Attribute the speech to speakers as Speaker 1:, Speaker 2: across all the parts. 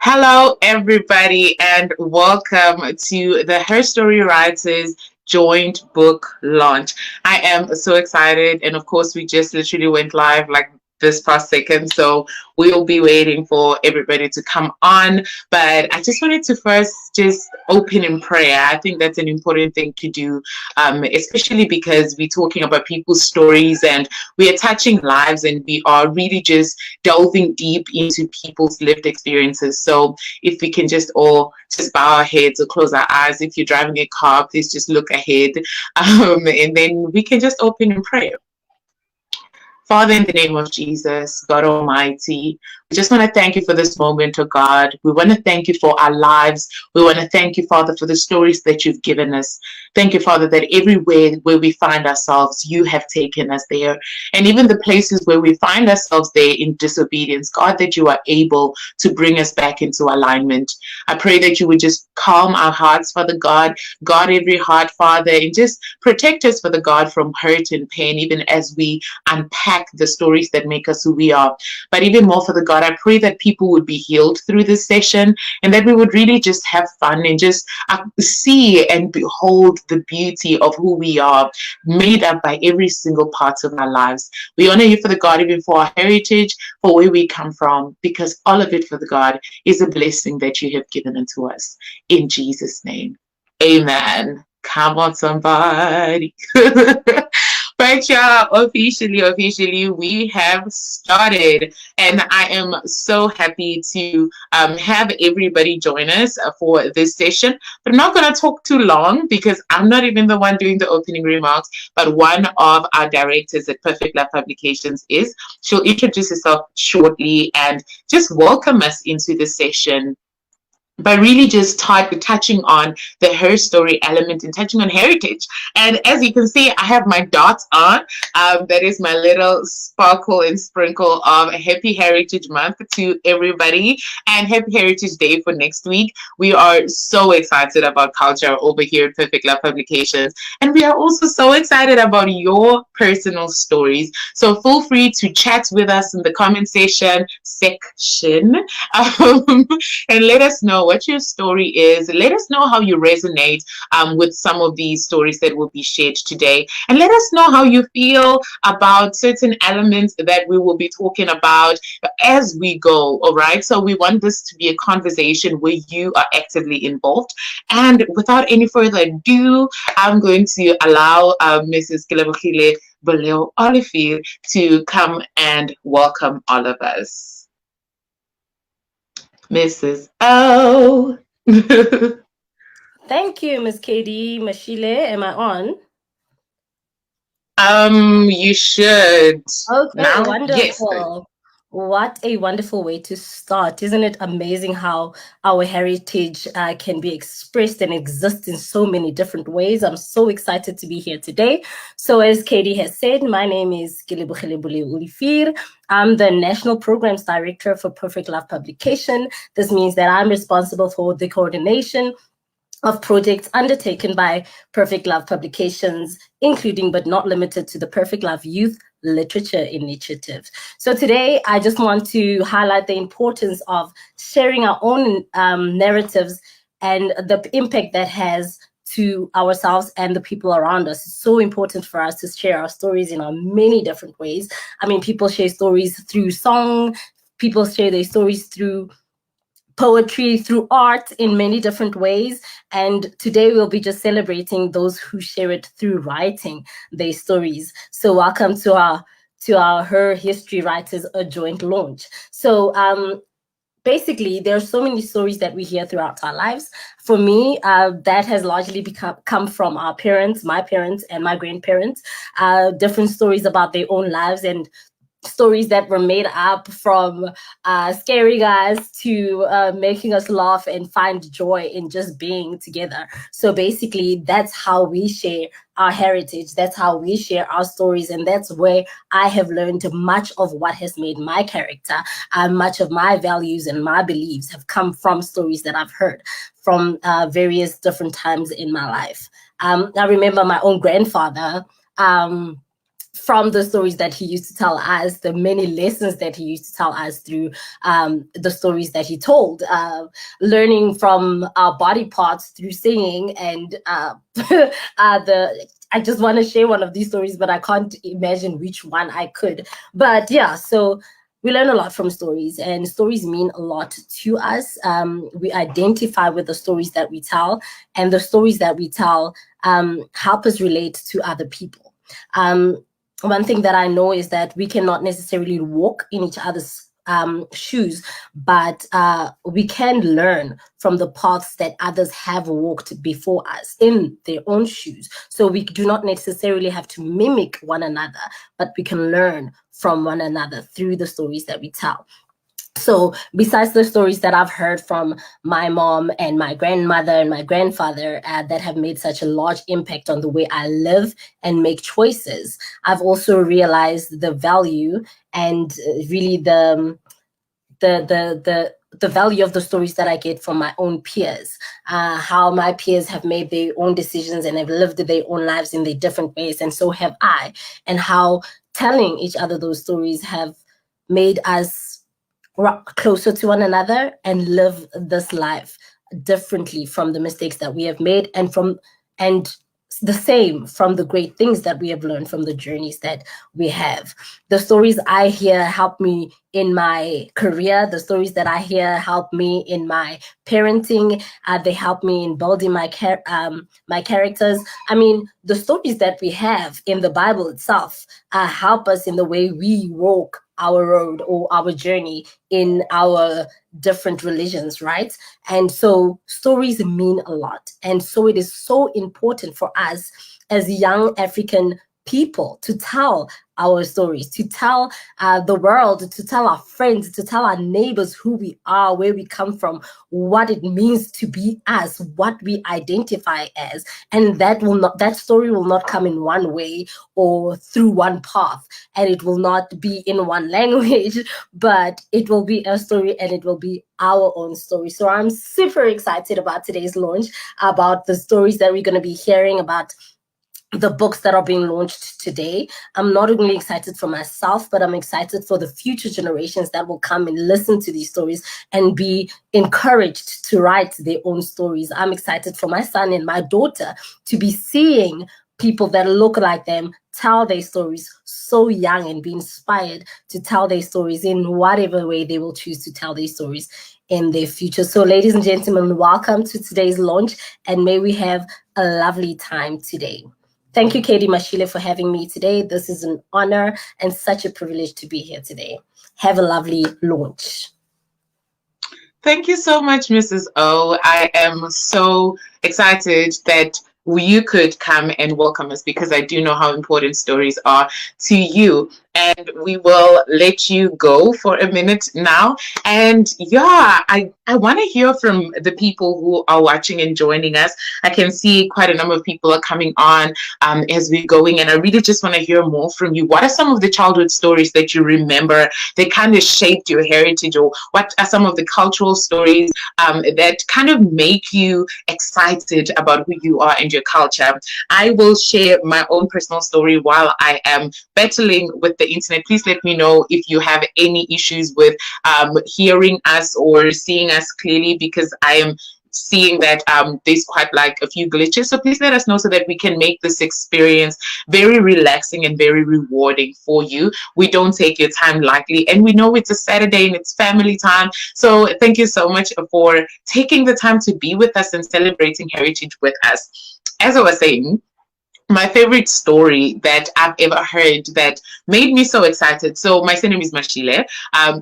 Speaker 1: Hello, everybody, and welcome to the Her Story Writers joint book launch. I am so excited, and of course, we just literally went live like this past second, so we'll be waiting for everybody to come on. But I just wanted to first just open in prayer. I think that's an important thing to do, especially because we're talking about people's stories and we are touching lives and we are really just delving deep into people's lived experiences. So if we can just all just bow our heads or close our eyes. If you're driving a car, please just look ahead, and then we can just open in prayer. Father, in the name of Jesus, God Almighty, we just want to thank you for this moment, oh God. We want to thank you for our lives. We want to thank you, Father, for the stories that you've given us. Thank you, Father, that everywhere where we find ourselves, you have taken us there. And even the places where we find ourselves there in disobedience, God, that you are able to bring us back into alignment. I pray that you would just calm our hearts, Father God, guard every heart, Father, and just protect us, Father God, from hurt and pain, even as we unpack the stories that make us who we are. But even more, Father God, I pray that people would be healed through this session and that we would really just have fun and just see and behold the beauty of who we are, made up by every single part of our lives. We honor you, Father God, even for our heritage, for where we come from, because all of it, Father God, is a blessing that you have given unto us. In Jesus' name, amen. Come on, somebody. But yeah, officially, we have started, and I am so happy to have everybody join us for this session. But I'm not going to talk too long because I'm not even the one doing the opening remarks, but one of our directors at Perfect Love Publications is. She'll introduce herself shortly and just welcome us into the session by really just touching on the her story element and touching on heritage. And as you can see, I have my dots on. That is my little sparkle and sprinkle of Happy Heritage Month to everybody and Happy Heritage Day for next week. We are so excited about culture over here at Perfect Love Publications. And we are also so excited about your personal stories. So feel free to chat with us in the comment section. And let us know what your story is. Let us know how you resonate with some of these stories that will be shared today. And let us know how you feel about certain elements that we will be talking about as we go. All right. So we want this to be a conversation where you are actively involved. And without any further ado, I'm going to allow Mrs. Kilabukile Boleo Olivier to come and welcome all of us. Mrs. O.
Speaker 2: Thank you, Ms. KD. Mashile, am I on?
Speaker 1: You should.
Speaker 2: Okay,
Speaker 1: Now?
Speaker 2: wonderful.
Speaker 1: Yes.
Speaker 2: What a wonderful way to start. Isn't it amazing how our heritage can be expressed and exist in so many different ways? I'm so excited to be here today. So as Katie has said, my name is Gilibukhilebule Ulifir. I'm the National Programs Director for Perfect Love Publication. This means that I'm responsible for the coordination of projects undertaken by Perfect Love Publications, including but not limited to the Perfect Love Youth Literature Initiative. So today, I just want to highlight the importance of sharing our own narratives and the impact that has to ourselves and the people around us. It's so important for us to share our stories in many different ways. I mean, people share stories through song, people share their stories through poetry, through art in many different ways. And today we'll be just celebrating those who share it through writing their stories. So welcome to our HERstory Writers, a joint launch. So basically, there are so many stories that we hear throughout our lives. For me, that has largely come from our parents, my parents and my grandparents, different stories about their own lives and stories that were made up from scary guys to making us laugh and find joy in just being together. So basically, that's how we share our heritage. That's how we share our stories. And that's where I have learned much of what has made my character. Much of my values and my beliefs have come from stories that I've heard from various different times in my life. I remember my own grandfather from the stories that he used to tell us, the many lessons that he used to tell us through the stories that he told, learning from our body parts through singing, and I just want to share one of these stories, but I can't imagine which one I could. But yeah, so we learn a lot from stories, and stories mean a lot to us. We identify with the stories that we tell, and the stories that we tell help us relate to other people. One thing that I know is that we cannot necessarily walk in each other's shoes, but we can learn from the paths that others have walked before us in their own shoes. So we do not necessarily have to mimic one another, but we can learn from one another through the stories that we tell. So besides the stories that I've heard from my mom and my grandmother and my grandfather that have made such a large impact on the way I live and make choices, I've also realized the value and really the value of the stories that I get from my own peers, how my peers have made their own decisions and have lived their own lives in their different ways, and so have I, and how telling each other those stories have made us closer to one another and live this life differently from the mistakes that we have made, and the same from the great things that we have learned from the journeys that we have. The stories I hear help me in my career. The stories that I hear help me in my parenting. They help me in building my characters. I mean, the stories that we have in the Bible itself help us in the way we walk our road or our journey in our different religions, right? And so stories mean a lot. And so it is so important for us as young African people to tell our stories, to tell the world, to tell our friends, to tell our neighbors who we are, where we come from, what it means to be us, what we identify as. And that story will not come in one way or through one path, and it will not be in one language, but it will be a story, and it will be our own story. So I'm super excited about today's launch, about the stories that we're going to be hearing about, the books that are being launched today. I'm not only excited for myself, but I'm excited for the future generations that will come and listen to these stories and be encouraged to write their own stories. I'm excited for my son and my daughter to be seeing people that look like them tell their stories so young and be inspired to tell their stories in whatever way they will choose to tell their stories in their future. So ladies and gentlemen, welcome to today's launch, and may we have a lovely time today. Thank you, Katie Mashile, for having me today. This is an honor and such a privilege to be here today. Have a lovely launch.
Speaker 1: Thank you so much, Mrs. O. I am so excited that you could come and welcome us, because I do know how important stories are to you. And we will let you go for a minute now. And yeah, I want to hear from the people who are watching and joining us. I can see quite a number of people are coming on as we're going. And I really just want to hear more from you. What are some of the childhood stories that you remember that kind of shaped your heritage? Or what are some of the cultural stories that kind of make you excited about who you are and your culture? I will share my own personal story while I am battling with the internet. Please let me know if you have any issues with hearing us or seeing us clearly, because I am seeing that there's quite like a few glitches. So please let us know so that we can make this experience very relaxing and very rewarding for you. We don't take your time lightly, and we know it's a Saturday and it's family time. So thank you so much for taking the time to be with us and celebrating heritage with us. As I was saying, my favorite story that I've ever heard that made me so excited. So my surname is Mashile.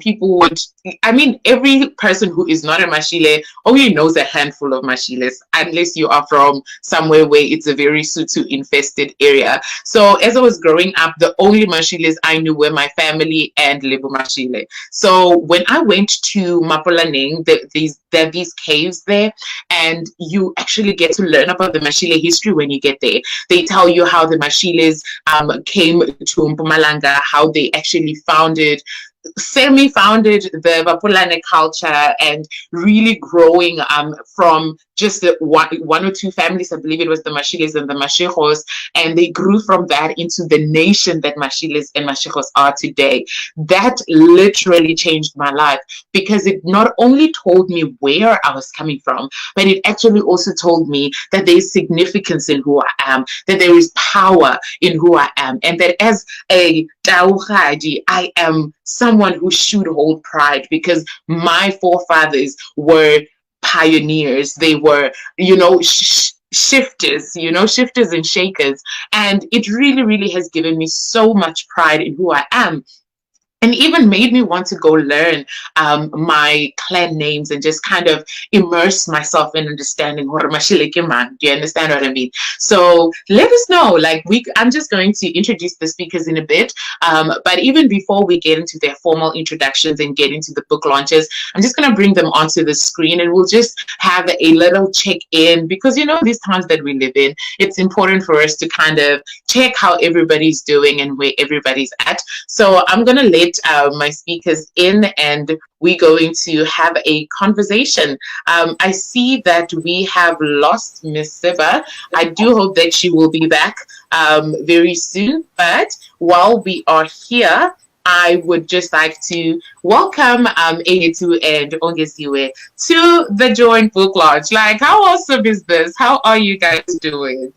Speaker 1: People would, I mean, every person who is not a Mashile only knows a handful of Mashiles, unless you are from somewhere where it's a very Sutu infested area. So as I was growing up, the only Mashiles I knew were my family and Lebo Mashile. So when I went to Mapulaneng, there are these caves there, and you actually get to learn about the Mashile history when you get there. They tell you how the Mashiles came to Mpumalanga, how they actually semi-founded the Vapulane culture, and really growing from just one or two families. I believe it was the Mashiles and the Mashigos, and they grew from that into the nation that Mashiles and Mashigos are today. That literally changed my life because it not only told me where I was coming from, but it actually also told me that there is significance in who I am, that there is power in who I am, and that as a Tauhadi, I am someone who should hold pride because my forefathers were pioneers. They were, shifters, shifters and shakers. And it really, really has given me so much pride in who I am, and even made me want to go learn my clan names and just kind of immerse myself in understanding Hormashilikiman. Do you understand what I mean? So let us know. I'm just going to introduce the speakers in a bit, but even before we get into their formal introductions and get into the book launches, I'm just going to bring them onto the screen, and we'll just have a little check in because these times that we live in, it's important for us to kind of check how everybody's doing and where everybody's at. So I'm going to let my speakers in, and we're going to have a conversation. I see that we have lost Miss Siva. I do hope that she will be back very soon. But while we are here, I would just like to welcome Eyetu and Ongeziwe to the joint book launch. How awesome is this? How are you guys doing?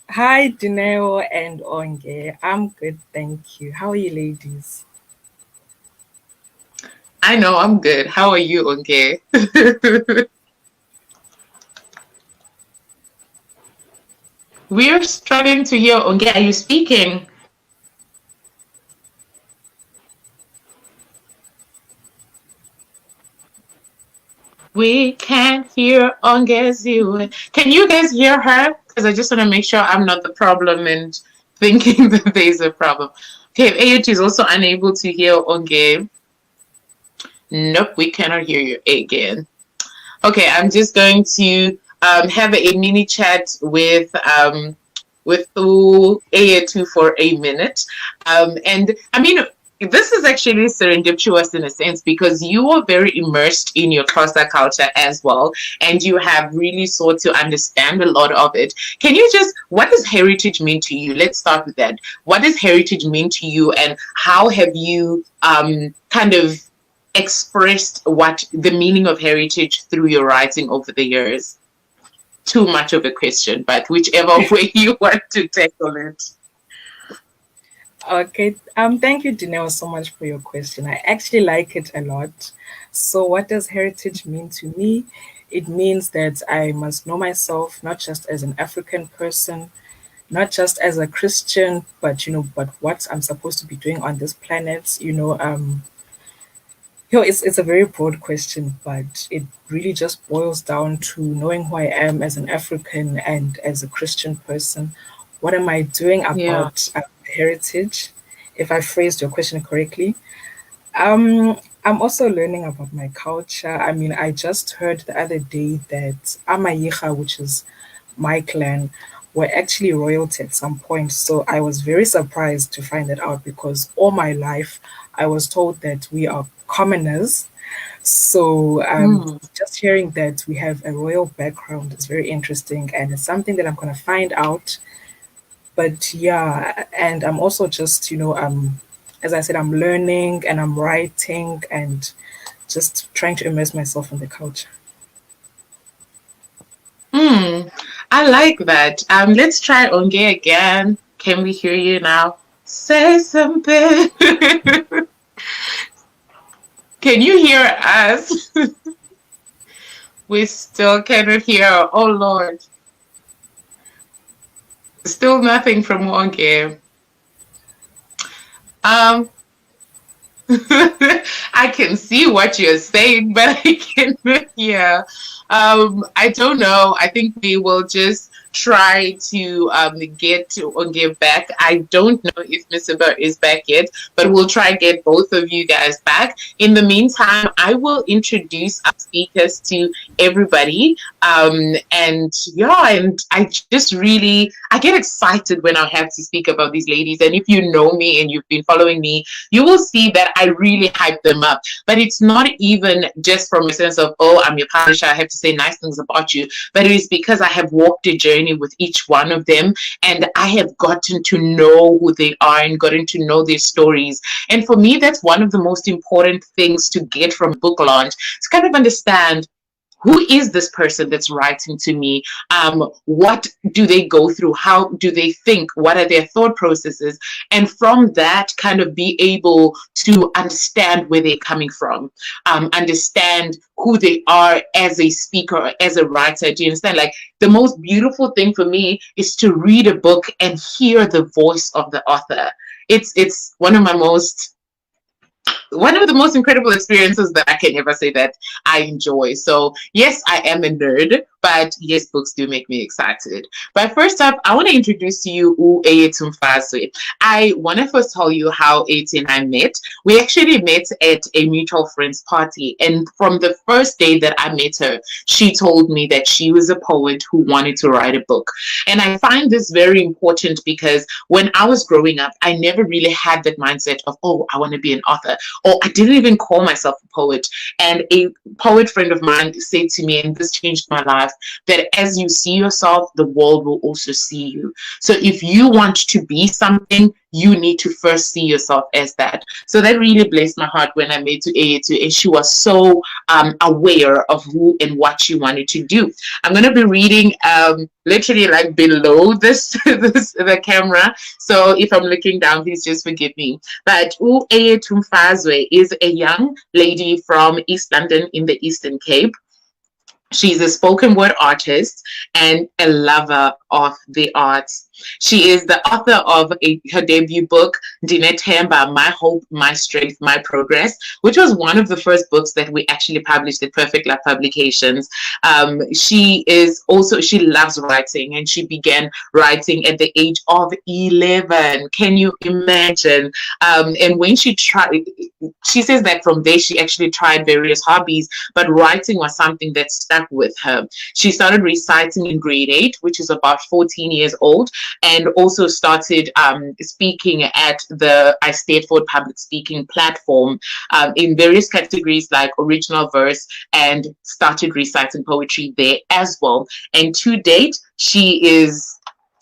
Speaker 3: Hi, Dineo and Onge. I'm good, thank you. How are you, ladies?
Speaker 1: I know I'm good. How are you, Onge? We're struggling to hear. Onge, are you speaking? We can't hear Ongeziwe. Can you guys hear her? Because I just want to make sure I'm not the problem and thinking that there's a problem. Okay, AH is also unable to hear Onge. Nope, we cannot hear you again. Okay, I'm just going to have a mini chat with AH2 for a minute. And I mean, this is actually serendipitous in a sense because you are very immersed in your Xhosa culture as well, and you have really sought to understand a lot of it. Can you what does heritage mean to you? Let's start with that. What does heritage mean to you, and how have you kind of expressed what the meaning of heritage through your writing over the years? Too much of a question, but whichever way you want to tackle it.
Speaker 3: Okay. Thank you, Dineo, so much for your question. I actually like it a lot. So, what does heritage mean to me? It means that I must know myself not just as an African person, not just as a Christian, but what I'm supposed to be doing on this planet. It's a very broad question, but it really just boils down to knowing who I am as an African and as a Christian person. What am I doing
Speaker 1: Yeah.
Speaker 3: about heritage? If I phrased your question correctly, I'm also learning about my culture. I mean, I just heard the other day that Amayiha, which is my clan, were actually royalty at some point. So I was very surprised to find that out because all my life I was told that we are commoners. So just hearing that we have a royal background is very interesting, and it's something that I'm going to find out. But yeah, and I'm also just, as I said, I'm learning and I'm writing and just trying to immerse myself in the culture.
Speaker 1: I like that. Let's try Onge again. Can we hear you now? Say something. Can you hear us? We still cannot hear. Oh Lord. Still nothing from Onge. Um, I can see what you're saying, but I cannot hear. I don't know. I think we will just try to get to or get back. I don't know if Miss Iba is back yet, but we'll try and get both of you guys back. In the meantime, I will introduce our speakers to everybody. And yeah, and I just really, I get excited when I have to speak about these ladies. And if you know me and you've been following me, you will see that I really hype them up. But it's not even just from a sense of, oh, I'm your publisher, I have to say nice things about you, but it is because I have walked a journey with each one of them, and I have gotten to know who they are and gotten to know their stories. And for me, that's one of the most important things to get from a book launch, to kind of understand, who is this person that's writing to me? What do they go through? How do they think? What are their thought processes? And from that, kind of be able to understand where they're coming from, understand who they are as a speaker or as a writer. Do you understand? Like, the most beautiful thing for me is to read a book and hear the voice of the author. It's one of the most incredible experiences that I can ever say that I enjoy. So yes, I am a nerd, but yes, books do make me excited. But first up, I want to introduce to you Ueyetu Mfazwe. I want to first tell you how Eti and I met. We actually met at a mutual friend's party, and from the first day that I met her, she told me that she was a poet who wanted to write a book. And I find this very important because when I was growing up, I never really had that mindset of, oh, I want to be an author, or I didn't even call myself a poet. And a poet friend of mine said to me, and this changed my life, that as you see yourself, the world will also see you. So if you want to be something, you need to first see yourself as that. So that really blessed my heart when I met Ueyetu, and she was so aware of who and what she wanted to do. I'm going to be reading literally like below the camera. So if I'm looking down, please just forgive me. But Ueyetu Mfazwe is a young lady from East London in the Eastern Cape. She's a spoken word artist and a lover of the arts. She is the author of her debut book, Dinethemba, My Hope, My Strength, My Progress, which was one of the first books that we actually published at Perfect Love Publications. She loves writing, and she began writing at the age of 11. Can you imagine? And when she says that from there, she actually tried various hobbies, but writing was something that stuck with her. She started reciting in grade 8, which is about 14 years old, and also started speaking at the I Stayed Forward public speaking platform in various categories like original verse, and started reciting poetry there as well. And to date, she is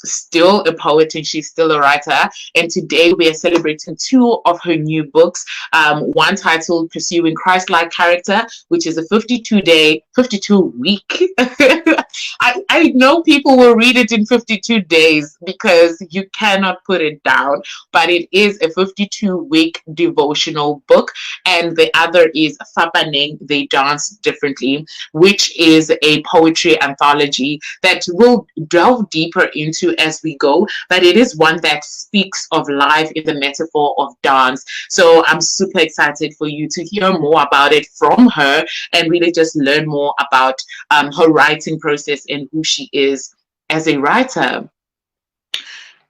Speaker 1: still a poet and she's still a writer. And today we are celebrating 2 of her new books. One titled Pursuing Christ-Like Character, which is a 52-week. I know people will read it in 52 days because you cannot put it down, but it is a 52-week devotional book. And the other is Fapaneng, They Dance Differently, which is a poetry anthology that we'll delve deeper into as we go, but it is one that speaks of life in the metaphor of dance. So I'm super excited for you to hear more about it from her and really just learn more about her writing process and who she is as a writer.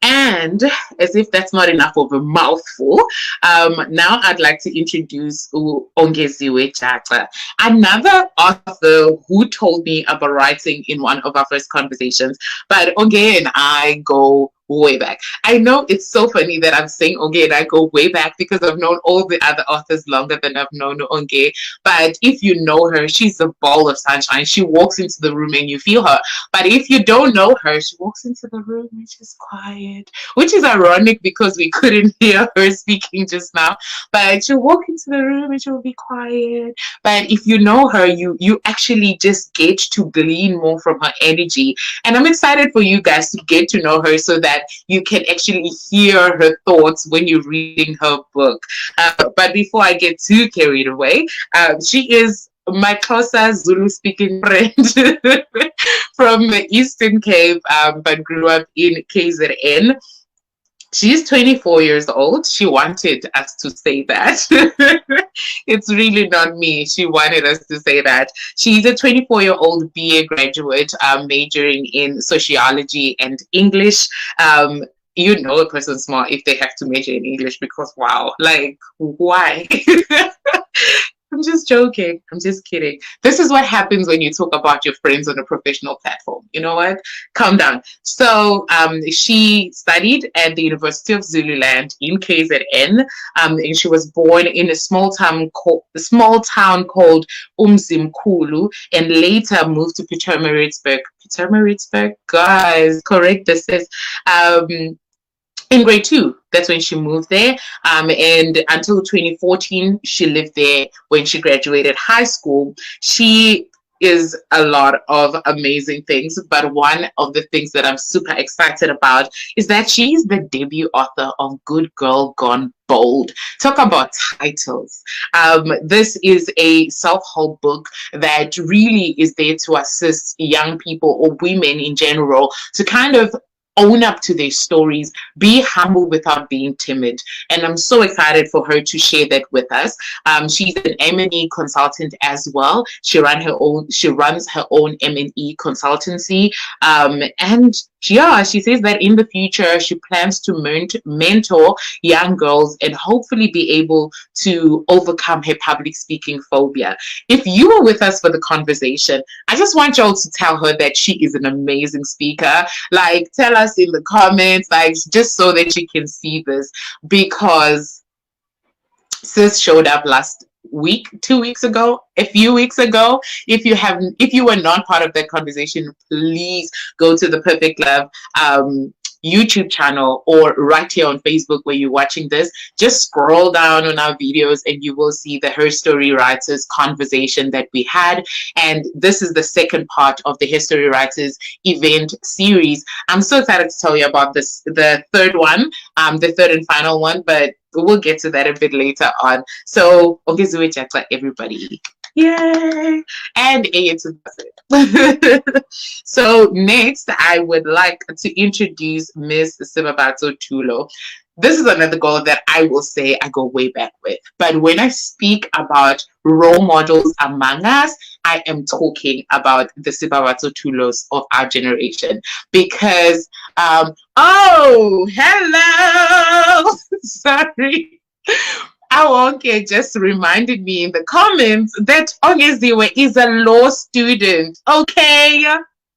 Speaker 1: And as if that's not enough of a mouthful, now I'd like to introduce Ongeziwe Chaka, another author who told me about writing in one of our first conversations. But Onge and I go way back. I know it's so funny that I'm saying Onge and I go way back because I've known all the other authors longer than I've known Onge. But if you know her, she's a ball of sunshine. She walks into the room and you feel her. But if you don't know her, she walks into the room and she's quiet, which is ironic because we couldn't hear her speaking just now. But she'll walk into the room and she'll be quiet. But if you know her, you actually just get to glean more from her energy. And I'm excited for you guys to get to know her so that you can actually hear her thoughts when you're reading her book. But before I get too carried away, she is my closest Zulu speaking friend from the Eastern Cape, but grew up in KZN. She's 24 years old. She wanted us to say that. It's really not me. She wanted us to say that. She's a 24-year-old BA graduate, majoring in sociology and English. You know a person's smart if they have to major in English, because wow, like, why? I'm just joking. I'm just kidding. This is what happens when you talk about your friends on a professional platform. You know what? Calm down. So she studied at the University of Zululand in KZN, and she was born in a small town called Umzimkulu, and later moved to Pietermaritzburg. Pietermaritzburg, guys, correct this is. In grade 2, that's when she moved there, and until 2014 she lived there. When she graduated high school, she is a lot of amazing things, but one of the things that I'm super excited about is that she's the debut author of Good Girl Gone Bold. Talk about titles. This is a self-help book that really is there to assist young people or women in general to kind of own up to their stories, be humble without being timid. And I'm so excited for her to share that with us. She's an M&E consultant as well. She runs her own M&E consultancy. And yeah, she says that in the future, she plans to mentor young girls and hopefully be able to overcome her public speaking phobia. If you were with us for the conversation, I just want y'all to tell her that she is an amazing speaker. Like, tell us in the comments, like, just so that she can see this, because sis showed up last week, 2 weeks ago, a few weeks ago. If you were not part of that conversation, please go to the Perfect Love YouTube channel, or right here on Facebook where you're watching this. Just scroll down on our videos and you will see the Her Story Writers conversation that we had. And this is the second part of the HERstory Writers event series. I'm so excited to tell you about this, the third one, the third and final one, but we'll get to that a bit later on. So, everybody. Yay! And so next, I would like to introduce Miss Sibabatso Tulo. This is another girl that I will say I go way back with. But when I speak about role models among us, I am talking about the Sibabatso Tulos of our generation. Because, oh, hello! Sorry. Awonke just reminded me in the comments that Ongeziwe is a law student. Okay?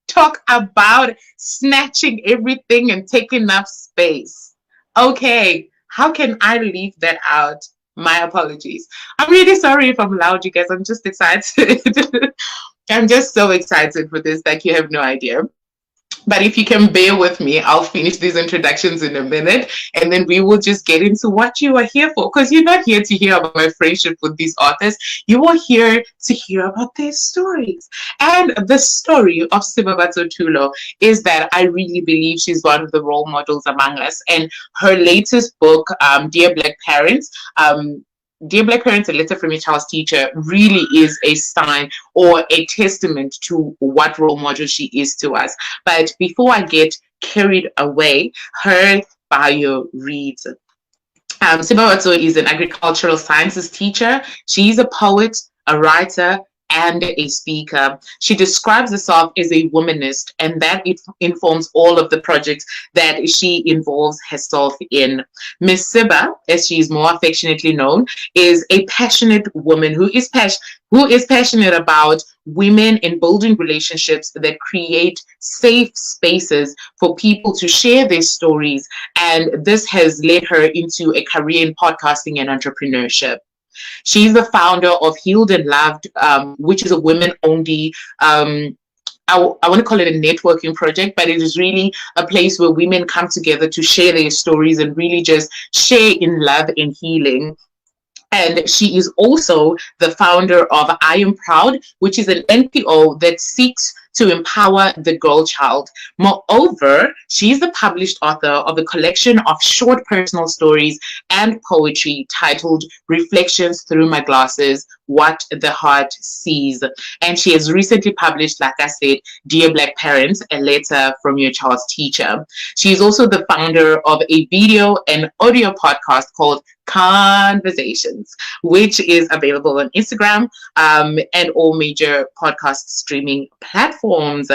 Speaker 1: Talk about snatching everything and taking up space. Okay, how can I leave that out? My apologies. I'm really sorry if I'm loud, you guys. I'm just excited. I'm just so excited for this, like you have no idea. But if you can bear with me, I'll finish these introductions in a minute, and then we will just get into what you are here for. Because you're not here to hear about my friendship with these authors. You are here to hear about their stories. And the story of Sibabatso Tulo is that I really believe she's one of the role models among us. And her latest book, Dear Black Parents, Dear Black Parents, a letter from a child's teacher, really is a sign or a testament to what role model she is to us. But before I get carried away, her bio reads. Sibabatso is an agricultural sciences teacher. She's a poet, a writer, and a speaker. She describes herself as a womanist, and that it informs all of the projects that she involves herself in. Miss Siba, as she is more affectionately known, is a passionate woman who is passionate about women and building relationships that create safe spaces for people to share their stories. And this has led her into a career in podcasting and entrepreneurship. She's the founder of Healed and Loved, which is a women-only, I want to call it a networking project, but it is really a place where women come together to share their stories and really just share in love and healing. And she is also the founder of I Am Proud, which is an NPO that seeks to empower the girl child. Moreover, she's the published author of a collection of short personal stories and poetry titled Reflections Through My Glasses, What the Heart Sees. And she has recently published, like I said, Dear Black Parents, a letter from your child's teacher. She is also the founder of a video and audio podcast called Conversations, which is available on Instagram and all major podcast streaming platforms.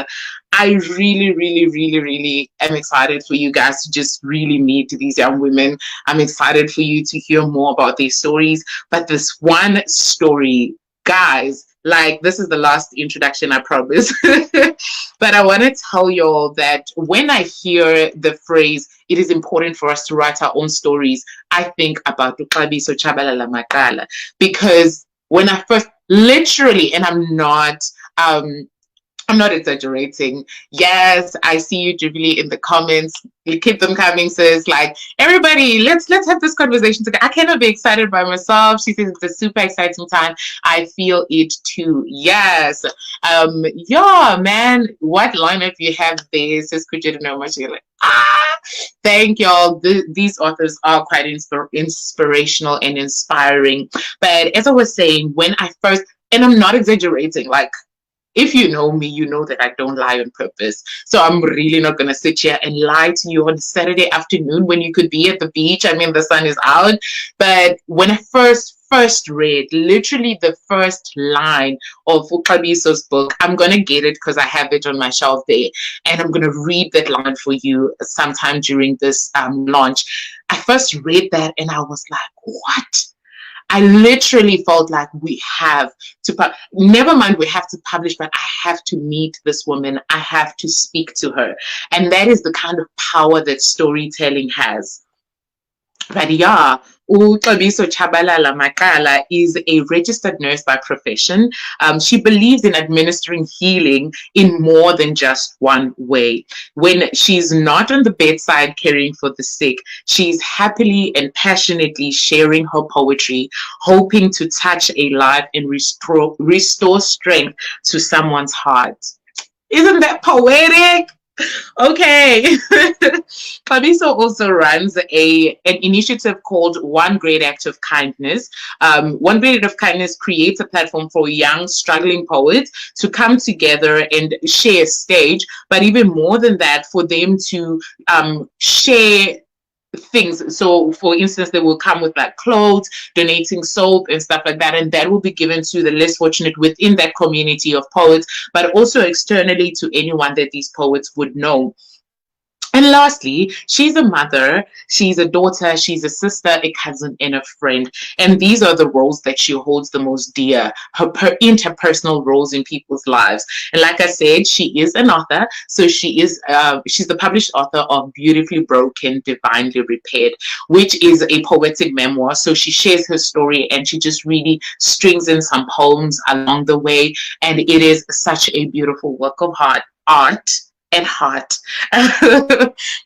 Speaker 1: I really, really, really, really am excited for you guys to just really meet these young women. I'm excited for you to hear more about their stories. But this one story, guys, like, this is the last introduction, I promise. But I want to tell y'all that when I hear the phrase, it is important for us to write our own stories, I think about Uxabiso Chabalala Makala. Because when I first, literally, and I'm not exaggerating. Yes, I see you, Jubilee, in the comments. You keep them coming, sis. Like, everybody, let's have this conversation together. I cannot be excited by myself. She says it's a super exciting time. I feel it too. Yes. Yeah, man. What lineup you have there, sis? Could you know much? You're like, thank y'all. These authors are quite inspirational and inspiring. But as I was saying, when I first, and I'm not exaggerating, like, if you know me, you know that I don't lie on purpose. So I'm really not going to sit here and lie to you on Saturday afternoon when you could be at the beach. I mean, the sun is out. But when I first read literally the first line of Uxabiso's book, I'm going to get it because I have it on my shelf there. And I'm going to read that line for you sometime during this launch. I first read that and I was like, what? I literally felt like we have to, never mind we have to publish, but I have to meet this woman. I have to speak to her. And that is the kind of power that storytelling has. But yeah, Uxabiso Chabalala Makala is a registered nurse by profession. She believes in administering healing in more than just one way. When she's not on the bedside caring for the sick, she's happily and passionately sharing her poetry, hoping to touch a life and restore strength to someone's heart. Isn't that poetic? Okay. Xabiso also runs an initiative called One Great Act of Kindness. One Great Act of Kindness creates a platform for young, struggling poets to come together and share a stage, but even more than that, for them to share things. So for instance, they will come with like clothes, donating soap and stuff like that, and that will be given to the less fortunate within that community of poets, but also externally to anyone that these poets would know. And lastly, she's a mother, she's a daughter, she's a sister, a cousin, and a friend. And these are the roles that she holds the most dear, her interpersonal roles in people's lives. And like I said, she is an author. So she's the published author of Beautifully Broken, Divinely Repaired, which is a poetic memoir. So she shares her story and she just really strings in some poems along the way. And it is such a beautiful work of art and heart.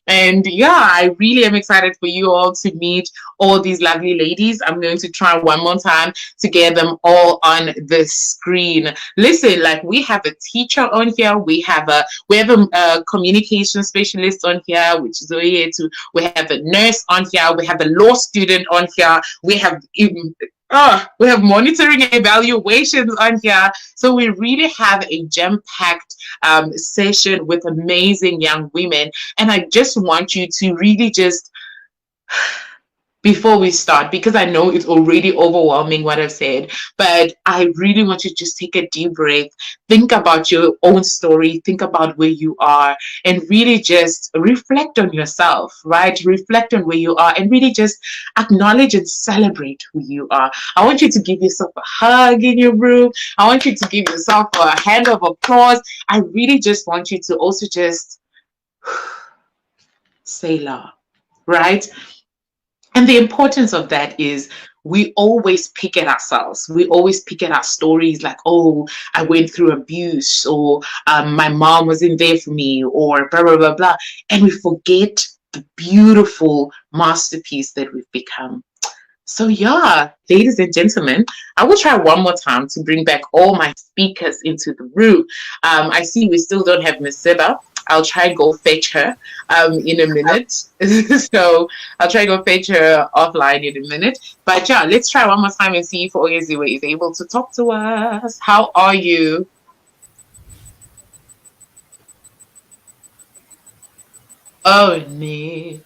Speaker 1: And yeah, I really am excited for you all to meet all these lovely ladies. I'm going to try one more time to get them all on the screen. Listen, like, we have a teacher on here, we have a communication specialist on here, which is here too. We have a nurse on here, we have a law student on here, we have monitoring and evaluations on here. So we really have a jam-packed session with amazing young women. And I just want you to really just, before we start, because I know it's already overwhelming what I've said, but I really want you to just take a deep breath, think about your own story, think about where you are, and really just reflect on yourself, right? Reflect on where you are and really just acknowledge and celebrate who you are. I want you to give yourself a hug in your room. I want you to give yourself a hand of applause. I really just want you to also just say love, right? And the importance of that is we always pick at ourselves. We always pick at our stories like, oh, I went through abuse, or my mom wasn't there for me, or blah, blah, blah, blah. And we forget the beautiful masterpiece that we've become. So yeah, ladies and gentlemen, I will try one more time to bring back all my speakers into the room. I see we still don't have Miss Seba. I'll try and go fetch her in a minute. So I'll try and go fetch her offline in a minute. But yeah, let's try one more time and see if Oyeziwe is able to talk to us. How are you? Oh, no.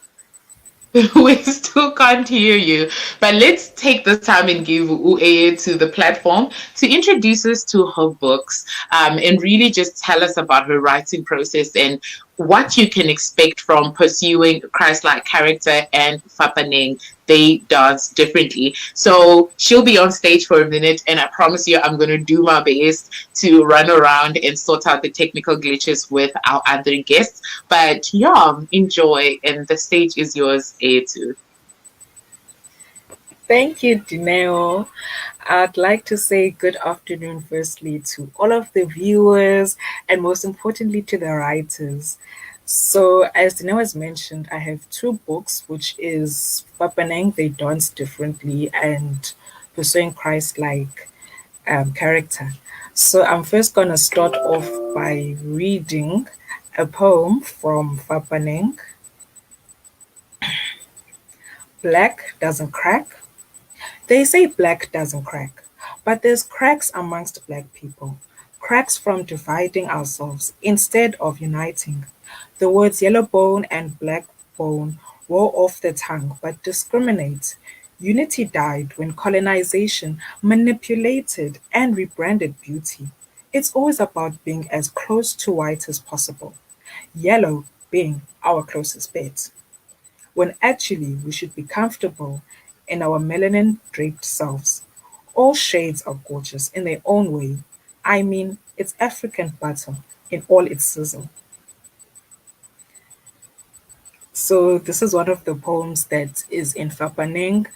Speaker 1: We still can't hear you. But let's take this time and give Ueye to the platform to introduce us to her books and really just tell us about her writing process and what you can expect from pursuing Christ-like character and Fapaneng. They dance differently. So she'll be on stage for a minute, and I promise you, I'm going to do my best to run around and sort out the technical glitches with our other guests. But yeah, enjoy, and the stage is yours, A2.
Speaker 3: Thank you, Dineo. I'd like to say good afternoon, firstly, to all of the viewers and most importantly to the writers. So, as Dineo has mentioned, I have two books, which is Papaneng, They Dance Differently, and Pursuing Christ-like character. So, I'm first going to start off by reading a poem from Papaneng. Black doesn't crack. They say black doesn't crack, but there's cracks amongst black people. Cracks from dividing ourselves instead of uniting. The words yellow bone and black bone roll off the tongue but discriminate. Unity died when colonization manipulated and rebranded beauty. It's always about being as close to white as possible, yellow being our closest bet, when actually we should be comfortable in our melanin draped selves. All shades are gorgeous in their own way. I mean, it's African butter in all its sizzle. So this is one of the poems that is in Fapaneng.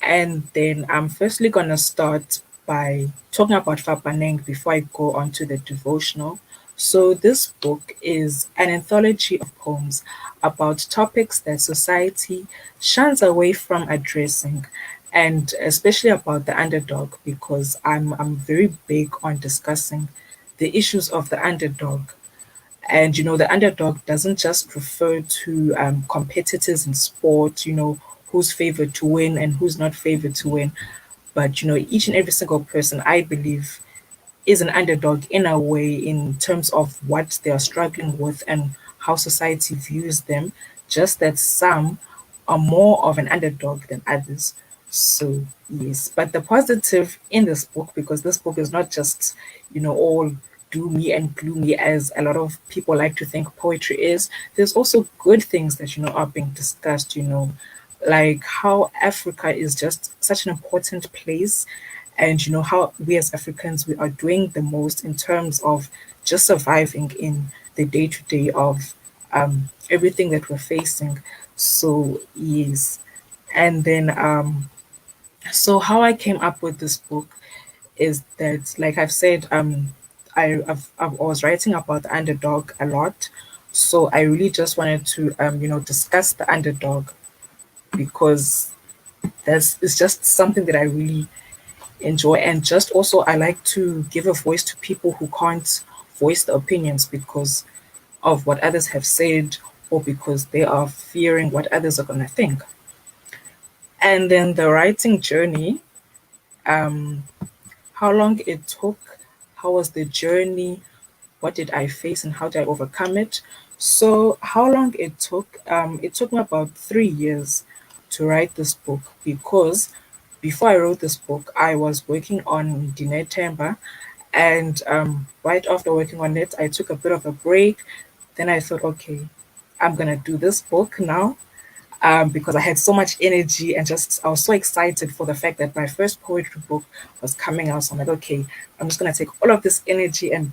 Speaker 3: And then I'm firstly going to start by talking about Fapaneng before I go on to the devotional. So this book is an anthology of poems about topics that society shuns away from addressing, and especially about the underdog, because I'm very big on discussing the issues of the underdog. And the underdog doesn't just refer to competitors in sport, who's favored to win and who's not favored to win. But each and every single person, I believe, is an underdog in a way in terms of what they are struggling with and how society views them. Just that some are more of an underdog than others. So yes, but the positive in this book, because this book is not just all doomy and gloomy as a lot of people like to think poetry is. There's also good things that are being discussed. Like how Africa is just such an important place, and how we as Africans, we are doing the most in terms of just surviving in the day to day of everything that we're facing. So yes, and then so how I came up with this book is that, like I've said, I was writing about the underdog a lot, so I really just wanted to discuss the underdog, because that's it's just something that I really enjoy. And just also I like to give a voice to people who can't voice the opinions because of what others have said, or because they are fearing what others are going to think. And then the writing journey, um how long it took, how was the journey, what did I face and how did I overcome it. So how long it took me about 3 years to write this book, because before I wrote this book, I was working on Dinetemba, and right after working on it, I took a bit of a break. Then I thought, okay, I'm gonna do this book now, because I had so much energy and just I was so excited for the fact that my first poetry book was coming out. So I'm like, okay, I'm just gonna take all of this energy and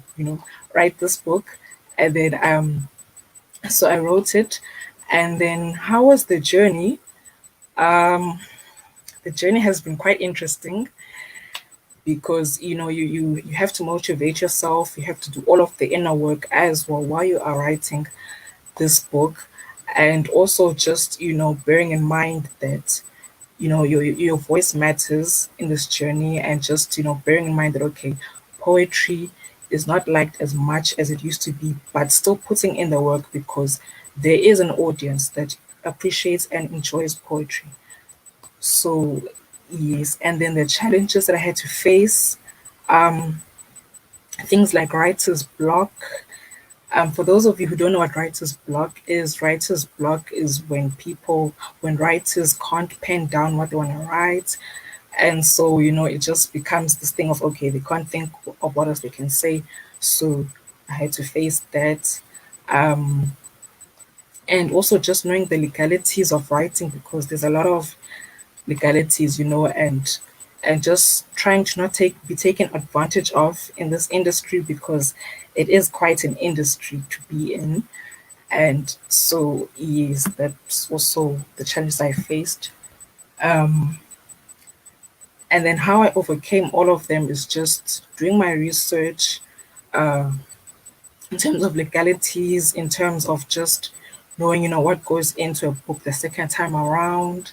Speaker 3: write this book. And then so I wrote it. And then how was the journey? Um, the journey has been quite interesting, because you have to motivate yourself. You have to do all of the inner work as well while you are writing this book, and also just bearing in mind that your voice matters in this journey, and just bearing in mind that, okay, poetry is not liked as much as it used to be, but still putting in the work because there is an audience that appreciates and enjoys poetry. So, yes, and then the challenges that I had to face, um, things like writer's block. For those of you who don't know what writer's block is when writers can't pen down what they want to write. And so, it just becomes this thing of, okay, they can't think of what else they can say. So I had to face that. Um, and also just knowing the legalities of writing because there's a lot of legalities, and just trying to not be taken advantage of in this industry because it is quite an industry to be in. And so, yes, that's also the challenges I faced. Um, and then how I overcame all of them is just doing my research uh, in terms of legalities, in terms of just knowing, what goes into a book the second time around.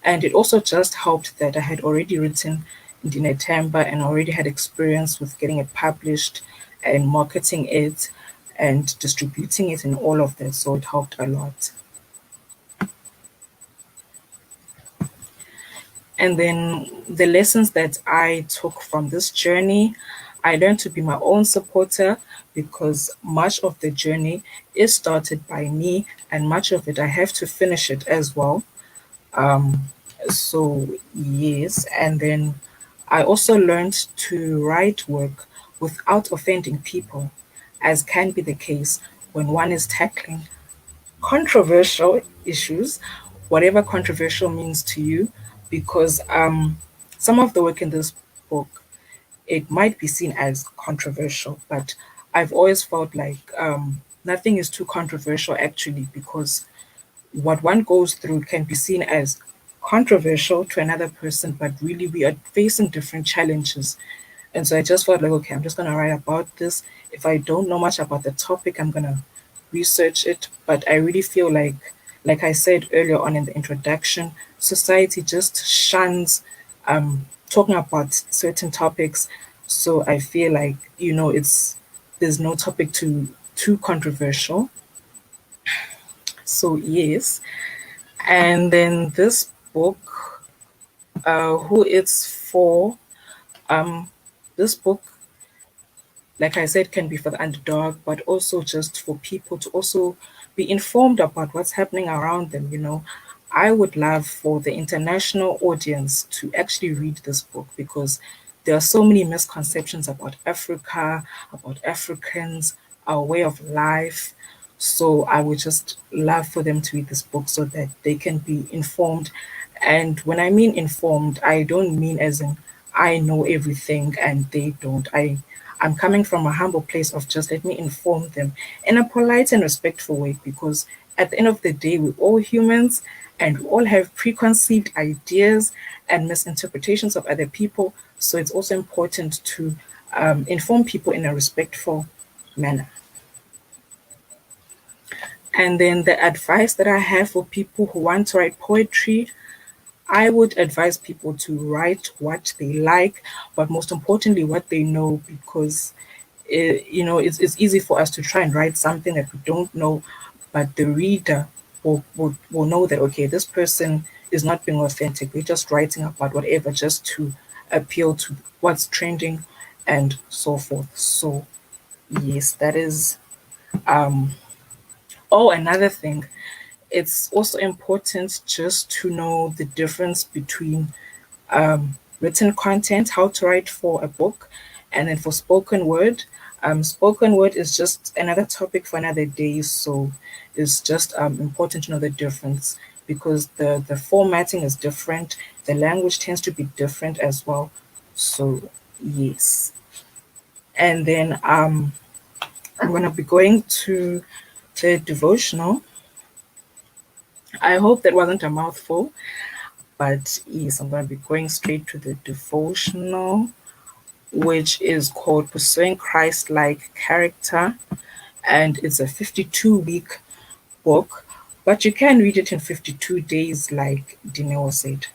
Speaker 3: And it also just helped that I had already written in Dinetamba and already had experience with getting it published and marketing it and distributing it and all of that. So it helped a lot. And then the lessons that I took from this journey, I learned to be my own supporter because much of the journey is started by me and much of it I have to finish it as well. Um, so, yes. And then I also learned to write work without offending people, as can be the case when one is tackling controversial issues, whatever controversial means to you, because some of the work in this book, it might be seen as controversial, but I've always felt like nothing is too controversial actually, because what one goes through can be seen as controversial to another person, but really we are facing different challenges. And so I just felt like, okay, I'm just going to write about this. If I don't know much about the topic, I'm going to research it. But I really feel like I said earlier on in the introduction, society just shuns talking about certain topics. So I feel like, there's no topic too controversial. So yes. And then this book, who it's for, um, this book, like I said, can be for the underdog, but also just for people to also be informed about what's happening around them. I would love for the international audience to actually read this book because there are so many misconceptions about Africa, about Africans, our way of life. So I would just love for them to read this book so that they can be informed. And when I mean informed, I don't mean as in I know everything and they don't. I'm coming from a humble place of just let me inform them in a polite and respectful way because at the end of the day, we're all humans and we all have preconceived ideas and misinterpretations of other people. So it's also important to inform people in a respectful manner. And then the advice that I have for people who want to write poetry, I would advise people to write what they like, but most importantly, what they know, because it's easy for us to try and write something that we don't know, but the reader will know that, okay, this person is not being authentic. They're just writing about whatever just to appeal to what's trending and so forth. So, yes, that is. Um, oh, another thing, it's also important just to know the difference between written content, how to write for a book, and then for spoken word. Spoken word is just another topic for another day, so it's just important to know the difference because the formatting is different, the language tends to be different as well. So yes, and then I'm gonna be going to the devotional. I hope that wasn't a mouthful, but yes, I'm gonna be going straight to the devotional, which is called Pursuing Christ Like Character. And it's a 52-week book, but you can read it in 52 days, like Dineo said.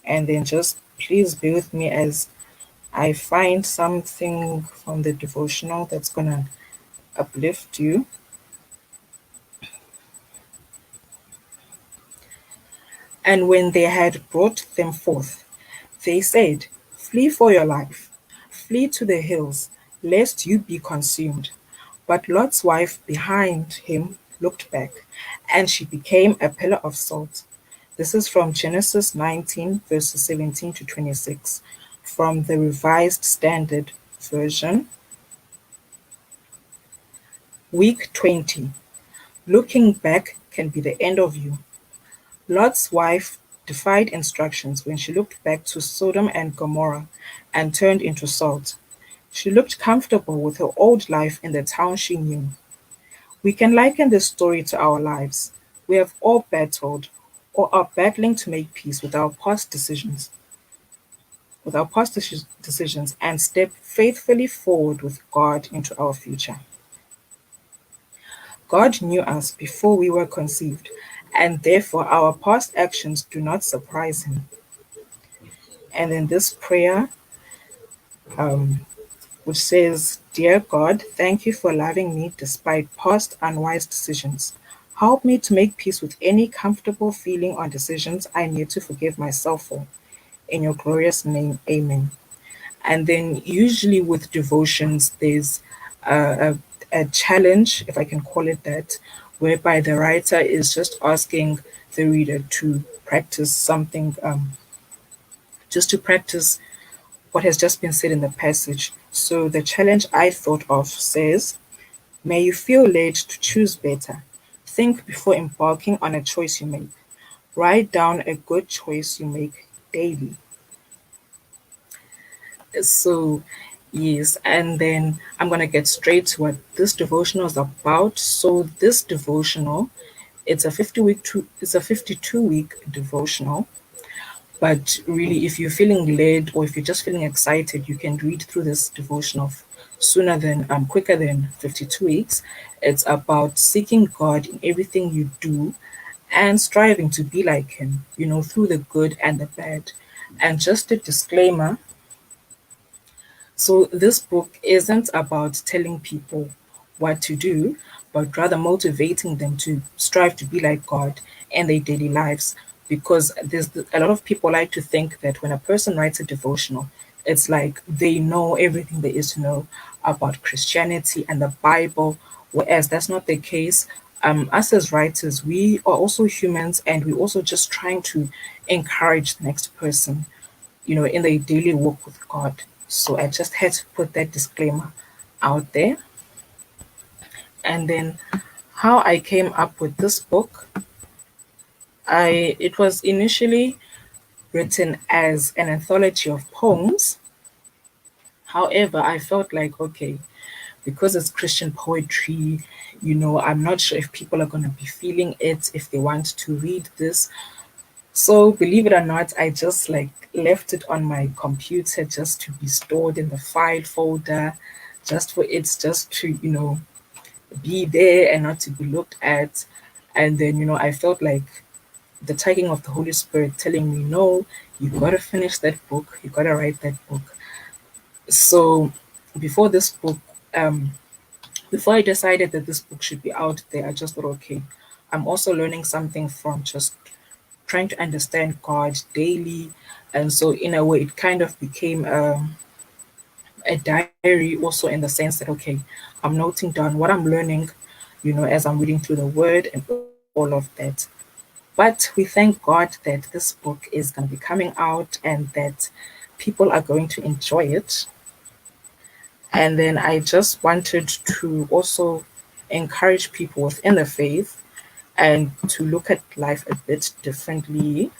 Speaker 3: And then just please bear with me as I find something from the devotional that's gonna uplift you. And when they had brought them forth, they said, "Flee for your life, flee to the hills, lest you be consumed." But Lot's wife behind him looked back, and she became a pillar of salt. This is from Genesis 19, verses 17 to 26, from the Revised Standard Version. Week 20. Looking back can be the end of you. Lot's wife defied instructions when she looked back to Sodom and Gomorrah and turned into salt. She looked comfortable with her old life in the town she knew. We can liken this story to our lives. We have all battled or are battling to make peace with our past decisions and step faithfully forward with God into our future. God knew us before we were conceived, and therefore our past actions do not surprise him. And in this prayer, um, which says, "Dear God, thank you for loving me despite past unwise decisions. Help me to make peace with any comfortable feeling on decisions I need to forgive myself for. In your glorious name, amen." And then, usually with devotions, there's a, a challenge, if I can call it that, whereby the writer is just asking the reader to practice something, just to practice what has just been said in the passage. So the challenge I thought of says, "May you feel led to choose better. Think before embarking on a choice you make. Write down a good choice you make daily." So, yes, and then I'm going to get straight to what this devotional is about. So, this devotional, it's a 52-week devotional. But really, if you're feeling led or if you're just feeling excited, you can read through this devotional quicker than 52 weeks. It's about seeking God in everything you do and striving to be like Him, through the good and the bad. And just a disclaimer, so this book isn't about telling people what to do, but rather motivating them to strive to be like God in their daily lives. Because a lot of people like to think that when a person writes a devotional, it's like they know everything there is to know about Christianity and the Bible, whereas that's not the case. Us as writers, we are also humans and we're also just trying to encourage the next person in their daily walk with God. So I just had to put that disclaimer out there. And then how I came up with this book, it was initially written as an anthology of poems. However, I felt like, okay, because it's Christian poetry, I'm not sure if people are going to be feeling it, if they want to read this. So believe it or not, I just like left it on my computer just to be stored in the file folder, just for it just to, be there and not to be looked at. And then, I felt like the tugging of the Holy Spirit telling me, no, you gotta finish that book, you gotta write that book. So before this book, um, before I decided that this book should be out there, I just thought, okay, I'm also learning something from just trying to understand God daily. And so, in a way, it kind of became a diary, also in the sense that, okay, I'm noting down what I'm learning, as I'm reading through the word and all of that. But we thank God that this book is going to be coming out and that people are going to enjoy it. And then I just wanted to also encourage people within the faith and to look at life a bit differently.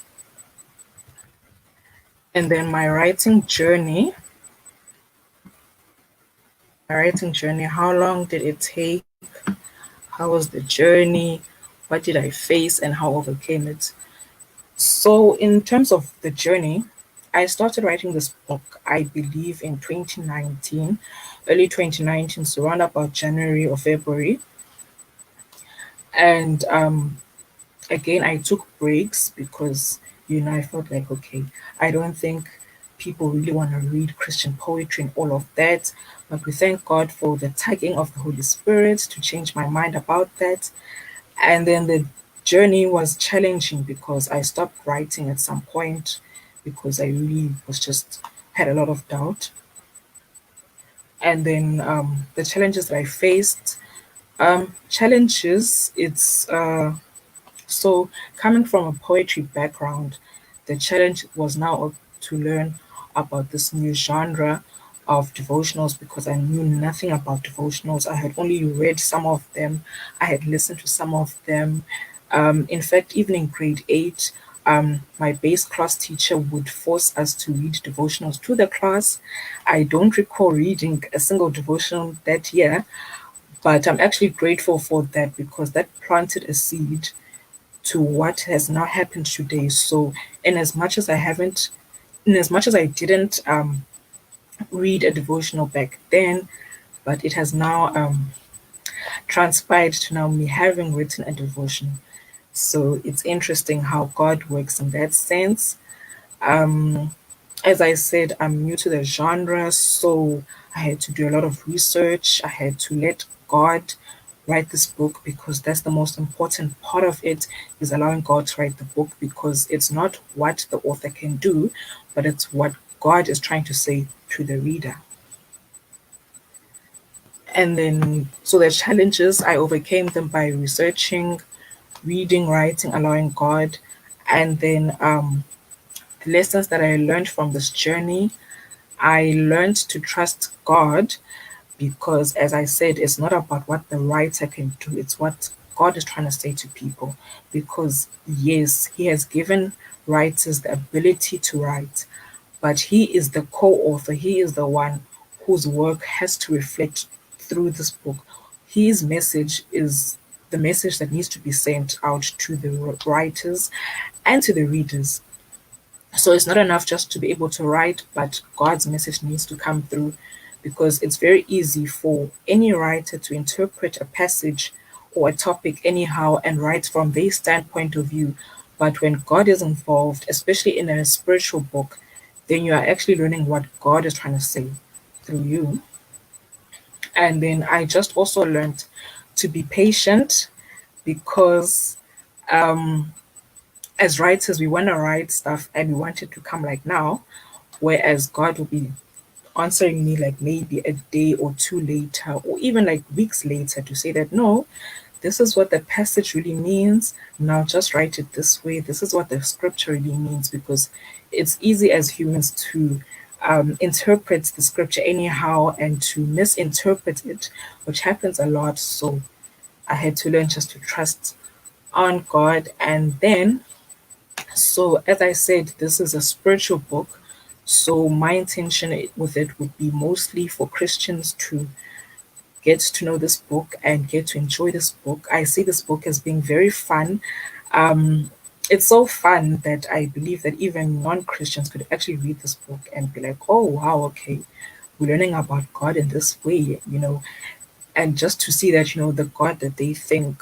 Speaker 3: And then my writing journey, how long did it take? How was the journey? What did I face and how I overcame it? So, in terms of the journey, I started writing this book, I believe, in 2019, early 2019, so around about January or February. And again, I took breaks because, I felt like, okay, I don't think people really want to read Christian poetry and all of that. But we thank God for the tugging of the Holy Spirit to change my mind about that. And then the journey was challenging because I stopped writing at some point because I really was just had a lot of doubt. And then the challenges that I faced, challenges, so, coming from a poetry background, the challenge was now to learn about this new genre of devotionals because I knew nothing about devotionals. I had only read some of them, I had listened to some of them. In fact, even in grade 8, my base class teacher would force us to read devotionals to the class. I don't recall reading a single devotional that year, but I'm actually grateful for that because that planted a seed to what has now happened today. So, in as much as I haven't, in as much as I didn't read a devotional back then, but it has now transpired to now me having written a devotion. So it's interesting how God works in that sense. Um, as I said, I'm new to the genre, so I had to do a lot of research. I had to let God write this book because that's the most important part of it is allowing God to write the book because it's not what the author can do, but it's what God is trying to say to the reader. And then, so the challenges, I overcame them by researching, reading, writing, allowing God, and then the lessons that I learned from this journey, I learned to trust God because, as I said, it's not about what the writer can do, it's what God is trying to say to people. Because, yes, He has given writers the ability to write, but He is the co author, He is the one whose work has to reflect through this book. His message is the message that needs to be sent out to the writers and to the readers. So it's not enough just to be able to write, but God's message needs to come through because it's very easy for any writer to interpret a passage or a topic anyhow and write from their standpoint of view. But when God is involved, especially in a spiritual book, then you are actually learning what God is trying to say through you. And then I just also learned to be patient because as writers, we want to write stuff and we want it to come like now, whereas God will be answering me like maybe a day or two later, or even like weeks later to say that no, this is what the passage really means. Now just write it this way. This is what the scripture really means because it's easy as humans to interpret the scripture anyhow and to misinterpret it, which happens a lot. So I had to learn just to trust on God. And then, so as I said, this is a spiritual book. So my intention with it would be mostly for Christians to get to know this book and get to enjoy this book. I see this book as being very fun. Um, it's so fun that I believe that even non-Christians could actually read this book and be like, "Oh wow, okay, we're learning about God in this way," and just to see that the God that they think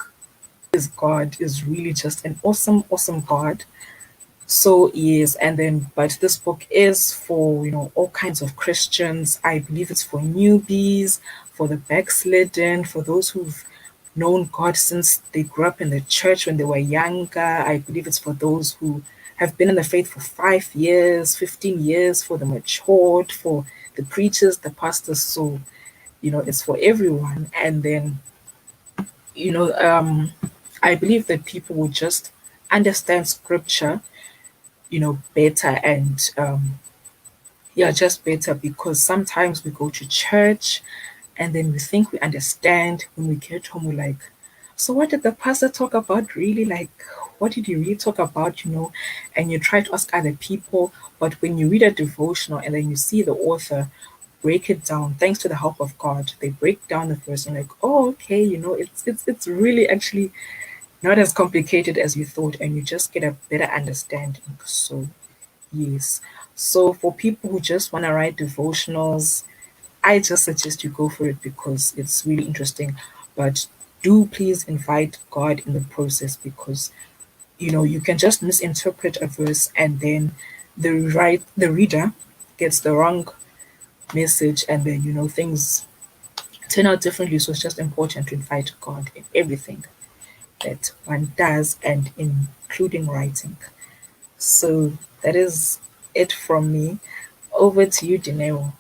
Speaker 3: is God is really just an awesome, awesome God. So yes, and then but this book is for all kinds of Christians. I believe it's for newbies, for the backslidden, for those who've known God since they grew up in the church when they were younger. I believe it's for those who have been in the faith for 5 years, 15 years, for the matured, for the preachers, the pastors. So, it's for everyone. And then, you know, um, I believe that people will just understand scripture better and yeah, just better because sometimes we go to church and then we think we understand. When we get home, we're like, so what did the pastor talk about really? Like, what did he really talk about? And you try to ask other people, but when you read a devotional and then you see the author break it down, thanks to the help of God, they break down the verse and like, oh, okay, it's really actually not as complicated as you thought, and you just get a better understanding. So yes. So for people who just want to write devotionals, I just suggest you go for it because it's really interesting. But do please invite God in the process because you can just misinterpret a verse and then the reader gets the wrong message, and then things turn out differently. So it's just important to invite God in everything that one does, and including writing. So that is it from me. Over to you, Dineo.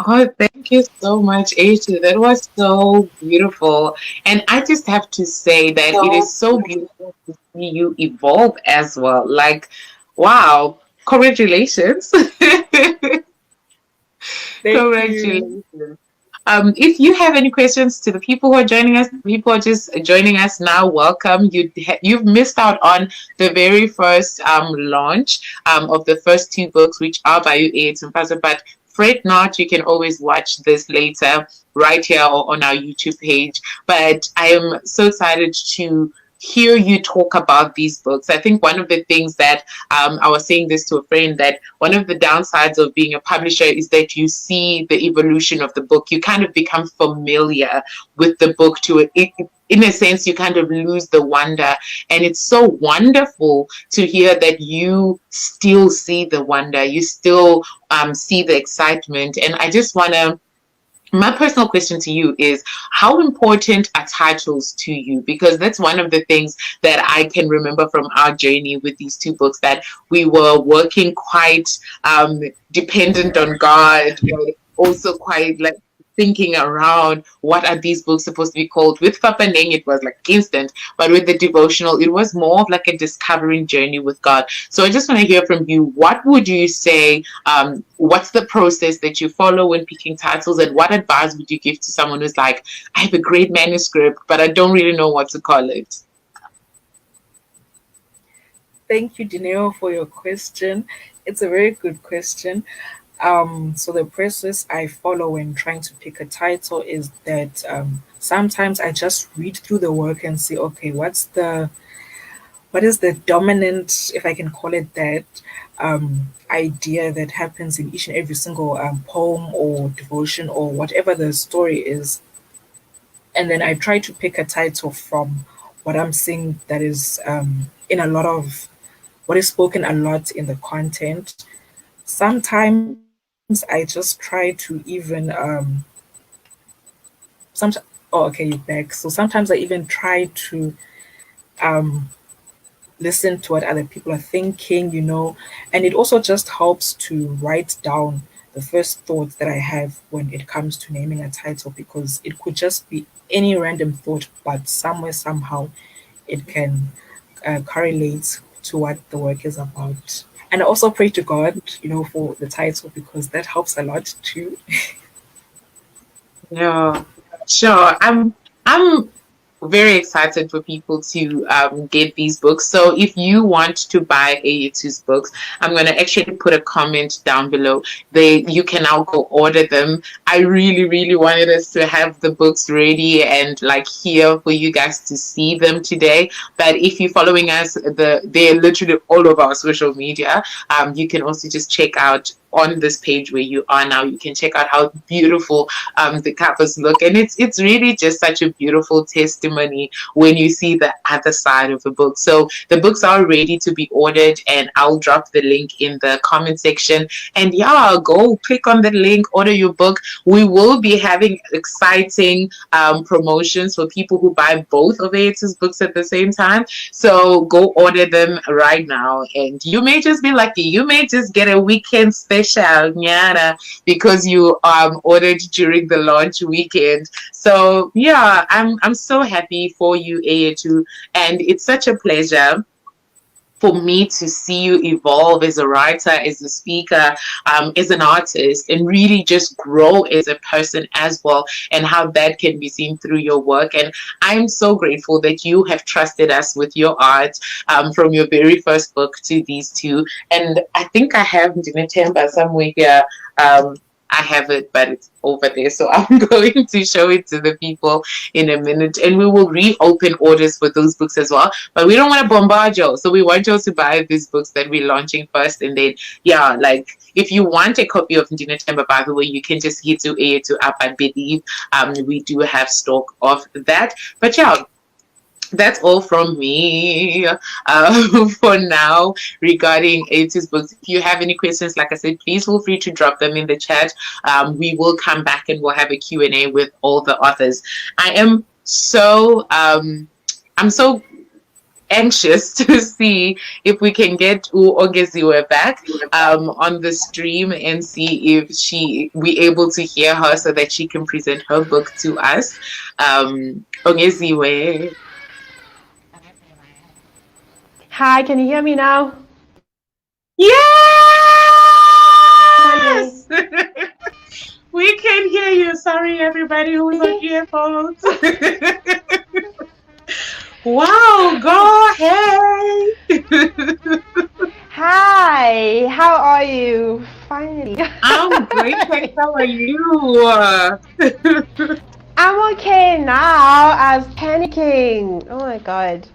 Speaker 1: Oh, thank you so much, Aisha. That was so beautiful. And I just have to say that it is so beautiful to see you evolve as well. Like, wow, congratulations.
Speaker 3: Thank you.
Speaker 1: Congratulations. If you have any questions to the people who are joining us, people are just joining us now, welcome. You've missed out on the very first launch of the first two books, which are by AIDS and Faza, but fret not, you can always watch this later right here or on our YouTube page. But I am so excited to hear you talk about these books. I think one of the things that I was saying this to a friend, that one of the downsides of being a publisher is that you see the evolution of the book. You kind of become familiar with the book in a sense, you kind of lose the wonder. And it's so wonderful to hear that you still see the wonder, you still see the excitement. And I just want to, my personal question to you is, how important are titles to you? Because that's one of the things that I can remember from our journey with these two books, that we were working quite dependent on God, but also quite like thinking around what are these books supposed to be called. With Fapaneng, it was like instant, but with the devotional, it was more of like a discovering journey with God. So I just want to hear from you. What would you say? What's the process that you follow when picking titles, and what advice would you give to someone who's like, I have a great manuscript, but I don't really know what to call it?
Speaker 3: Thank you, Dineo, for your question. It's a very good question. So the process I follow when trying to pick a title is that sometimes I just read through the work and see, okay, what is the dominant, if I can call it that, idea that happens in each and every single poem or devotion or whatever the story is, and then I try to pick a title from what I'm seeing that is in a lot of what is spoken a lot in the content. Sometimes I just try to even sometimes, oh, okay, you're back. So sometimes I even try to um listen to what other people are thinking, and it also just helps to write down the first thoughts that I have when it comes to naming a title, because it could just be any random thought, but somewhere, somehow, it can correlate to what the work is about. And I also pray to God, for the title, because that helps a lot too.
Speaker 1: Yeah, sure. I'm very excited for people to get these books. So if you want to buy AET's books, I'm going to actually put a comment down below. You can now go order them. I really, really wanted us to have the books ready and like here for you guys to see them today. But if you're following us, they're literally all over our social media. You can also just check out on this page where you are now. You can check out how beautiful the covers look, and it's really just such a beautiful testimony when you see the other side of the book. So the books are ready to be ordered, and I'll drop the link in the comment section. And yeah, go click on the link, order your book. We will be having exciting promotions for people who buy both of Aet's books at the same time. So go order them right now, and you may just be lucky. You may just get a weekend special, nyana, because you ordered during the launch weekend. So yeah, I'm so happy for you, Ayetu, and it's such a pleasure for me to see you evolve as a writer, as a speaker, as an artist, and really just grow as a person as well, and how that can be seen through your work. And I'm so grateful that you have trusted us with your art, from your very first book to these two. And I think I have Dinatemba somewhere here. I have it, but it's over there. So I'm going to show it to the people in a minute. And we will reopen orders for those books as well. But we don't want to bombard you. So we want you to buy these books that we're launching first. And then, yeah, like if you want a copy of Ndina Temba, by the way, you can just hit to up, I believe. We do have stock of that. But yeah, That's all from me for now regarding 80s books. If you have any questions, like I said, please feel free to drop them in the chat. We will come back and we'll have a Q&A with all the authors. I am I'm so anxious to see if we can get Ogeziwe back on the stream and see if we able to hear her so that she can present her book to us. Ogeziwe.
Speaker 4: Hi, can you hear me now?
Speaker 1: Yes! We can hear you. Sorry, everybody who's on earphones. Wow, go ahead.
Speaker 4: Hi, how are you? Finally.
Speaker 1: I'm great. Thanks. How are you?
Speaker 4: I'm okay now. I was panicking. Oh my god.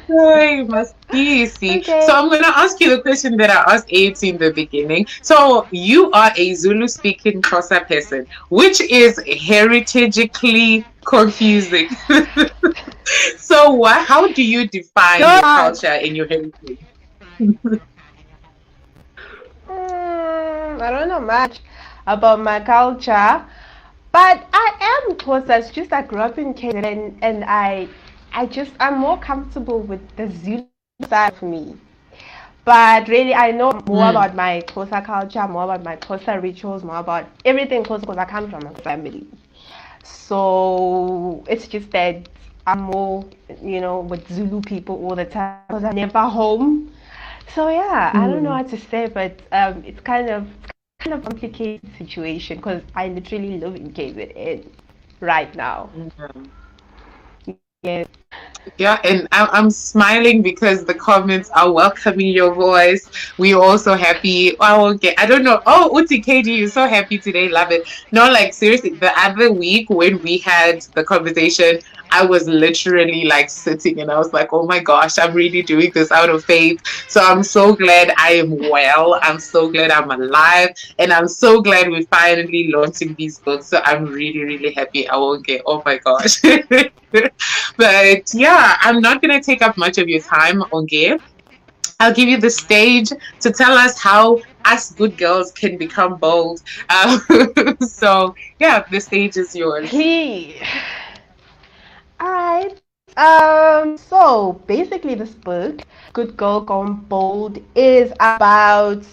Speaker 1: Hey, must be see. So
Speaker 4: Okay.
Speaker 1: I'm gonna ask you the question that I asked AT in the beginning. So you are a Zulu speaking Xhosa person, which is heritagically confusing. So how do you define your
Speaker 4: God.
Speaker 1: culture and your heritage?
Speaker 4: I don't know much about my culture, but I am Xhosa. It's just I grew up in KZN and I'm more comfortable with the Zulu side of me. But really, I know more about my Xhosa culture, more about my Xhosa rituals, more about everything Xhosa because I come from a family. So it's just that I'm more, with Zulu people all the time because I'm never home. So yeah, I don't know what to say, but it's kind of complicated situation because I literally live in KZN right now.
Speaker 1: Mm.
Speaker 4: Yes.
Speaker 1: Yeah, and I'm smiling because the comments are welcoming your voice. We're also happy. Oh, okay. I don't know. Oh, Uti KD, you're so happy today. Love it. No, like seriously, the other week when we had the conversation, I was literally like sitting and I was like, oh my gosh, I'm really doing this out of faith. So I'm so glad I am well. I'm so glad I'm alive. And I'm so glad we're finally launching these books. So I'm really, really happy. I won't get, oh my gosh. But yeah, I'm not going to take up much of your time, Onge. I'll give you the stage to tell us how us good girls can become bold. So, yeah, the stage is yours.
Speaker 4: He. Alright. So basically this book, Good Girl Gone Bold, is about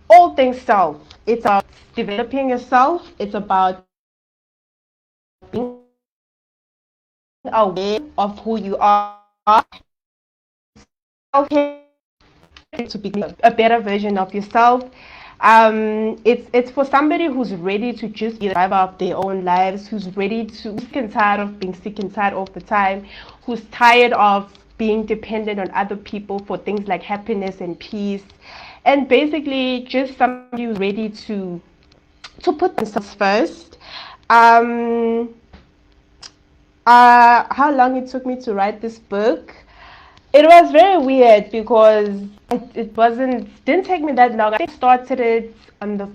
Speaker 4: all things self. It's about developing yourself. It's about being aware of who you are. Self-care to become a better version of yourself. It's for somebody who's ready to just be the driver of their own lives, who's ready to sick and tired of being sick and tired all the time, who's tired of being dependent on other people for things like happiness and peace, and basically just somebody who's ready to put themselves first. Um, how long it took me to write this book? It was very weird because it didn't take me that long. I think I started it on the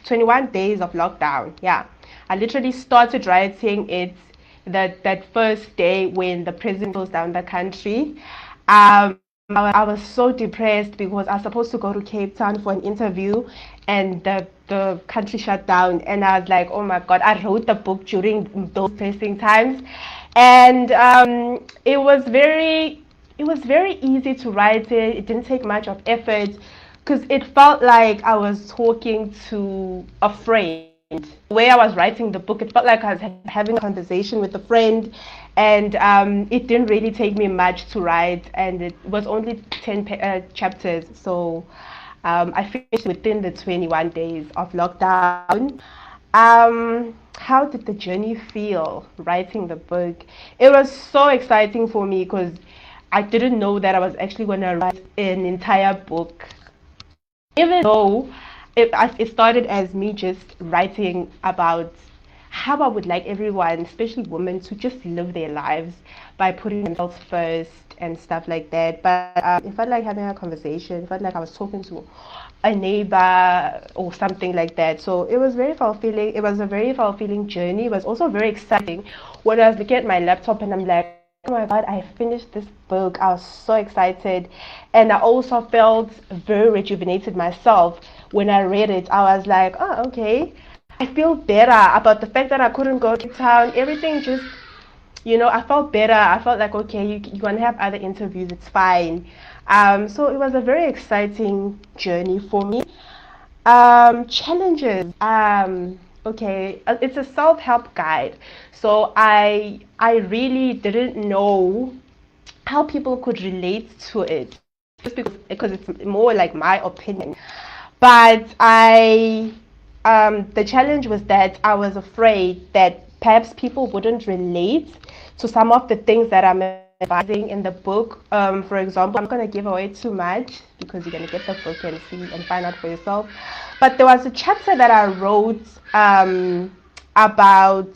Speaker 4: 21 days of lockdown. Yeah, I literally started writing it that first day when the president closed down the country. I was so depressed because I was supposed to go to Cape Town for an interview, and the country shut down. And I was like, oh my God! I wrote the book during those pressing times, and it was very easy to write it. It didn't take much of effort because it felt like I was talking to a friend. The way I was writing the book, it felt like I was having a conversation with a friend, and it didn't really take me much to write, and it was only 10 chapters. So I finished within the 21 days of lockdown. How did the journey feel writing the book? It was so exciting for me because I didn't know that I was actually going to write an entire book. Even though it started as me just writing about how I would like everyone, especially women, to just live their lives by putting themselves first and stuff like that. But it felt like having a conversation. It felt like I was talking to a neighbor or something like that. So it was very fulfilling. It was a very fulfilling journey. It was also very exciting when I was looking at my laptop and I'm like, oh my God, I finished this book. I was so excited. And I also felt very rejuvenated myself when I read it. I was like, oh, okay. I feel better about the fact that I couldn't go to town. Everything just, I felt better. I felt like, okay, you're going to have other interviews. It's fine. So it was a very exciting journey for me. Challenges. Okay, it's a self-help guide. So I really didn't know how people could relate to it, just because it's more like my opinion. But the challenge was that I was afraid that perhaps people wouldn't relate to some of the things that I'm advising in the book. For example, I'm not going to give away too much because you're going to get the book and see and find out for yourself. But there was a chapter that I wrote about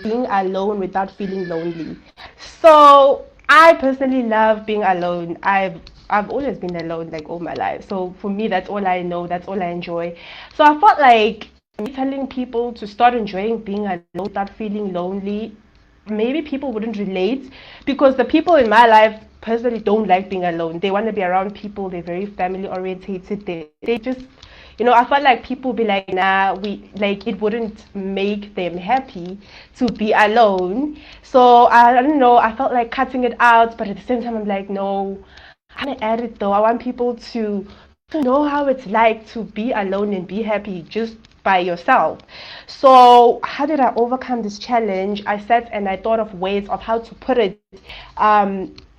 Speaker 4: being alone without feeling lonely. So I personally love being alone. I've always been alone like all my life. So for me, that's all I know. That's all I enjoy. So I felt like me telling people to start enjoying being alone without feeling lonely, maybe people wouldn't relate because the people in my life personally don't like being alone. They want to be around people. They're very family orientated. They just, I felt like people be like, nah, it wouldn't make them happy to be alone. So I don't know. I felt like cutting it out, but at the same time, I'm like, no, I'm gonna add it though. I want people to know how it's like to be alone and be happy just by yourself. So how did I overcome this challenge? I sat and I thought of ways of how to put it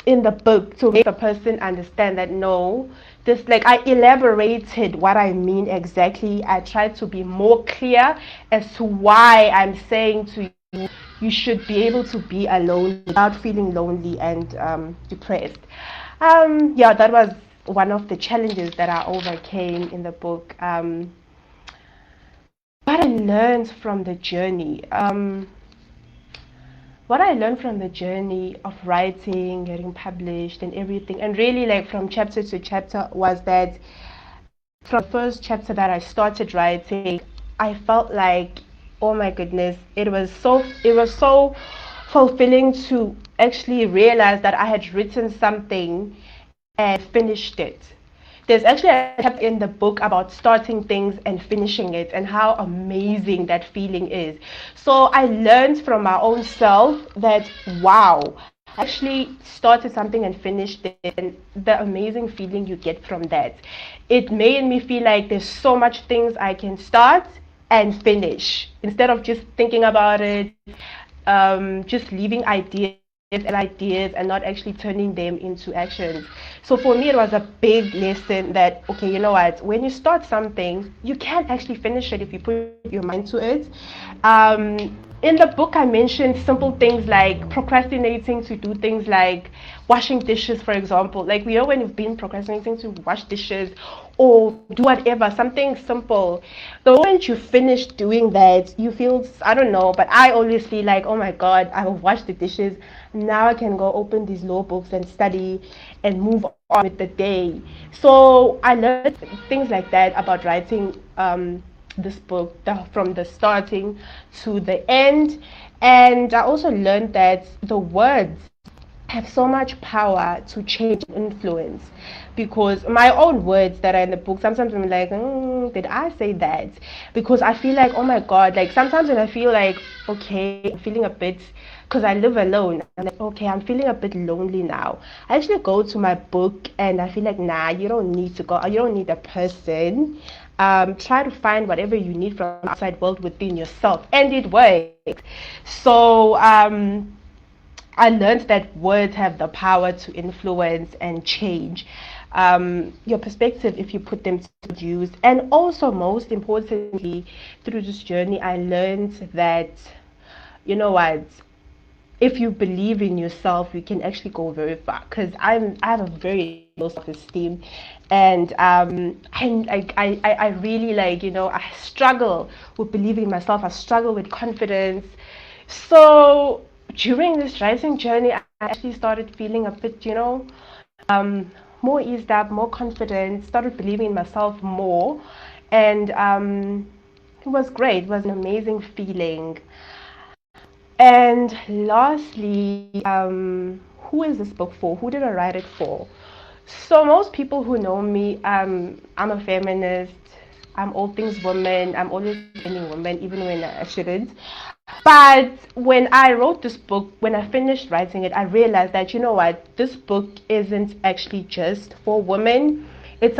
Speaker 4: in the book to make the person understand that no, this, like, I elaborated what I mean exactly. I tried to be more clear as to why I'm saying to you, you should be able to be alone without feeling lonely and depressed. Yeah, that was one of the challenges that I overcame in the book. What I learned from the journey. What I learned from the journey of writing, getting published, and everything, and really like from chapter to chapter, was that from the first chapter that I started writing, I felt like, oh my goodness, it was so fulfilling to actually realize that I had written something and finished it. There's actually a chapter in the book about starting things and finishing it and how amazing that feeling is. So I learned from my own self that, wow, I actually started something and finished it, and the amazing feeling you get from that. It made me feel like there's so much things I can start and finish instead of just thinking about it, just leaving ideas and not actually turning them into actions. So for me, it was a big lesson that, okay, you know what, when you start something, you can actually finish it if you put your mind to it. In the book, I mentioned simple things like procrastinating to do things like washing dishes, for example. Like, we know when you've been procrastinating to wash dishes or do whatever, something simple. The moment you finish doing that, you feel, I don't know, but I always feel like, oh my God, I have washed the dishes. Now I can go open these law books and study and move on with the day. So I learned things like that about writing this book, from the starting to the end. And I also learned that the words have so much power to change and influence, because my own words that are in the book, sometimes I'm like, did I say that? Because I feel like, oh my God, like sometimes when I feel like, okay, I'm feeling a bit, because I live alone, I'm like, okay, I'm feeling a bit lonely now, I actually go to my book and I feel like, nah, you don't need to go, you don't need a person. Try to find whatever you need from the outside world within yourself, and it works. So I learned that words have the power to influence and change your perspective if you put them to use. And also, most importantly, through this journey, I learned that, you know what, if you believe in yourself, you can actually go very far. Because I have a very low self-esteem, and I really, like, I struggle with believing in myself. I struggle with confidence. So during this writing journey, I actually started feeling a bit, more eased up, more confident, started believing in myself more. And it was great. It was an amazing feeling. And lastly, who is this book for? Who did I write it for? So most people who know me, I'm a feminist. I'm all things women. I'm always defending women, even when I shouldn't. But when I wrote this book, when I finished writing it, I realized that, you know what, this book isn't actually just for women. It's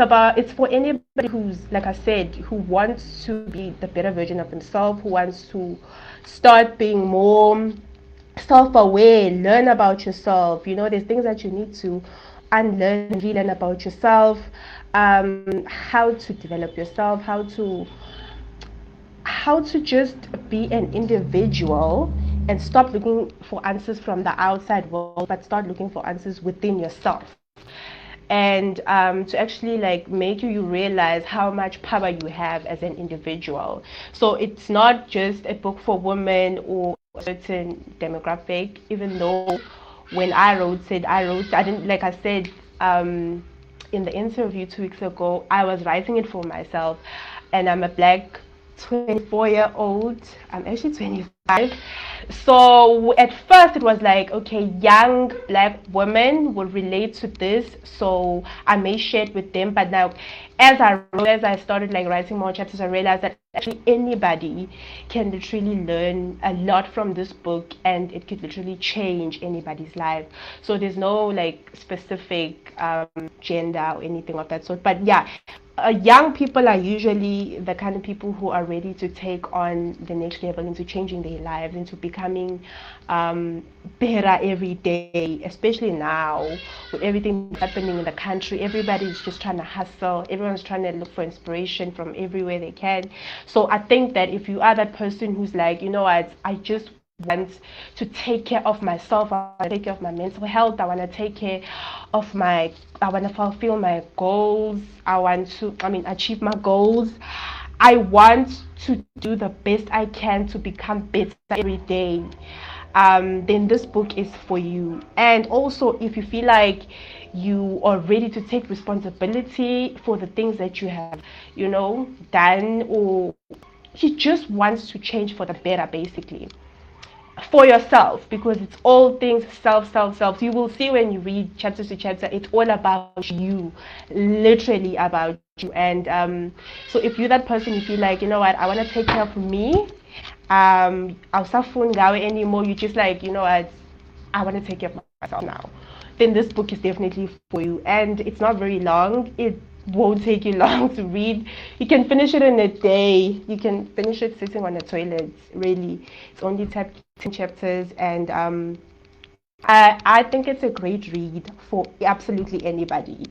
Speaker 4: for anybody who's, like I said, who wants to be the better version of himself, who wants to start being more self-aware, learn about yourself. There's things that you need to unlearn and relearn about yourself, how to develop yourself, how to just be an individual and stop looking for answers from the outside world, but start looking for answers within yourself. And to actually like make you realize how much power you have as an individual. So it's not just a book for women or a certain demographic, even though when I didn't, like I said, in the interview 2 weeks ago, I was writing it for myself, and I'm a black 24-year-old. I'm actually 25. So at first it was like, okay, young black women will relate to this, so I may share it with them. But now, as I started like writing more chapters, I realized that actually anybody can literally learn a lot from this book, and it could literally change anybody's life. So there's no like specific gender or anything of that sort. But yeah, young people are usually the kind of people who are ready to take on the next level into changing their lives, into becoming better every day, especially now with everything happening in the country. Everybody's just trying to hustle. Everyone's trying to look for inspiration from everywhere they can. So I think that if you are that person who's like, you know what, I just want to take care of myself, I want to take care of my mental health, I want to take care of I want to fulfill my goals, achieve my goals, I want to do the best I can to become better every day, then this book is for you. And also, if you feel like you are ready to take responsibility for the things that you have, done, or you just want to change for the better, basically, for yourself, because it's all things self. You will see when you read chapter to chapter, it's all about you, literally about you. And so if you're that person, you feel like, you know what, I want to take care of me, I'll suffer anymore, you just like, you know what, I want to take care of myself now, then this book is definitely for you. And it's not very long. It won't take you long to read. You can finish it in a day. You can finish it sitting on the toilet, really. It's only 10 chapters, and I think it's a great read for absolutely anybody.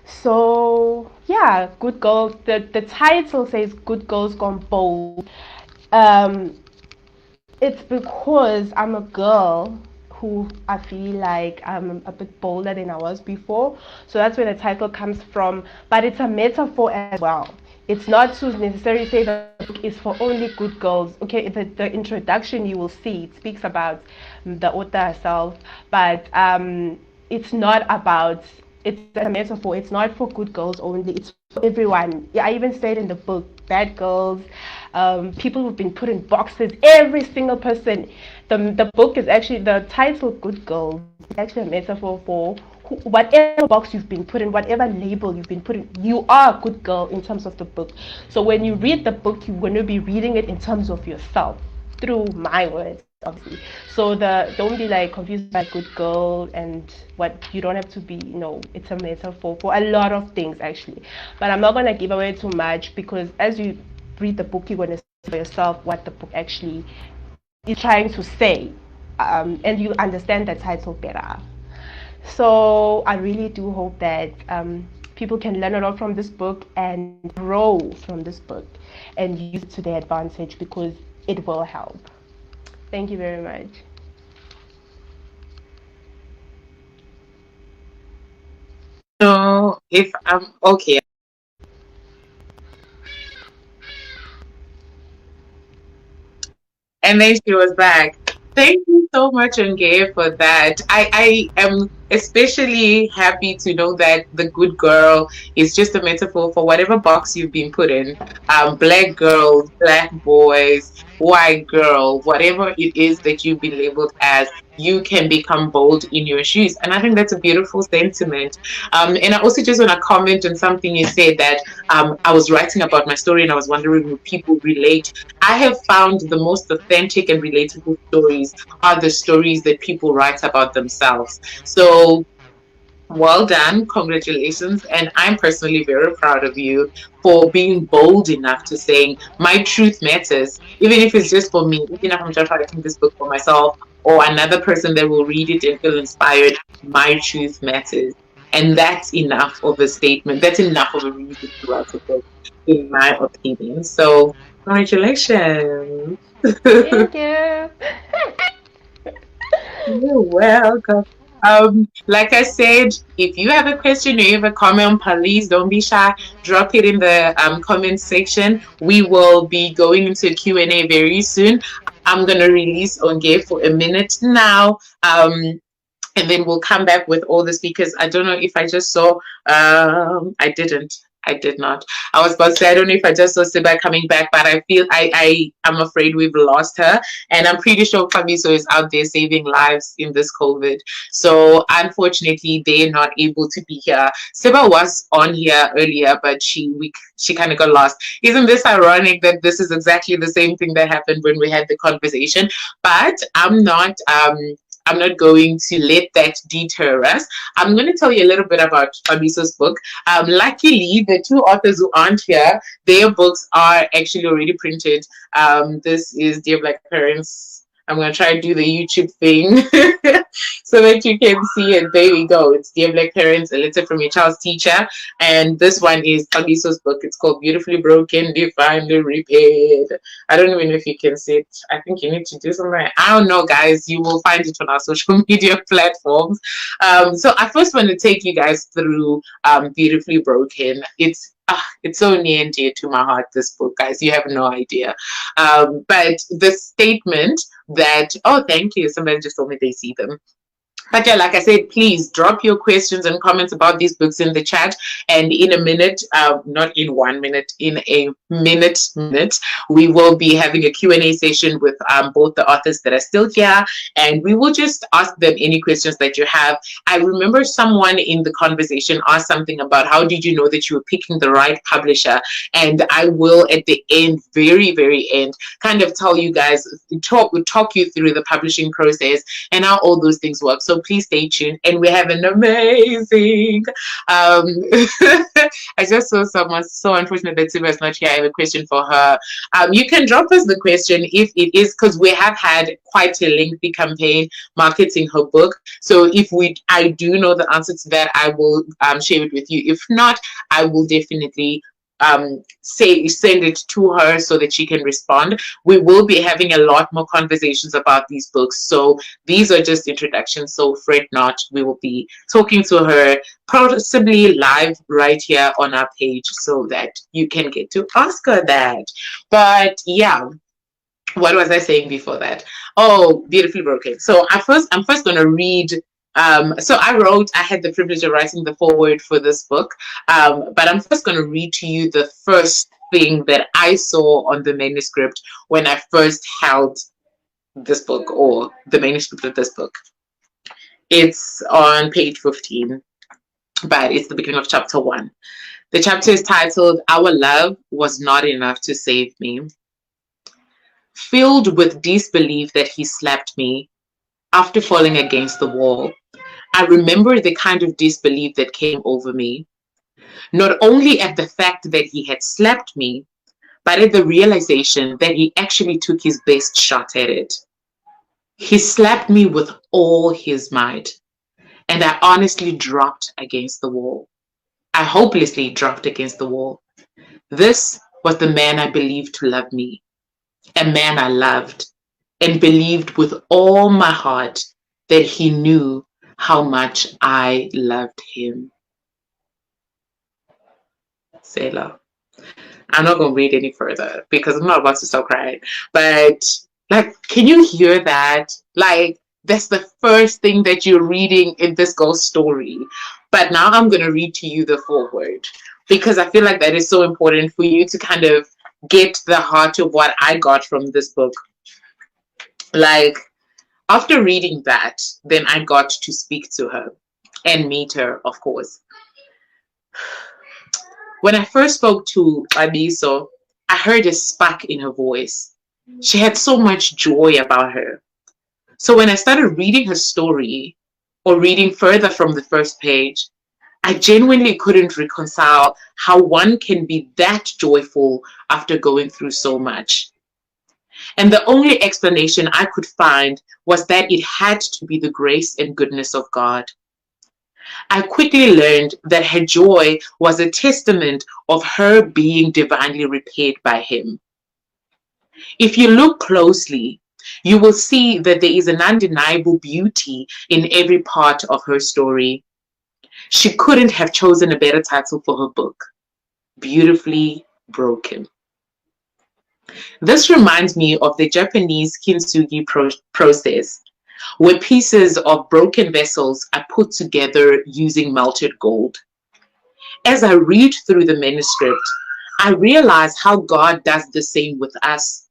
Speaker 4: So yeah, Good Girls. The title says Good Girls Gone Bold. It's because I'm a girl who I feel like I'm a bit bolder than I was before. So that's where the title comes from. But it's a metaphor as well. It's not to necessarily say the book is for only good girls. Okay, the introduction you will see, it speaks about the author herself, but it's not about, it's a metaphor. It's not for good girls only. It's for everyone. Yeah, I even said in the book, bad girls, people who've been put in boxes, every single person. The book is actually, the title Good Girls is actually a metaphor for whatever box you've been put in, whatever label you've been put in, you are a good girl in terms of the book. So when you read the book, you're going to be reading it in terms of yourself through my words, obviously. So don't be like confused by good girl and what, you don't have to be, it's a metaphor for a lot of things actually. But I'm not going to give away too much, because as you read the book, you're going to see for yourself what the book actually is trying to say, and you understand the title better. So I really do hope that people can learn a lot from this book and grow from this book and use it to their advantage, because it will help. Thank you very much.
Speaker 1: So if I'm okay. And then she was back. Thank you so much, Nge, for that. I am especially happy to know that the good girl is just a metaphor for whatever box you've been put in. Black girls, black boys, white girl, whatever it is that you've been labeled as, you can become bold in your shoes. And I think that's a beautiful sentiment. And I also just want to comment on something you said, that I was writing about my story and I was wondering would people relate. I have found the most authentic and relatable stories are the stories that people write about themselves. So well done, congratulations. And I'm personally very proud of you for being bold enough to saying my truth matters, even if it's just for me, even if I'm just writing this book for myself or another person that will read it and feel inspired. My truth matters. And that's enough of a statement. That's enough of a reason to write a book, in my opinion. So congratulations.
Speaker 4: Thank you.
Speaker 1: You're welcome. Like I said, if you have a question or you have a comment, please don't be shy. Drop it in the comment section. We will be going into a Q&A very soon. I'm gonna release Onge for a minute now. And then we'll come back with all the speakers. I don't know if I just saw, I didn't. I did not. I was about to say, I don't know if I just saw Siba coming back, but I feel I'm afraid we've lost her. And I'm pretty sure Fabiso is out there saving lives in this COVID. So unfortunately, they're not able to be here. Siba was on here earlier, but she kind of got lost. Isn't this ironic that this is exactly the same thing that happened when we had the conversation? But I'm not going to let that deter us. I'm going to tell you a little bit about Fabiso's book. Luckily, the two authors who aren't here, their books are actually already printed. This is Dear Black Parents. I'm going to try to do the YouTube thing so that you can see it. There we go. It's Dear Black Parents, a letter from your child's teacher. And this one is Fabiso's book. It's called Beautifully Broken, Divinely Repaired. I don't even know if you can see it. I think you need to do something. I don't know, guys. You will find it on our social media platforms. So I first want to take you guys through Beautifully Broken. It's so near and dear to my heart, this book, guys. You have no idea. But the statement that, oh, thank you. Somebody just told me they see them. But yeah, like I said, please drop your questions and comments about these books in the chat. And in a minute, not in 1 minute, in a minute, we will be having a Q&A session with both the authors that are still here. And we will just ask them any questions that you have. I remember someone in the conversation asked something about how did you know that you were picking the right publisher? And I will, at the end, very, very end, kind of tell you guys, talk you through the publishing process and how all those things work. So please stay tuned. And we have an amazing I just saw someone, so unfortunate that Siva is not here. I have a question for her. You can drop us the question if it is, because we have had quite a lengthy campaign marketing her book. So if I do know the answer to that, I will share it with you. If not, I will definitely send it to her so that she can respond. We will be having a lot more conversations about these books, so these are just introductions, so fret not. We will be talking to her possibly live right here on our page so that you can get to ask her that. But yeah, what was I saying before that? Oh, Beautifully Broken. So I'm first going to read. So I had the privilege of writing the foreword for this book, but I'm first going to read to you the first thing that I saw on the manuscript when I first held this book, or the manuscript of this book. It's on page 15, but it's the beginning of chapter 1. The chapter is titled, Our Love Was Not Enough to Save Me. Filled with disbelief that he slapped me after falling against the wall, I remember the kind of disbelief that came over me, not only at the fact that he had slapped me, but at the realization that he actually took his best shot at it. He slapped me with all his might, and I honestly dropped against the wall. I hopelessly dropped against the wall. This was the man I believed to love me, a man I loved and believed with all my heart that he knew how much I loved him. Selah. I'm not going to read any further because I'm not about to start crying. But, like, can you hear that? Like, That's the first thing that you're reading in this girl's story. But now I'm going to read to you the foreword, because I feel like that is so important for you to kind of get the heart of what I got from this book. Like, after reading that, then I got to speak to her and meet her, of course. When I first spoke to Abiso, I heard a spark in her voice. She had so much joy about her. So when I started reading her story, or reading further from the first page, I genuinely couldn't reconcile how one can be that joyful after going through so much. And the only explanation I could find was that it had to be the grace and goodness of God. I quickly learned that her joy was a testament of her being divinely repaid by Him. If you look closely, you will see that there is an undeniable beauty in every part of her story. She couldn't have chosen a better title for her book, Beautifully Broken. This reminds me of the Japanese kintsugi process, where pieces of broken vessels are put together using melted gold. As I read through the manuscript, I realize how God does the same with us.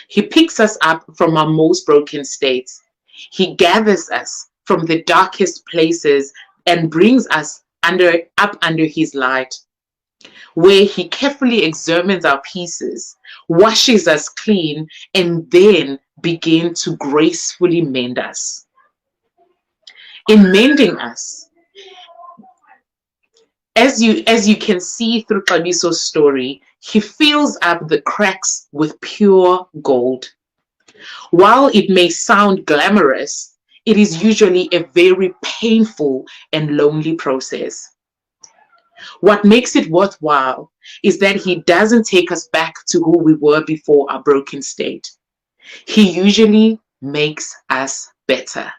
Speaker 1: He picks us up from our most broken states. He gathers us from the darkest places and brings us up under His light, where He carefully examines our pieces, washes us clean, and then begins to gracefully mend us. In mending us, as you can see through Xabiso's story, He fills up the cracks with pure gold. While it may sound glamorous, it is usually a very painful and lonely process. What makes it worthwhile is that He doesn't take us back to who we were before our broken state. He usually makes us better.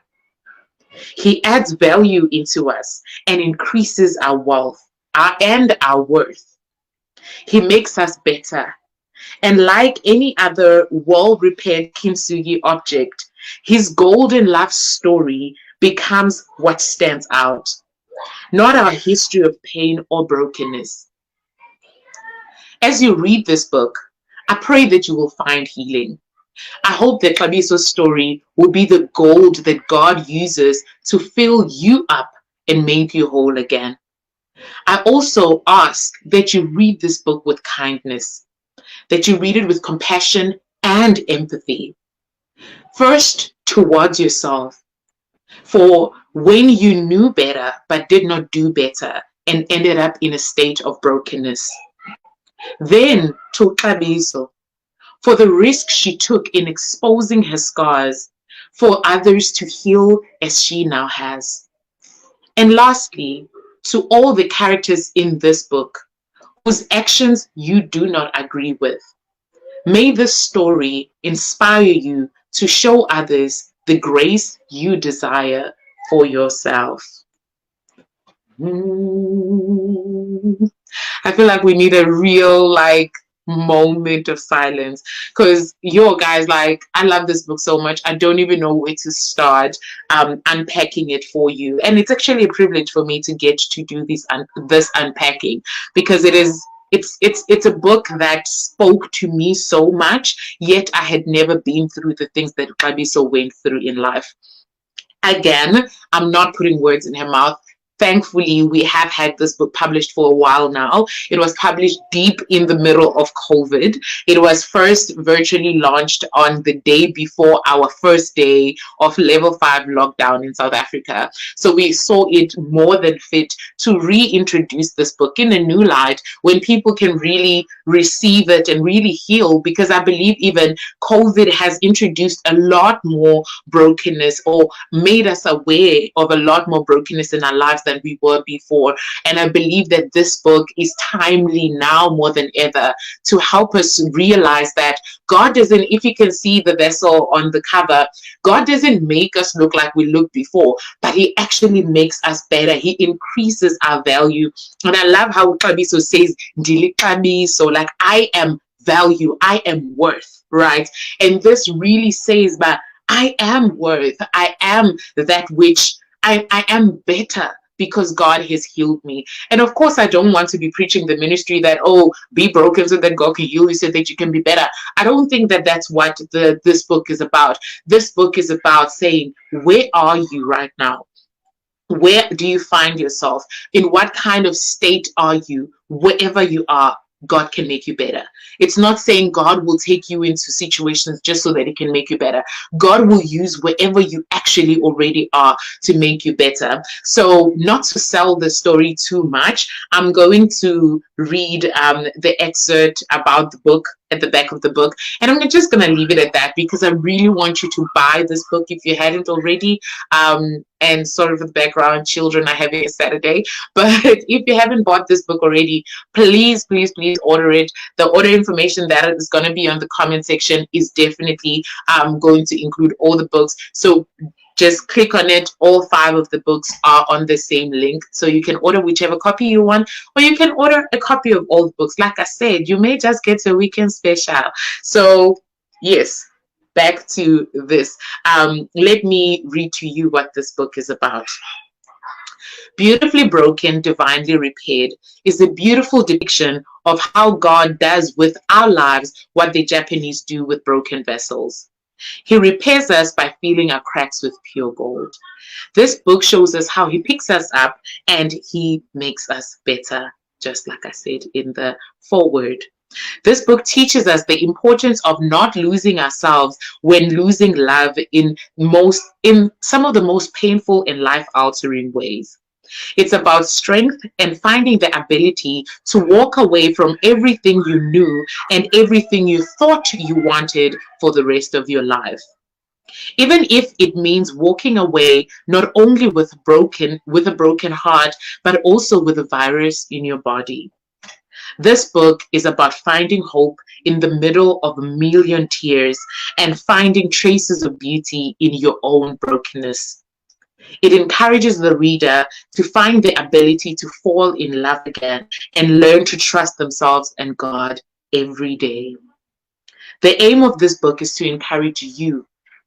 Speaker 1: He adds value into us and increases our wealth and our worth. He makes us better. And like any other well-repaired kintsugi object, His golden love story becomes what stands out, not our history of pain or brokenness. As you read this book, I pray that you will find healing. I hope that Xabiso's story will be the gold that God uses to fill you up and make you whole again. I also ask that you read this book with kindness, that you read it with compassion and empathy. First, towards yourself, for when you knew better but did not do better and ended up in a state of brokenness. Then to Xabiso, for the risk she took in exposing her scars for others to heal as she now has. And lastly, to all the characters in this book whose actions you do not agree with. May this story inspire you to show others the grace you desire for yourself. I feel like we need a real moment of silence, because guys, I love this book so much. I don't even know where to start unpacking it for you, and it's actually a privilege for me to get to do this unpacking, because it's a book that spoke to me so much, yet I had never been through the things that Xabiso went through in life. Again, I'm not putting words in her mouth. Thankfully, we have had this book published for a while now. It was published deep in the middle of COVID. It was first virtually launched on the day before our first day of level 5 lockdown in South Africa. So we saw it more than fit to reintroduce this book in a new light when people can really receive it and really heal, because I believe even COVID has introduced a lot more brokenness, or made us aware of a lot more brokenness in our lives than we were before. And I believe that this book is timely now more than ever to help us realize that God doesn't, if you can see the vessel on the cover, God doesn't make us look like we looked before, but He actually makes us better. He increases our value. And I love how Xabiso says, Ndili Xabiso, like I am value, I am worth, right? And this really says, but I am worth. I am that which I am better because God has healed me. And of course, I don't want to be preaching the ministry that, oh, be broken so that God can heal you so that you can be better. I don't think that that's what this book is about. This book is about saying, where are you right now? Where do you find yourself? In what kind of state are you? Wherever you are, God can make you better. It's not saying God will take you into situations just so that He can make you better. God will use wherever you actually already are to make you better. So, not to sell the story too much, I'm going to read the excerpt about the book at the back of the book. And I'm just going to leave it at that because I really want you to buy this book if you hadn't already. And sort of the background, children are having a Saturday. But if you haven't bought this book already, please, please, please order it. The order information that is going to be on the comment section is definitely going to include all the books. So just click on it. All 5 of the books are on the same link. So you can order whichever copy you want, or you can order a copy of all the books. Like I said, you may just get a weekend special. So yes, back to this. Let me read to you what this book is about. Beautifully Broken, Divinely Repaired is a beautiful depiction of how God does with our lives what the Japanese do with broken vessels. He repairs us by filling our cracks with pure gold. This book shows us how He picks us up and He makes us better, just like I said in the foreword. This book teaches us the importance of not losing ourselves when losing love in some of the most painful and life-altering ways. It's about strength and finding the ability to walk away from everything you knew and everything you thought you wanted for the rest of your life. Even if it means walking away not only with a broken heart, but also with a virus in your body. This book is about finding hope in the middle of a million tears and finding traces of beauty in your own brokenness. It encourages the reader to find the ability to fall in love again and learn to trust themselves and God every day. The aim of this book is to encourage you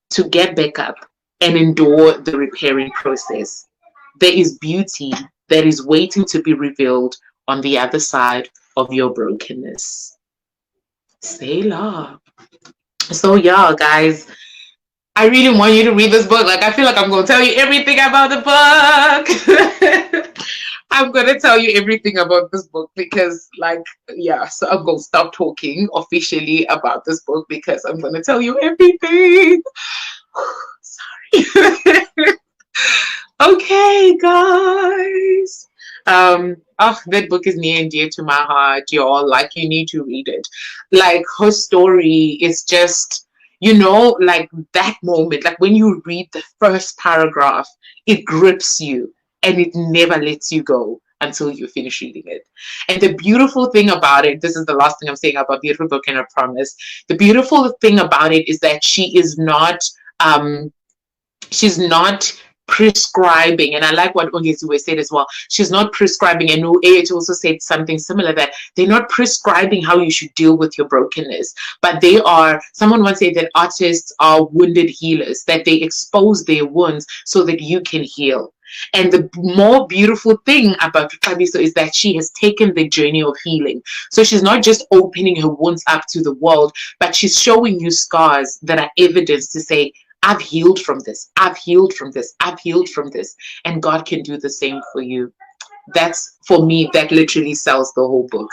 Speaker 1: to get back up and endure the repairing process. There is beauty that is waiting to be revealed on the other side of your brokenness. Say love. So yeah, guys, I really want you to read this book. Like, I feel like I'm going to tell you everything about the book. I'm going to tell you everything about this book because, like, yeah, so I'm going to stop talking officially about this book because I'm going to tell you everything. Sorry. Okay, guys. That book is near and dear to my heart, y'all. Like, you need to read it. Like, her story is just, like that moment, like when you read the first paragraph, it grips you and it never lets you go until you finish reading it. And the beautiful thing about it, this is the last thing I'm saying about Beautiful Book and I Promise. The beautiful thing about it is that she's not prescribing, and I like what Ongeziwe said as well. She's not prescribing, and AH also said something similar, that they're not prescribing how you should deal with your brokenness, but they are, someone once said that artists are wounded healers, that they expose their wounds so that you can heal. And the more beautiful thing about Kabiso is that she has taken the journey of healing. So she's not just opening her wounds up to the world, but she's showing you scars that are evidence to say, I've healed from this. I've healed from this. I've healed from this. And God can do the same for you. That's, for me, that literally sells the whole book.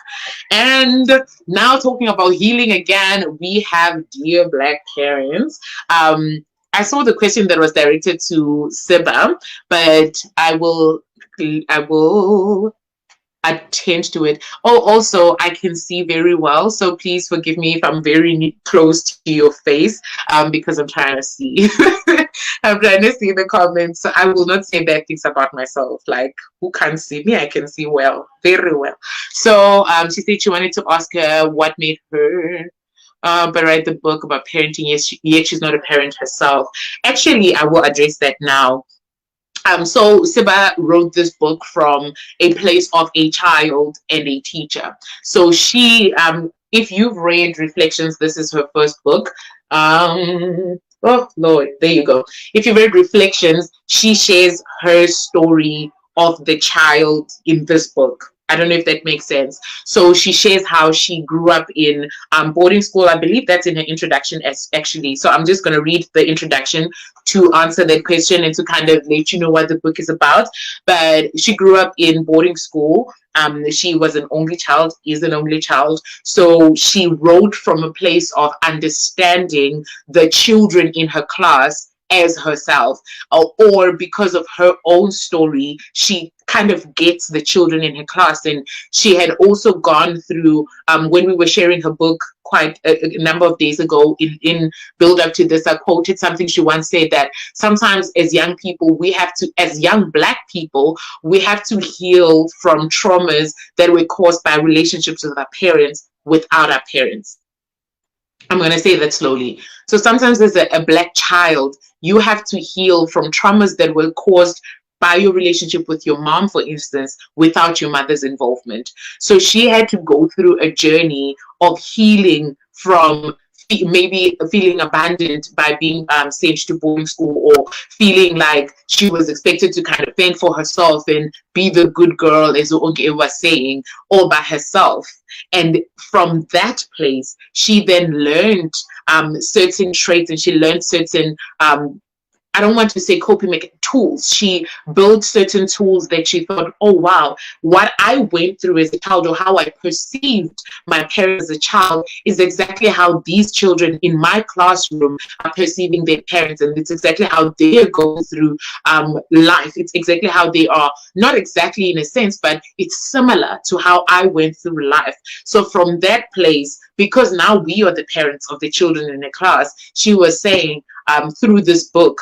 Speaker 1: And now talking about healing again, we have Dear Black Parents. I saw the question that was directed to Siba, but I will attend to it. Oh, also, I can see very well, so please forgive me if I'm very close to your face, because I'm trying to see. I'm trying to see the comments. So I will not say bad things about myself. Like, who can't see me? I can see well, very well. So she said she wanted to ask her what made her but write the book about parenting, yet she's not a parent herself. Actually, I will address that now. So Siba wrote this book from a place of a child and a teacher. So she, if you've read Reflections, this is her first book. Oh, Lord, there you go. If you've read Reflections, she shares her story of the child in this book. I don't know if that makes sense. So she shares how she grew up in boarding school. I believe that's in her introduction, as actually. So I'm just going to read the introduction to answer that question and to kind of let you know what the book is about. But she grew up in boarding school. She was an only child, is an only child. So she wrote from a place of understanding the children in her class as herself, or because of her own story, she kind of gets the children in her class. And she had also gone through, when we were sharing her book quite a number of days ago, in build up to this, I quoted something she once said, that sometimes as young people, we have to, as young Black people, we have to heal from traumas that were caused by relationships with our parents without our parents. I'm going to say that slowly. So sometimes as a Black child, you have to heal from traumas that were caused by your relationship with your mom, for instance, without your mother's involvement. So she had to go through a journey of healing from maybe feeling abandoned by being sent to boarding school, or feeling like she was expected to kind of fend for herself and be the good girl, as Oge was saying, all by herself. And from that place, she then learned certain traits, and she learned certain I don't want to say coping tools. She built certain tools that she thought, oh wow, what I went through as a child, or how I perceived my parents as a child, is exactly how these children in my classroom are perceiving their parents, and it's exactly how they are going through life. It's exactly how they are, not exactly in a sense, but it's similar to how I went through life. So from that place, because now we are the parents of the children in the class, she was saying through this book,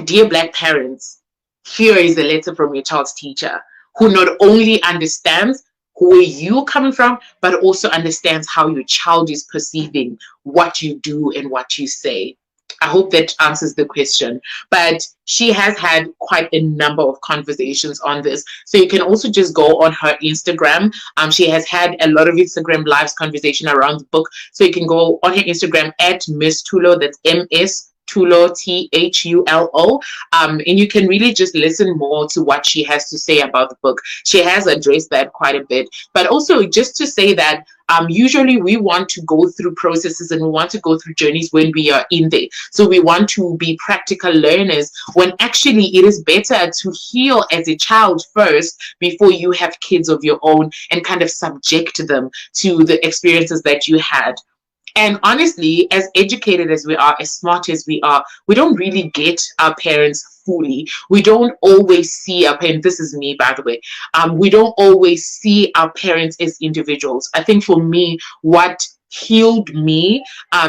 Speaker 1: dear Black parents, here is a letter from your child's teacher, who not only understands where you're coming from, but also understands how your child is perceiving what you do and what you say. I hope that answers the question. But she has had quite a number of conversations on this. So you can also just go on her Instagram. She has had a lot of Instagram lives conversation around the book. So you can go on her Instagram at Miss Thulo, that's MS Thulo, Thulo, and you can really just listen more to what she has to say about the book. She has addressed that quite a bit, but also just to say that usually we want to go through processes and we want to go through journeys when we are in there. So we want to be practical learners, when actually it is better to heal as a child first before you have kids of your own and kind of subject them to the experiences that you had. And honestly, as educated as we are, as smart as we are, we don't really get our parents fully. We don't always see our parents. This is me, by the way. We don't always see our parents as individuals. I think for me, what healed me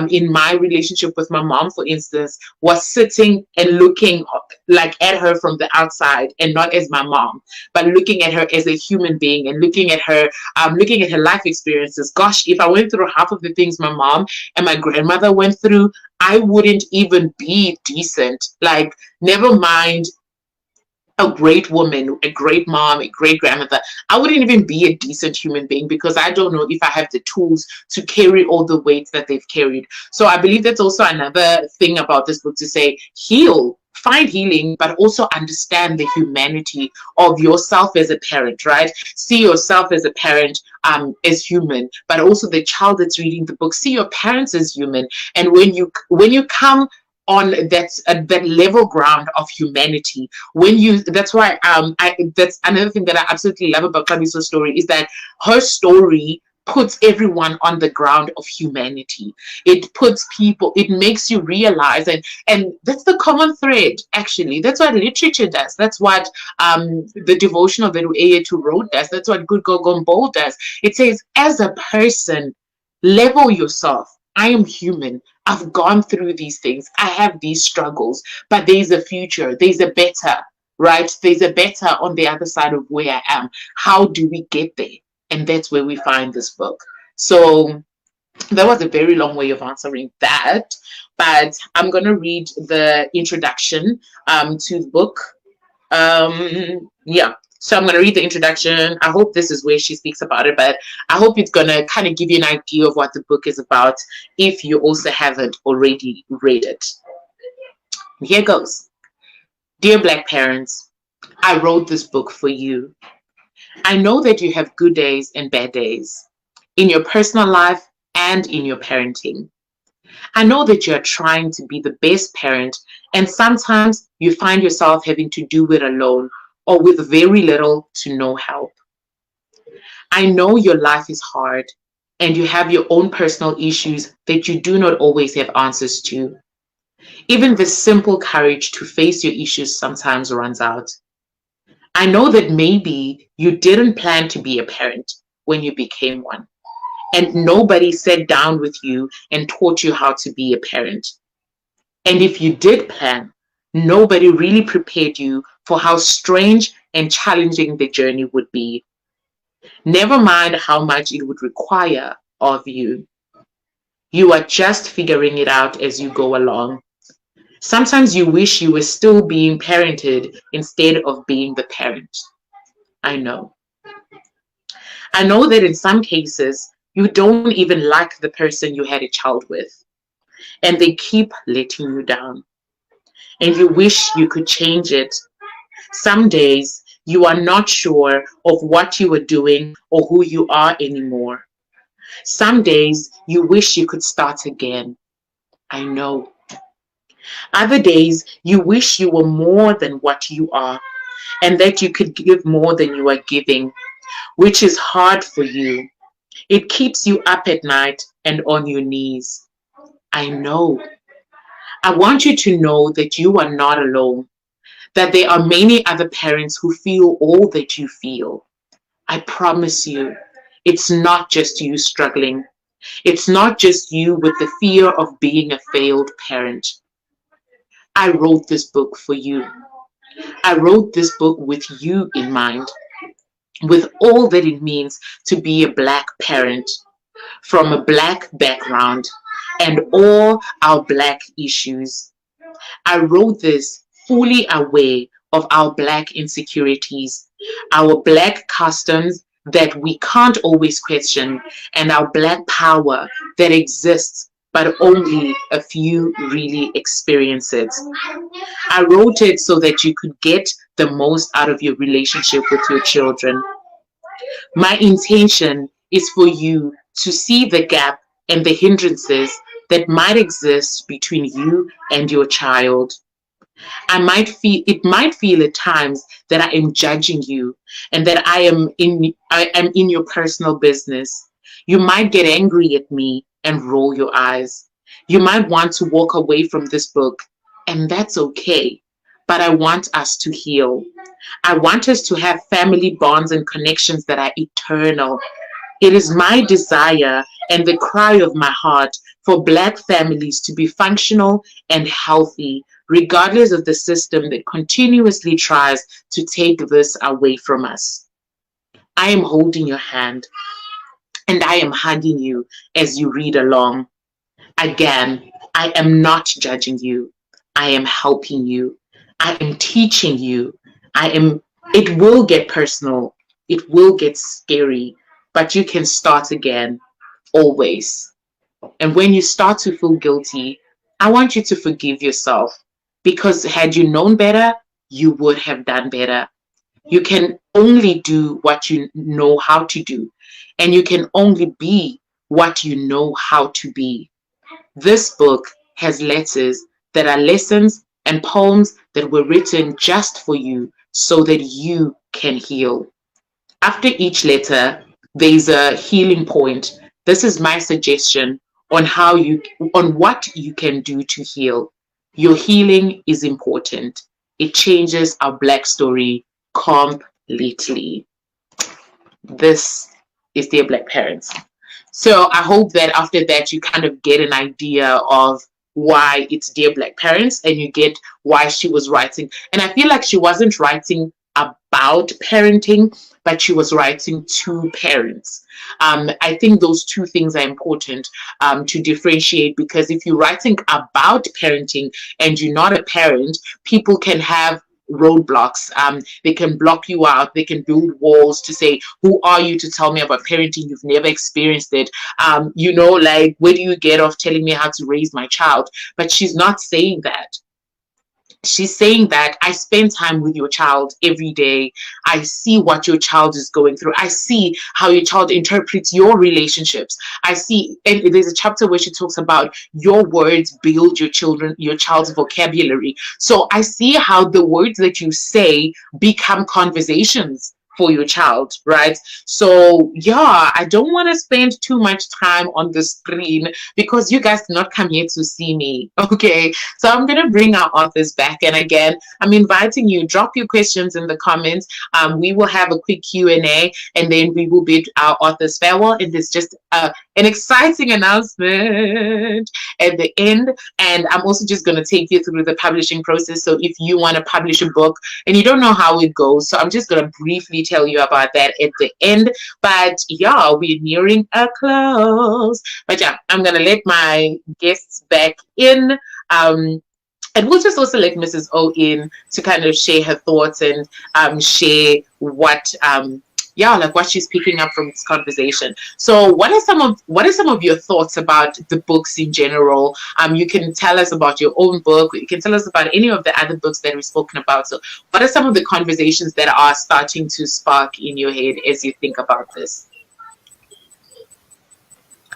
Speaker 1: in my relationship with my mom, for instance, was sitting and looking like at her from the outside, and not as my mom, but looking at her as a human being, and looking at her life experiences. Gosh, if I went through half of the things my mom and my grandmother went through, I wouldn't even be decent. Like, never mind a great woman, a great mom, a great grandmother. I wouldn't even be a decent human being, because I don't know if I have the tools to carry all the weights that they've carried. So I believe that's also another thing about this book, to say, heal, find healing, but also understand the humanity of yourself as a parent, right? See yourself as a parent, as human, but also the child that's reading the book, see your parents as human. And when you come on that level ground of humanity, that's why that's another thing that I absolutely love about Kabiso's story, is that her story puts everyone on the ground of humanity. It puts people, it makes you realize, and that's the common thread, actually. That's what literature does. That's what the devotional that Ueyetu wrote does. That's what Good Gogombo does. It says, as a person, level yourself. I am human. I've gone through these things. I have these struggles, but there's a future. There's a better, right? There's a better on the other side of where I am. How do we get there? And that's where we find this book. So that was a very long way of answering that, but I'm going to read the introduction to the book. Yeah. So I'm going to read the introduction. I hope this is where she speaks about it, but I hope it's going to kind of give you an idea of what the book is about if you also haven't already read it. Here goes. Dear Black parents, I wrote this book for you. I know that you have good days and bad days in your personal life and in your parenting. I know that you're trying to be the best parent, and sometimes you find yourself having to do it alone or with very little to no help. I know your life is hard and you have your own personal issues that you do not always have answers to. Even the simple courage to face your issues sometimes runs out. I know that maybe you didn't plan to be a parent when you became one, and nobody sat down with you and taught you how to be a parent. And if you did plan, nobody really prepared you for how strange and challenging the journey would be. Never mind how much it would require of you. You are just figuring it out as you go along. Sometimes you wish you were still being parented instead of being the parent. I know. I know that in some cases, you don't even like the person you had a child with, and they keep letting you down. And you wish you could change it. Some days, you are not sure of what you are doing or who you are anymore. Some days, you wish you could start again. I know. Other days, you wish you were more than what you are and that you could give more than you are giving, which is hard for you. It keeps you up at night and on your knees. I know. I want you to know that you are not alone, that there are many other parents who feel all that you feel. I promise you, it's not just you struggling. It's not just you with the fear of being a failed parent. I wrote this book for you. I wrote this book with you in mind, with all that it means to be a Black parent from a Black background and all our Black issues. I wrote this fully aware of our Black insecurities, our Black customs that we can't always question, and our Black power that exists, but only a few really experience it. I wrote it so that you could get the most out of your relationship with your children. My intention is for you to see the gap and the hindrances that might exist between you and your child. It might feel at times that I am judging you and that I am in your personal business. You might get angry at me and roll your eyes. You might want to walk away from this book, and that's okay. But I want us to heal. I want us to have family bonds and connections that are eternal. It is my desire and the cry of my heart for Black families to be functional and healthy, regardless of the system that continuously tries to take this away from us. I am holding your hand and I am hugging you as you read along. Again, I am not judging you. I am helping you. I am teaching you. It will get personal. It will get scary, but you can start again, always. And when you start to feel guilty, I want you to forgive yourself, because had you known better, you would have done better. You can only do what you know how to do, and you can only be what you know how to be. This book has letters that are lessons and poems that were written just for you so that you can heal. After each letter, there's a healing point. This is my suggestion on what you can do to heal. Your healing is important. It changes our Black story completely. This is Dear Black Parents. So I hope that after that you kind of get an idea of why it's Dear Black Parents, and you get why she was writing. And I feel like she wasn't writing about parenting, but she was writing to parents. I think those two things are important to differentiate, because if you're writing about parenting and you're not a parent, people can have roadblocks. They can block you out. They can build walls to say, who are you to tell me about parenting? You've never experienced it. Like, where do you get off telling me how to raise my child? But she's not saying that. She's saying that I spend time with your child every day. I see what your child is going through. I see how your child interprets your relationships. I see, and there's a chapter where she talks about your words build your child's vocabulary. So I see how the words that you say become conversations for your child, right? So yeah, I don't want to spend too much time on the screen because you guys did not come here to see me. Okay, so I'm going to bring our authors back, and again, I'm inviting you, drop your questions in the comments. We will have a quick Q&A, and then we will bid our authors farewell, and there's just an exciting announcement at the end. And I'm also just going to take you through the publishing process. So if you want to publish a book and you don't know how it goes, so I'm just going to briefly tell you about that at the end. But yeah, we're nearing a close. But yeah, I'm going to let my guests back in. And we'll just also let Mrs. O in to kind of share her thoughts and share what what she's picking up from this conversation. So what are some of your thoughts about the books in general? You can tell us about your own book. You can tell us about any of the other books that we've spoken about. So what are some of the conversations that are starting to spark in your head as you think about this?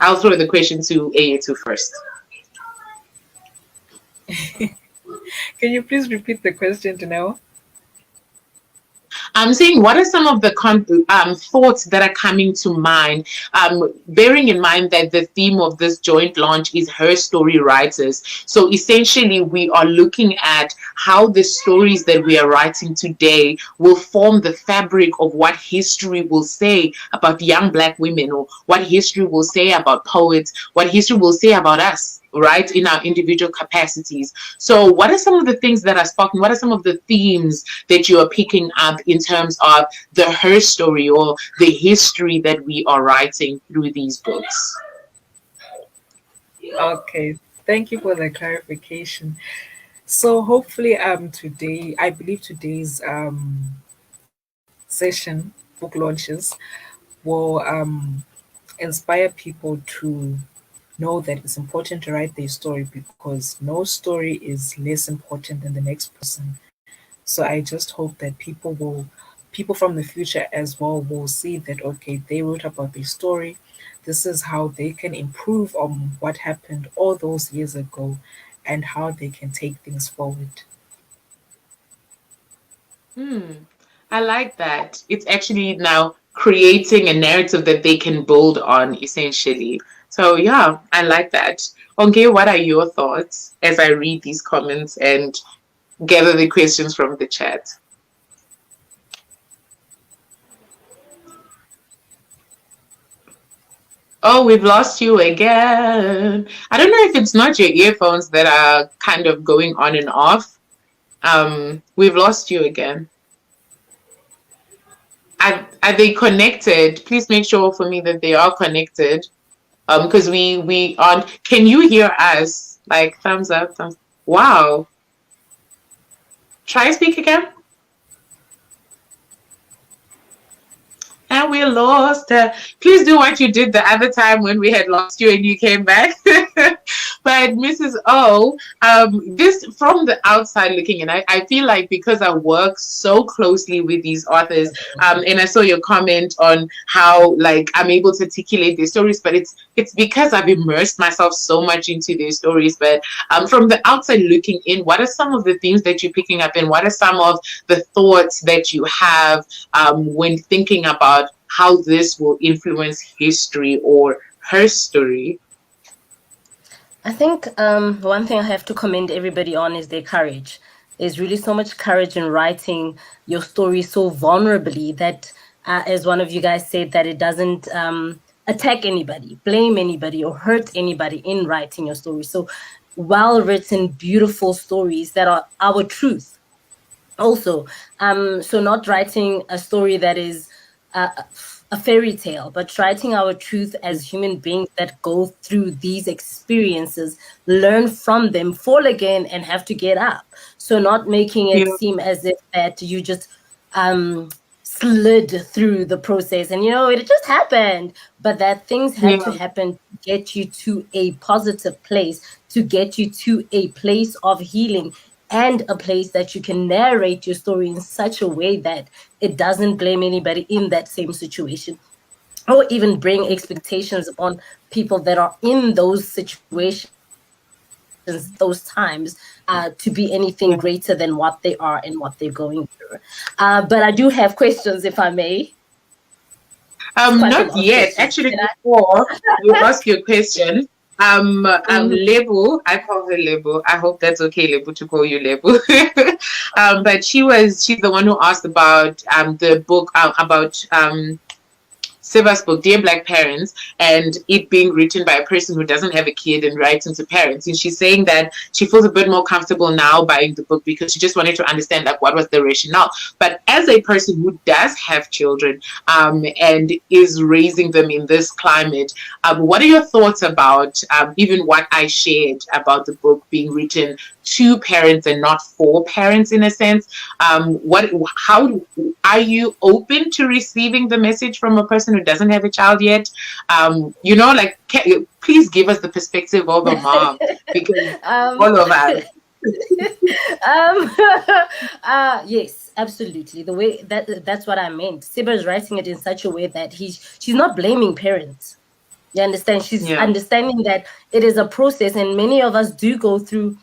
Speaker 1: I'll throw the question to Ayetu first.
Speaker 3: Can you please repeat the question to know?
Speaker 1: I'm saying, what are some of the thoughts that are coming to mind, bearing in mind that the theme of this joint launch is Her Story Writers. So essentially, we are looking at how the stories that we are writing today will form the fabric of what history will say about young Black women, or what history will say about poets, what history will say about us, right, in our individual capacities. So what are some of the things that are sparking? What are some of the themes that you are picking up in terms of the Her Story, or the history that we are writing through these books?
Speaker 3: Okay, thank you for the clarification. So hopefully today, I believe today's session, book launches, will inspire people to know that it's important to write their story, because no story is less important than the next person. So I just hope that people from the future as well will see that, okay, they wrote about their story. This is how they can improve on what happened all those years ago, and how they can take things forward.
Speaker 1: I like that. It's actually now creating a narrative that they can build on, essentially. So yeah, I like that. Okay, what are your thoughts as I read these comments and gather the questions from the chat? Oh, we've lost you again. I don't know if it's not your earphones that are kind of going on and off. We've lost you again. Are they connected? Please make sure for me that they are connected. Because we aren't. Can you hear us? Like, thumbs up, thumbs. Wow. Try speak again. And we lost her. Please do what you did the other time when we had lost you and you came back. But Mrs. O, this from the outside looking in, I feel like because I work so closely with these authors, and I saw your comment on how like I'm able to articulate their stories, but it's because I've immersed myself so much into their stories. But from the outside looking in, what are some of the themes that you're picking up, and what are some of the thoughts that you have when thinking about how this will influence history or her story?
Speaker 2: I think one thing I have to commend everybody on is their courage. There's really so much courage in writing your story so vulnerably that, as one of you guys said, that it doesn't attack anybody, blame anybody, or hurt anybody in writing your story. So well-written, beautiful stories that are our truth. Also, so not writing a story that is a fairy tale, but writing our truth as human beings that go through these experiences, learn from them, fall again, and have to get up. So not making it
Speaker 1: Yeah.
Speaker 2: seem as if that you just um slid through the process and it just happened, but that things had to
Speaker 1: Yeah.
Speaker 2: happen to get you to a positive place, to get you to a place of healing, and a place that you can narrate your story in such a way that it doesn't blame anybody in that same situation, or even bring expectations upon people that are in those situations, those times, to be anything greater than what they
Speaker 1: Yeah.
Speaker 2: are and what they're going through. But I do have questions, if I may. It's quite a lot of
Speaker 1: Not
Speaker 2: questions.
Speaker 1: yet.
Speaker 2: Can I?
Speaker 1: Actually, before you ask your question,
Speaker 2: Mhm.
Speaker 1: Lebu, I call her Lebu. I hope that's okay, Lebu, to call you Lebu. But she's the one who asked about the book about Siva's book, Dear Black Parents, and it being written by a person who doesn't have a kid and writing to parents. And she's saying that she feels a bit more comfortable now buying the book because she just wanted to understand like what was the rationale. But as a person who does have children and is raising them in this climate, what are your thoughts about even what I shared about the book being written to parents and not for parents in a sense? How are you open to receiving the message from a person who doesn't have a child yet? Like, please give us the perspective of a mom because
Speaker 2: um,
Speaker 1: all of us.
Speaker 2: um, yes, absolutely. The way that's what I meant. Siba is writing it in such a way that she's not blaming parents. You understand? She's
Speaker 1: Yeah.
Speaker 2: understanding that it is a process, and many of us do go through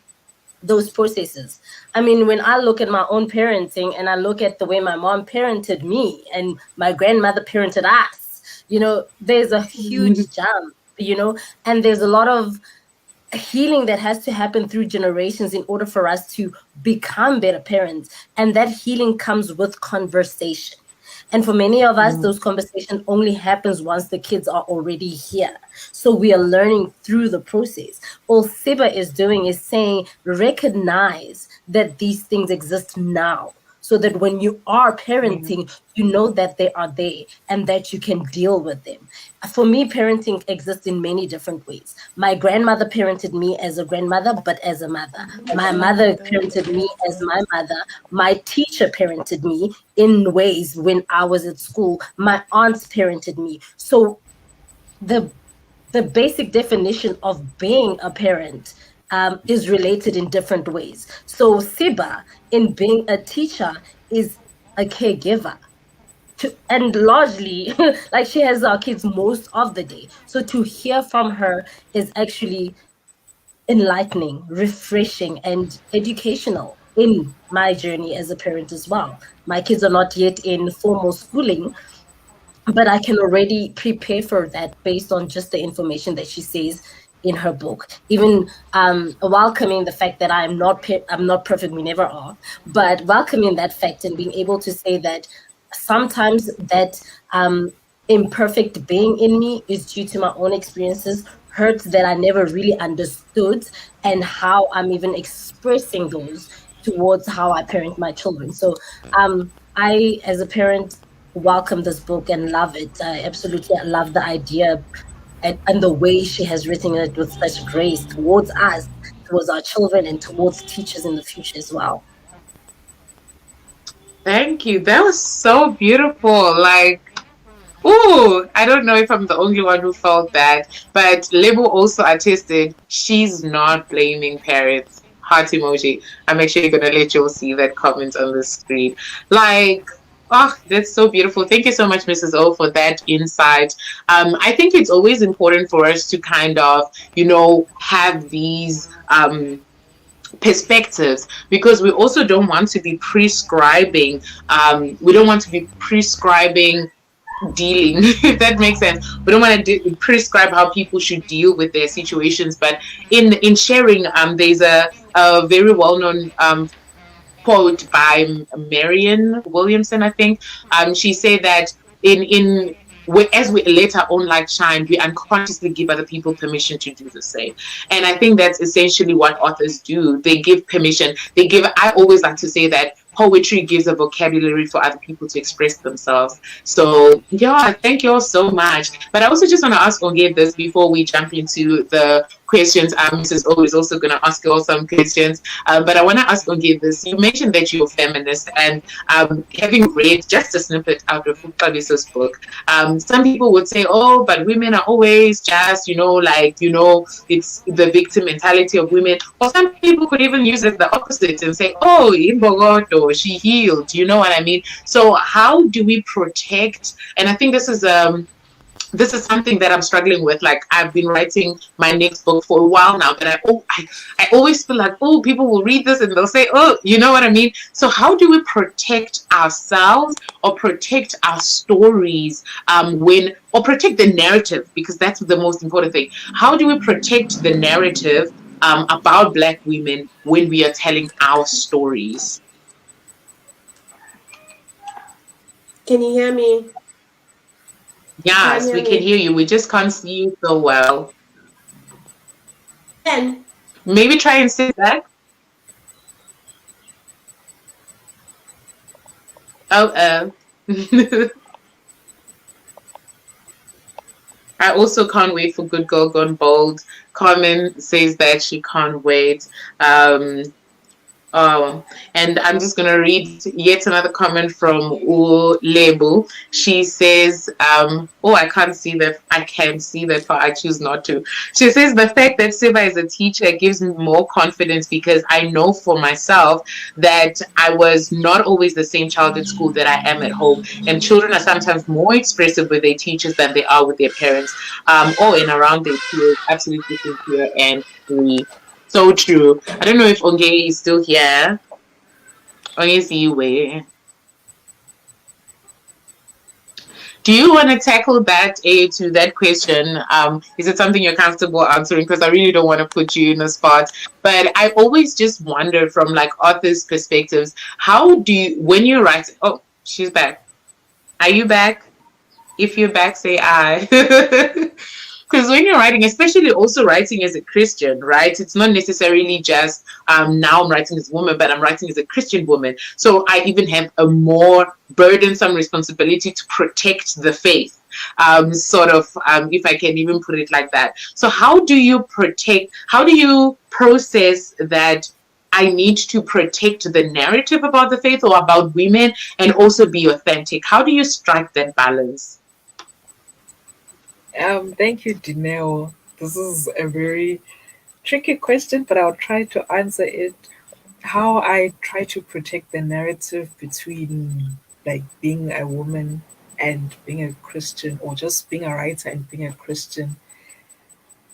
Speaker 2: those processes. I mean, when I look at my own parenting and I look at the way my mom parented me and my grandmother parented us, there's a huge jump, and there's a lot of healing that has to happen through generations in order for us to become better parents. And that healing comes with conversation. And for many of us, those conversations only happens once the kids are already here. So we are learning through the process. All Siba is doing is saying, recognize that these things exist now, so that when you are parenting, you know that they are there and that you can deal with them. For me, parenting exists in many different ways. My grandmother parented me as a grandmother, but as a mother. My mother parented me as my mother. My teacher parented me in ways when I was at school. My aunts parented me. So the the basic definition of being a parent is related in different ways. So Siba, in being a teacher, is a caregiver. And largely, like, she has our kids most of the day. So to hear from her is actually enlightening, refreshing, and educational in my journey as a parent as well. My kids are not yet in formal schooling, but I can already prepare for that based on just the information that she says in her book. Even welcoming the fact that I'm not perfect, we never are, but welcoming that fact and being able to say that sometimes that imperfect being in me is due to my own experiences, hurts that I never really understood, and how I'm even expressing those towards how I parent my children. So I, as a parent, welcome this book and love it. I absolutely love the idea and the way she has written it with such grace towards us, towards our children, and towards teachers in the future as well.
Speaker 1: Thank you. That was so beautiful. Like, ooh, I don't know if I'm the only one who felt that, but Lebo also attested she's not blaming parents. Heart emoji. I'm actually gonna let you all see that comment on the screen. Like, oh, that's so beautiful. Thank you so much, Mrs. O, for that insight. I think it's always important for us to kind of, have these perspectives because we also don't want to be prescribing. We don't want to be prescribing dealing, if that makes sense. We don't want to prescribe how people should deal with their situations, but in sharing, there's a very well-known quote by Marianne Williamson, I think. She said that as we let our own light shine, we unconsciously give other people permission to do the same. And I think that's essentially what authors do. They give permission. I always like to say that poetry gives a vocabulary for other people to express themselves. So yeah, thank you all so much. But I also just want to ask Onge this before we jump into the questions. Mrs. O is also going to ask you all some questions. But I want to ask Onge this. You mentioned that you're a feminist, and having read just a snippet out of Ukabiso's book, some people would say, oh, but women are always just, it's the victim mentality of women. Or some people could even use it the opposite and say, oh, Imbogoto, she healed. You know what I mean? So how do we protect? And I think this is something that I'm struggling with. Like, I've been writing my next book for a while now, but I always feel like, oh, people will read this and they'll say, oh, you know what I mean? So how do we protect ourselves or protect our stories or protect the narrative? Because that's the most important thing. How do we protect the narrative about Black women when we are telling our stories?
Speaker 5: Can you hear me?
Speaker 1: Yes, we can hear you. We just can't see you so well.
Speaker 5: Then
Speaker 1: Maybe try and sit back. Oh. I also can't wait for Good Girl Gone Bold. Carmen says that she can't wait. And I'm just going to read yet another comment from Lebu. She says, I can't see that. I can see that, but I choose not to. She says, the fact that Siva is a teacher gives me more confidence because I know for myself that I was not always the same child at school that I am at home. And children are sometimes more expressive with their teachers than they are with their parents or in around their peers. Absolutely sincere and free. So true. I don't know if Onge is still here. Onge, see you where? Do you want to tackle that to that question? Is it something you're comfortable answering? Because I really don't want to put you in a spot. But I always just wonder from like authors' perspectives, how do you, when you write? Oh, she's back. Are you back? If you're back, say I. Because when you're writing, especially also writing as a Christian, right? It's not necessarily just now I'm writing as a woman, but I'm writing as a Christian woman. So I even have a more burdensome responsibility to protect the faith, if I can even put it like that. So how do you process that I need to protect the narrative about the faith or about women and also be authentic? How do you strike that balance?
Speaker 3: Thank you, Dineo. This is a very tricky question, but I'll try to answer it. How I try to protect the narrative between like being a woman and being a Christian, or just being a writer and being a Christian.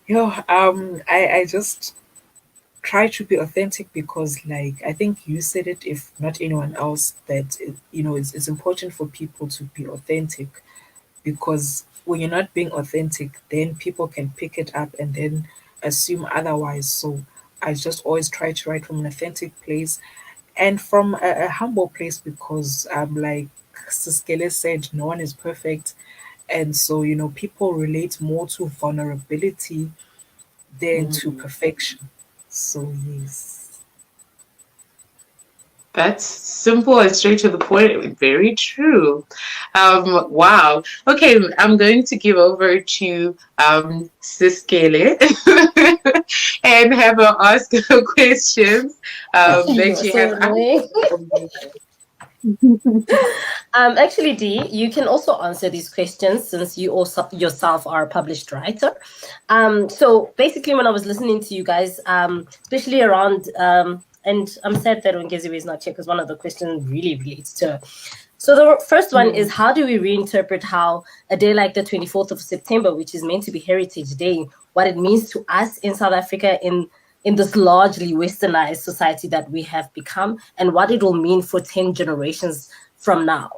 Speaker 3: I just try to be authentic because, like, I think you said it, if not anyone else, that it's important for people to be authentic, because when you're not being authentic, then people can pick it up and then assume otherwise. So I just always try to write from an authentic place and from a humble place, because like Siskele said, no one is perfect. And so, people relate more to vulnerability than to perfection. So, yes.
Speaker 1: That's simple and straight to the point. Very true. Wow. Okay, I'm going to give over to Siskele and have her ask her questions that you
Speaker 2: So
Speaker 1: have.
Speaker 2: annoying. Actually, Dee, you can also answer these questions since you also yourself are a published writer. So basically, when I was listening to you guys, especially around, and I'm sad that Ongeziwe is not here because one of the questions really relates to her. So the first one is, how do we reinterpret how a day like the 24th of September, which is meant to be Heritage Day, what it means to us in South Africa in this largely westernized society that we have become, and what it will mean for 10 generations from now?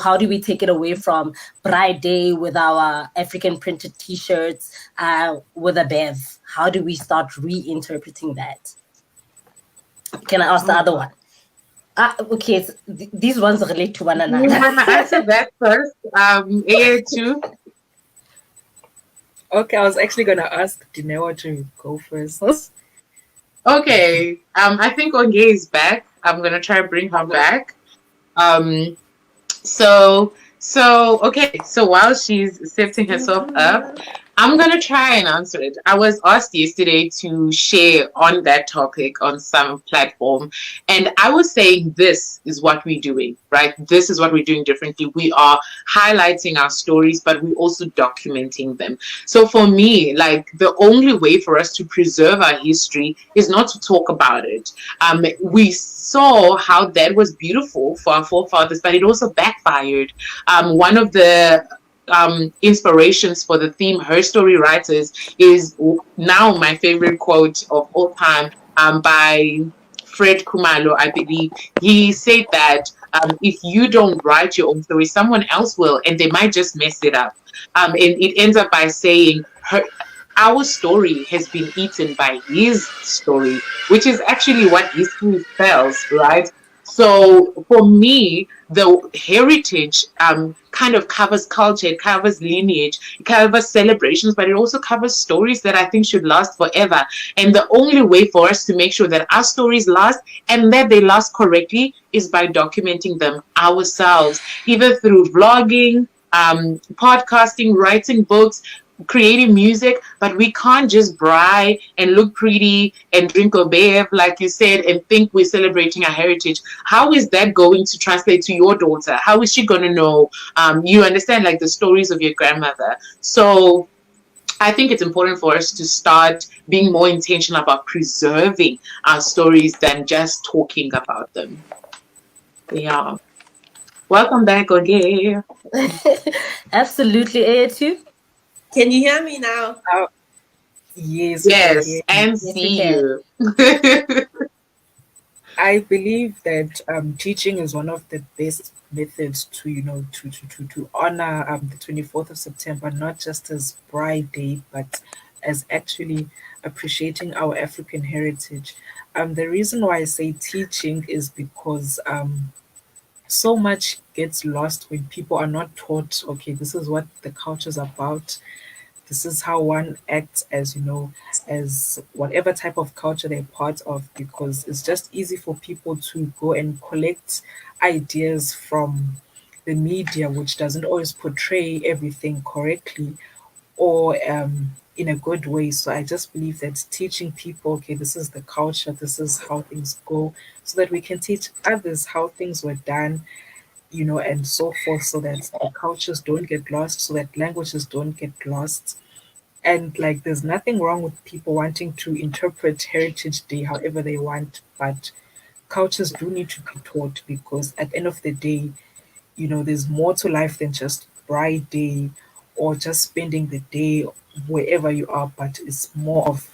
Speaker 2: How do we take it away from Bride Day with our African printed t-shirts with a bev? How do we start reinterpreting that? Can I ask the other one? Okay, so these ones relate to one
Speaker 1: You
Speaker 2: another.
Speaker 1: want to answer that first? Too.
Speaker 3: Okay, I was actually going to ask Dineo to go first.
Speaker 1: Okay. I think Onge is back. I'm gonna try to bring her back. Um, okay. So while she's setting herself up, I'm gonna try and answer it. I was asked yesterday to share on that topic on some platform, and I was saying this is what we're doing, right? This is what we're doing differently. We are highlighting our stories, but we're also documenting them. So for me, like the only way for us to preserve our history is not to talk about it. We saw how that was beautiful for our forefathers, but it also backfired. One of the inspirations for the theme Her Story Writers is now my favorite quote of all time, by Fred Kumalo, I believe. He said that if you don't write your own story, someone else will, and they might just mess it up. And it ends up by saying, our story has been eaten by his story, which is actually what history spells, right? So for me, the heritage kind of covers culture, it covers lineage, it covers celebrations, but it also covers stories that I think should last forever. And the only way for us to make sure that our stories last and that they last correctly is by documenting them ourselves, either through vlogging, podcasting, writing books, creating music, but we can't just braai and look pretty and drink a beer, like you said, and think we're celebrating our heritage. How is that going to translate to your daughter? How is she going to know? You understand, like the stories of your grandmother. So I think it's important for us to start being more intentional about preserving our stories than just talking about them. Yeah. Welcome back again.
Speaker 2: Absolutely, A2.
Speaker 5: Can you hear me now?
Speaker 3: Uh, yes, we can
Speaker 1: Yes,
Speaker 3: hear you.
Speaker 1: and
Speaker 2: Yes, we
Speaker 1: see
Speaker 2: can.
Speaker 1: you.
Speaker 3: I believe that teaching is one of the best methods to, to honor the 24th of September, not just as Pride Day, but as actually appreciating our African heritage. The reason why I say teaching is because so much gets lost when people are not taught, okay, this is what the culture is about, this is how one acts as, as whatever type of culture they're part of, because it's just easy for people to go and collect ideas from the media, which doesn't always portray everything correctly or in a good way. So I just believe that teaching people, okay, this is the culture, this is how things go, so that we can teach others how things were done, and so forth, so that the cultures don't get lost, so that languages don't get lost. And like, there's nothing wrong with people wanting to interpret Heritage Day however they want, but cultures do need to be taught, because at the end of the day, there's more to life than just Bride Day or just spending the day wherever you are, but it's more of,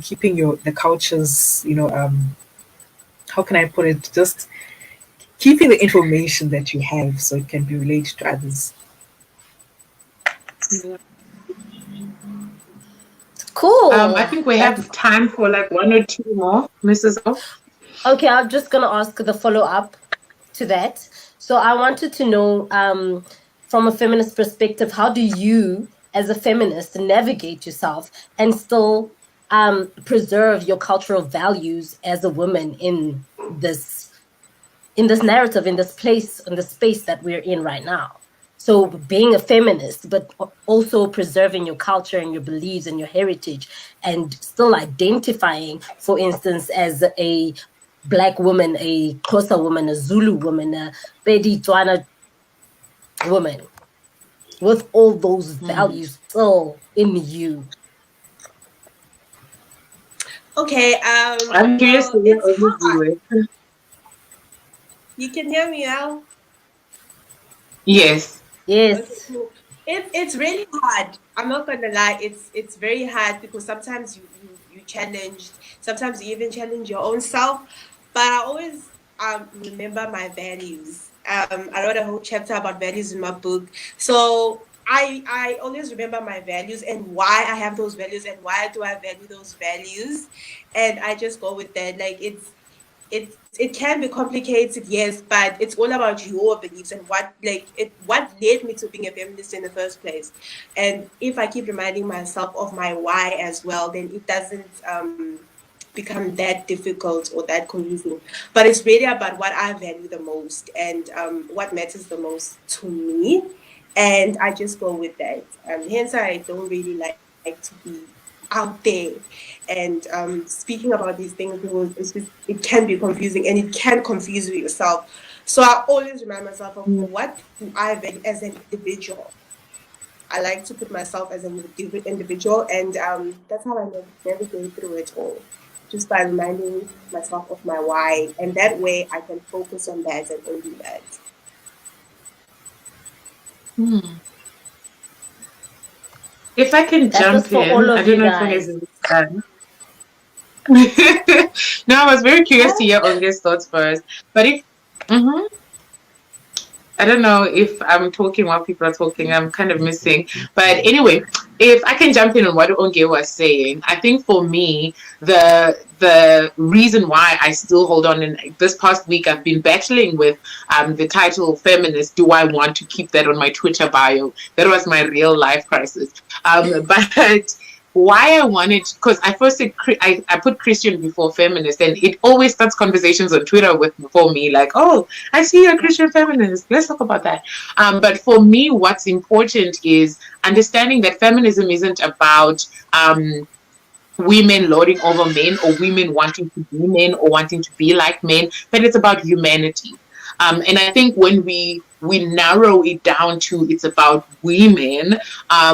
Speaker 3: keeping the cultures, how can I put it? Just keeping the information that you have so it can be related to others.
Speaker 1: I
Speaker 2: Cool.
Speaker 1: think we have
Speaker 2: That's
Speaker 1: time for like one or two more, Mrs. O.
Speaker 2: okay. I'm just gonna ask the follow up to that. So I wanted to know, from a feminist perspective, how do you, as a feminist, navigate yourself and still preserve your cultural values as a woman in this narrative, in this place, in the space that we're in right now? So being a feminist, but also preserving your culture and your beliefs and your heritage, and still identifying, for instance, as a Black woman, a Xhosa woman, a Zulu woman, a Pedi Tswana woman, with all those values still in you.
Speaker 5: Okay.
Speaker 1: I'm curious
Speaker 5: Well,
Speaker 1: to hear
Speaker 5: it's
Speaker 1: overview
Speaker 5: hard.
Speaker 1: it.
Speaker 5: You can hear me now.
Speaker 1: Yes.
Speaker 5: Okay,
Speaker 2: Yes.
Speaker 5: cool. It's really hard. I'm not gonna lie. It's very hard because sometimes you challenged. Sometimes you even challenge your own self. But I always remember my values. I wrote a whole chapter about values in my book. So I always remember my values and why I have those values and why do I value those values, and I just go with that. Like it can be complicated, yes, but it's all about your beliefs and what led me to being a feminist in the first place. And if I keep reminding myself of my why as well, then become that difficult or that confusing. But it's really about what I value the most and what matters the most to me. And I just go with that. Hence, I don't really like to be out there and speaking about these things because it can be confusing and it can confuse you yourself. So I always remind myself of what do I value as an individual. I like to put myself as an individual, and that's how I navigate through it all, just by reminding myself of my why, and that way I can focus on that and only that.
Speaker 1: Hmm. If I can
Speaker 2: That was
Speaker 1: jump
Speaker 2: for all
Speaker 1: in, I
Speaker 2: of
Speaker 1: don't
Speaker 2: you
Speaker 1: know if I
Speaker 2: guys.
Speaker 1: have. No, I was very curious to hear Onge's thoughts first. But if, mhm. I don't know if I'm talking while people are talking. I'm kind of missing. But anyway, if I can jump in on what Onge was saying, I think for me, the reason why I still hold on, in this past week I've been battling with the title feminist. Do I want to keep that on my Twitter bio? That was my real life crisis. But why I wanted, because I first said I put Christian before feminist, and it always starts conversations on Twitter with for me like, oh, I see you're a Christian feminist. Let's talk about that. But for me, what's important is understanding that feminism isn't about women lording over men or women wanting to be men or wanting to be like men, but it's about humanity. And I think when we narrow it down to it's about women,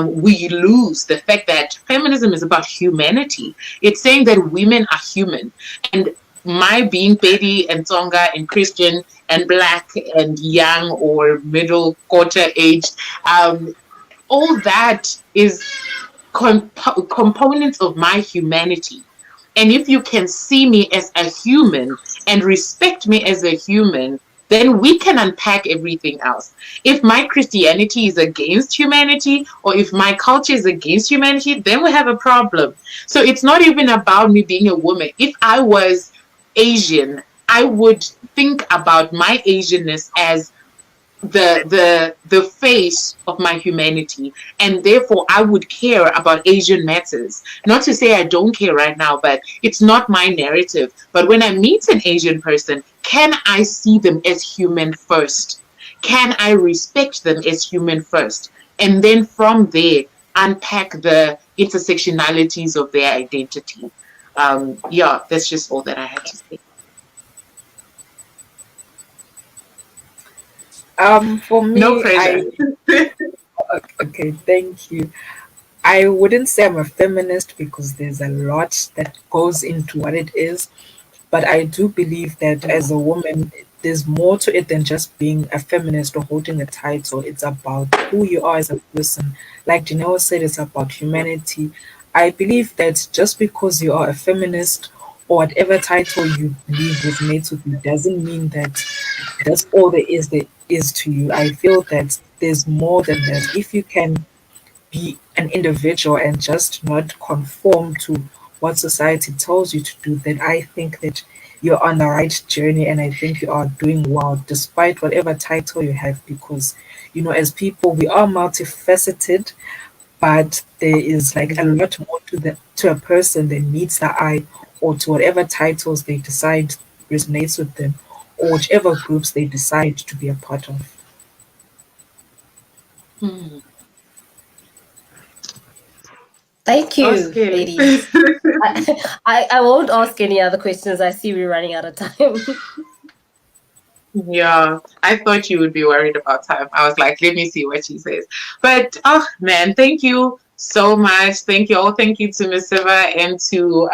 Speaker 1: we lose the fact that feminism is about humanity. It's saying that women are human. And my being Betty and Tsonga and Christian and black and young or middle quarter aged, all that is components of my humanity. And if you can see me as a human and respect me as a human, then we can unpack everything else. If my Christianity is against humanity or if my culture is against humanity, then we have a problem. So it's not even about me being a woman. If I was Asian, I would think about my Asianness as the face of my humanity, and therefore I would care about Asian matters. Not to say I don't care right now, but it's not my narrative. But when I meet an Asian person, can I see them as human first? Can I respect them as human first? And then from there unpack the intersectionalities of their identity. Yeah, that's just all that I had to say.
Speaker 3: For
Speaker 1: No
Speaker 3: me,
Speaker 1: pressure.
Speaker 3: okay, thank you. I wouldn't say I'm a feminist because there's a lot that goes into what it is, but I do believe that as a woman, there's more to it than just being a feminist or holding a title. It's about who you are as a person. Like Janelle said, it's about humanity. I believe that just because you are a feminist or whatever title you believe resonates with you doesn't mean that that's all there is to you. I feel that there's more than that. If you can be an individual and just not conform to what society tells you to do, then I think that you're on the right journey and I think you are doing well despite whatever title you have because as people we are multifaceted, but there is like a lot more to a person than meets the eye or to whatever titles they decide resonates with them or whichever groups they decide to be a part of.
Speaker 1: Hmm.
Speaker 2: Thank you,
Speaker 1: Okay.
Speaker 2: ladies. I won't ask any other questions. I see we're running out of time.
Speaker 1: Yeah, I thought you would be worried about time. I was like, let me see what she says. But oh man, thank you so much. Thank you all. Thank you to Miss Siva and to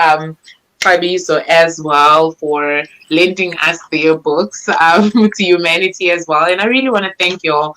Speaker 1: Fabiso as well for lending us their books to humanity as well. And I really want to thank you all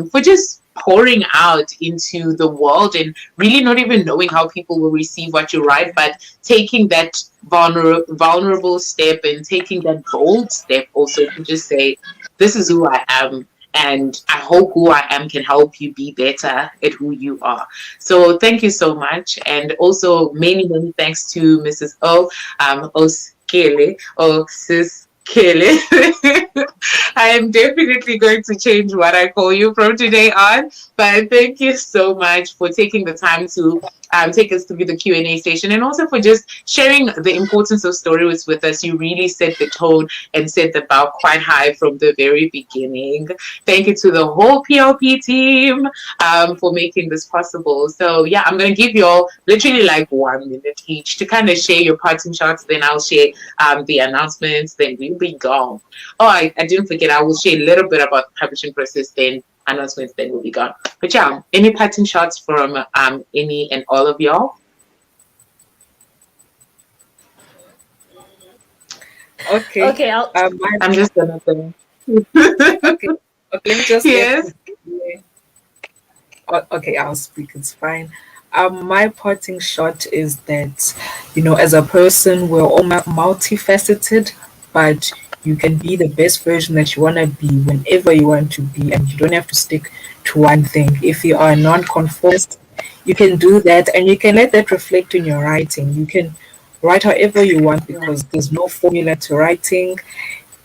Speaker 1: for just pouring out into the world and really not even knowing how people will receive what you write, but taking that vulnerable step and taking that bold step also to just say, this is who I am. And I hope who I am can help you be better at who you are. So thank you so much. And also many, many thanks to Mrs. O, Oskele, or Sis kill it. I am definitely going to change what I call you from today on. But thank you so much for taking the time to take us through the Q&A session, and also for just sharing the importance of stories with us. You really set the tone and set the bar quite high from the very beginning. Thank you to the whole PLP team for making this possible. So yeah, I'm going to give you all literally like 1 minute each to kind of share your parting shots. Then I'll share the announcements. Then we'll be gone. Oh, I didn't forget. I will share a little bit about the publishing process. Then announcements. Then we'll be gone. But yeah, any parting shots from any and all of y'all?
Speaker 3: Okay.
Speaker 2: Okay,
Speaker 1: I'm just gonna say.
Speaker 3: Okay. Let me just
Speaker 1: Yes.
Speaker 3: Okay, I'll speak. It's fine. My parting shot is that, as a person, we're all multifaceted, but you can be the best version that you want to be whenever you want to be, and you don't have to stick to one thing. If you are nonconformist, you can do that, and you can let that reflect in your writing. You can write however you want because there's no formula to writing,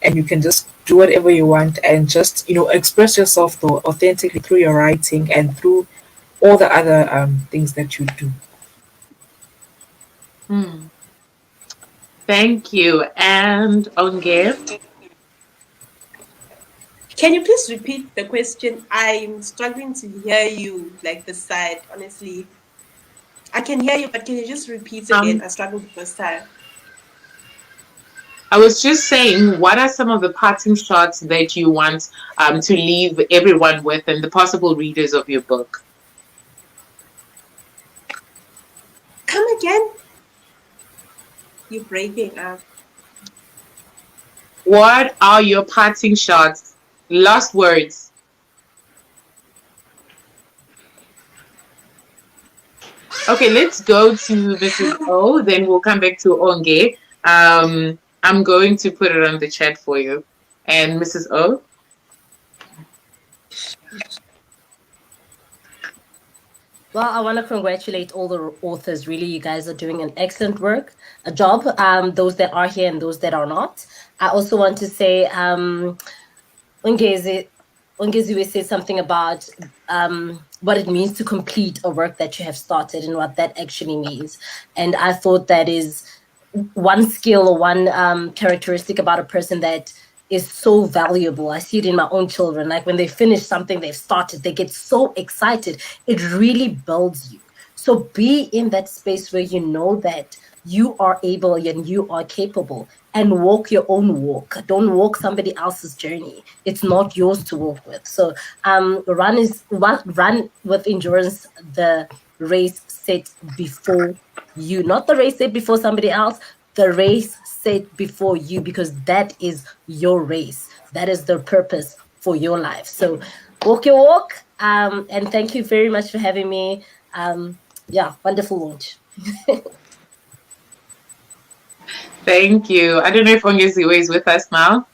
Speaker 3: and you can just do whatever you want and just express yourself though authentically through your writing and through all the other things that you do.
Speaker 1: Thank you. And Onge?
Speaker 5: Can you please repeat the question? I'm struggling to hear you, like the side, honestly. I can hear you, but can you just repeat again? I struggled the first time.
Speaker 1: I was just saying, what are some of the parting shots that you want to leave everyone with and the possible readers of your book?
Speaker 5: Come again? You're breaking up.
Speaker 1: What are your parting shots? Last words. Okay, let's go to Mrs. O, then we'll come back to Onge. I'm going to put it on the chat for you. And Mrs. O?
Speaker 2: Well, I want to congratulate all the authors. Really, you guys are doing an excellent job. Those that are here and those that are not. I also want to say, Ungeziwe said something about what it means to complete a work that you have started and what that actually means. And I thought that is one skill or one characteristic about a person that is so valuable. I see it in my own children. Like when they finish something they've started, they get so excited. It really builds you. So be in that space where you know that you are able and you are capable, and walk your own walk. Don't walk somebody else's journey. It's not yours to walk with. So run with endurance the race set before you, not the race set before somebody else, the race set before you, because that is your race. That is the purpose for your life. So walk your walk. And thank you very much for having me. Yeah, wonderful launch.
Speaker 1: Thank you. I don't know if Ongeziwe is with us now.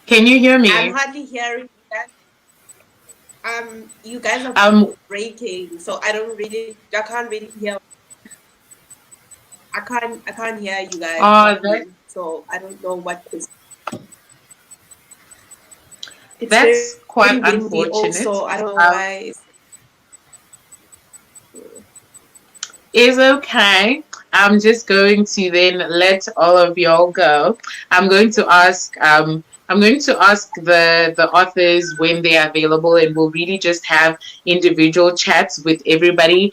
Speaker 1: Can you hear me?
Speaker 5: I'm hardly hearing you guys. You guys are breaking, so I can't really hear. I can't hear you guys. So I don't know what this.
Speaker 1: That's quite unfortunate.
Speaker 5: Also, I don't know why.
Speaker 1: Is okay. I'm just going to then let all of y'all go. I'm going to ask the authors when they're available, and we'll really just have individual chats with everybody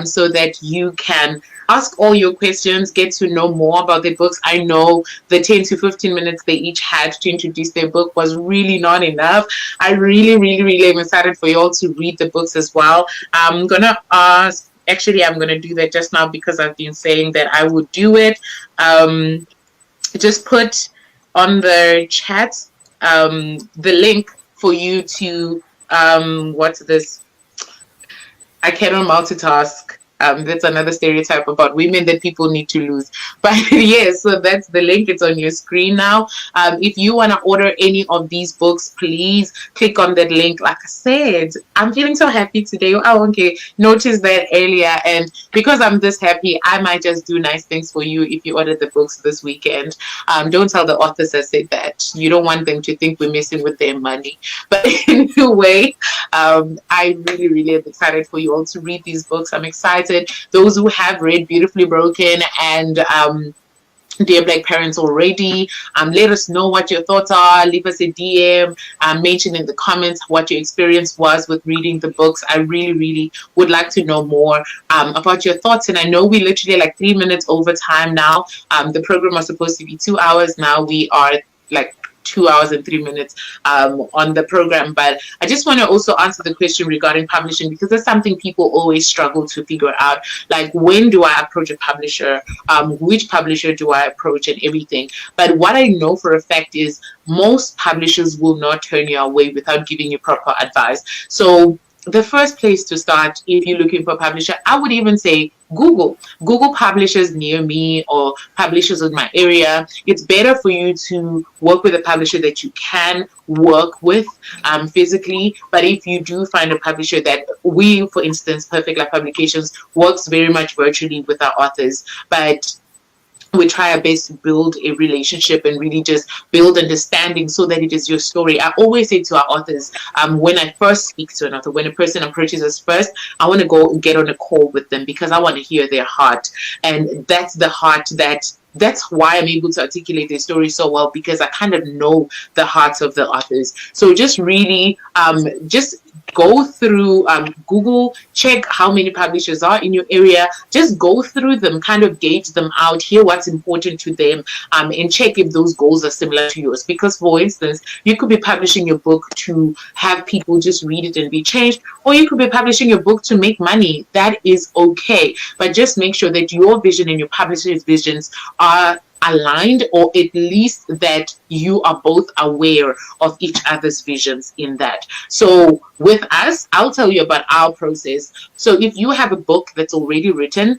Speaker 1: so that you can ask all your questions, get to know more about their books. I know the 10 to 15 minutes they each had to introduce their book was really not enough. I really, really, really am excited for you all to read the books as well. I'm going to ask. Actually, I'm going to do that just now because I've been saying that I would do it. Just put on the chat the link for you to, what's this? I cannot multitask. That's another stereotype about women that people need to lose. But yes, so that's the link. It's on your screen now. If you want to order any of these books, please click on that link. Like I said, I'm feeling so happy today. Oh, okay. Noticed that earlier. And because I'm this happy, I might just do nice things for you if you order the books this weekend. Don't tell the authors I said that. You don't want them to think we're messing with their money. But anyway, I really, really am excited for you all to read these books. I'm excited. Those who have read Beautifully Broken and Dear Black Parents already, let us know what your thoughts are. Leave us a DM, mention in the comments what your experience was with reading the books. I really, really would like to know more about your thoughts. And I know we literally like 3 minutes over time now. The program was supposed to be 2 hours. Now we are like 2 hours and 3 minutes on the program. But I just want to also answer the question regarding publishing, because that's something people always struggle to figure out. Like, when do I approach a publisher? Which publisher do I approach and everything? But what I know for a fact is most publishers will not turn you away without giving you proper advice. So the first place to start, if you're looking for a publisher, I would even say Google publishers near me or publishers in my area. It's better for you to work with a publisher that you can work with physically. But if you do find a publisher that we, for instance, Perfect Life Publications works very much virtually with our authors, but we try our best to build a relationship and really just build understanding so that it is your story. I always say to our authors, when I first speak to an author, when a person approaches us first, I want to go and get on a call with them because I want to hear their heart. And that's the heart that's why I'm able to articulate their story so well, because I kind of know the hearts of the authors. So just really just go through Google, check how many publishers are in your area, just go through them, kind of gauge them out, hear what's important to them, and check if those goals are similar to yours. Because, for instance, you could be publishing your book to have people just read it and be changed, or you could be publishing your book to make money. That is okay. But just make sure that your vision and your publisher's visions are aligned, or at least that you are both aware of each other's visions in that. So with us, I'll tell you about our process. So if you have a book that's already written,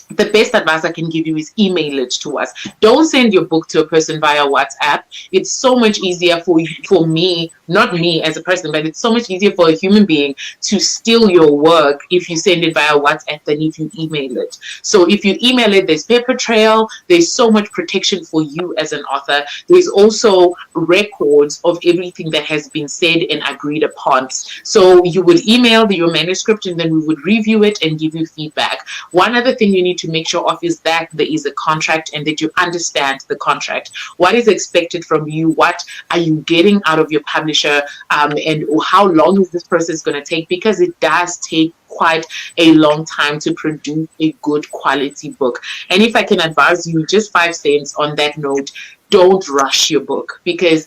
Speaker 1: the best advice I can give you is email it to us. Don't send your book to a person via WhatsApp. It's so much easier for me, not me as a person, but it's so much easier for a human being to steal your work if you send it via WhatsApp than if you email it. So if you email it, there's paper trail. There's so much protection for you as an author. There's also records of everything that has been said and agreed upon. So you would email your manuscript and then we would review it and give you feedback. One other thing you need to make sure of is that there is a contract and that you understand the contract. What is expected from you? What are you getting out of your publisher? And how long is this process going to take? Because it does take quite a long time to produce a good quality book. And if I can advise you, just 5 cents on that note, don't rush your book, because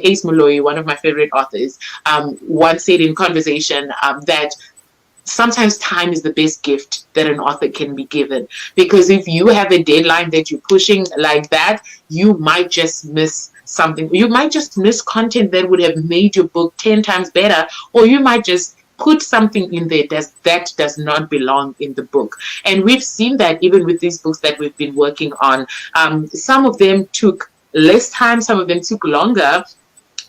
Speaker 1: Ace Molloy, one of my favorite authors, once said in conversation that sometimes time is the best gift that an author can be given, because if you have a deadline that you're pushing like that, you might just miss something. You might just miss content that would have made your book 10 times better, or you might just put something in there that does not belong in the book. And we've seen that even with these books that we've been working on. Some of them took less time, some of them took longer.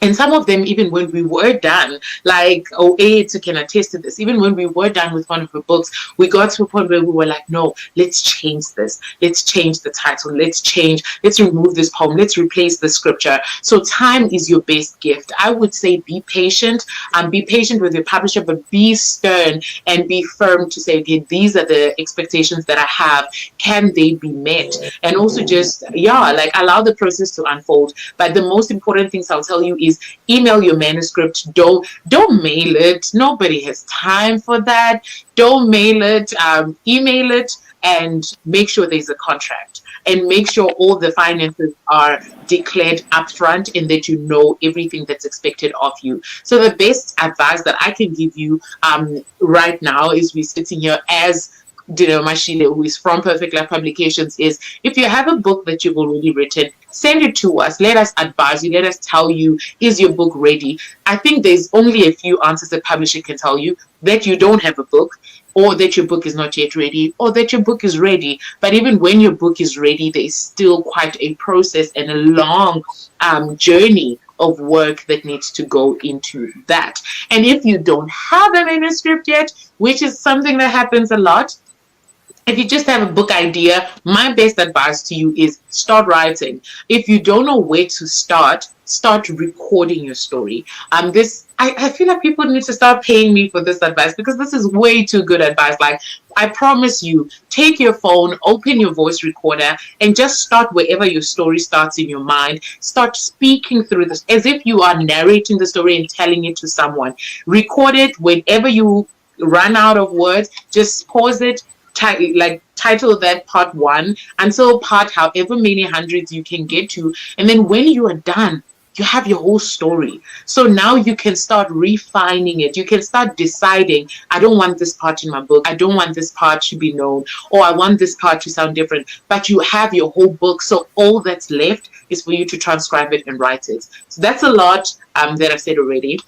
Speaker 1: And some of them, even when we were done, like Ed can attest to this, even when we were done with one of the books, we got to a point where we were like, no, let's change this. Let's change the title. Let's remove this poem. Let's replace the scripture. So time is your best gift. I would say be patient with your publisher, but be stern and be firm to say, okay, these are the expectations that I have. Can they be met? And also just, allow the process to unfold. But the most important things I'll tell you is email your manuscript. Don't mail it. Nobody has time for that. Don't mail it. Email it, and make sure there's a contract, and make sure all the finances are declared upfront and that you know everything that's expected of you. So the best advice that I can give you right now is we're sitting here as Mashile, who is from Perfect Life Publications, is if you have a book that you've already written, send it to us. Let us advise you. Let us tell you, is your book ready? I think there's only a few answers a publisher can tell you: that you don't have a book, or that your book is not yet ready, or that your book is ready. But even when your book is ready, there's still quite a process and a long journey of work that needs to go into that. And if you don't have a manuscript yet, which is something that happens a lot, if you just have a book idea, my best advice to you is start writing. If you don't know where to start recording your story. I feel like people need to start paying me for this advice, because this is way too good advice. Like, I promise you, take your phone, open your voice recorder, and just start wherever your story starts in your mind. Start speaking through this as if you are narrating the story and telling it to someone. Record it. Whenever you run out of words, just pause it, title that part 1 until part however many hundreds you can get to, and then when you are done, you have your whole story. So now you can start refining it. You can start deciding, I don't want this part in my book, I don't want this part to be known, or I want this part to sound different. But you have your whole book, so all that's left is for you to transcribe it and write it. So that's a lot that I've said already.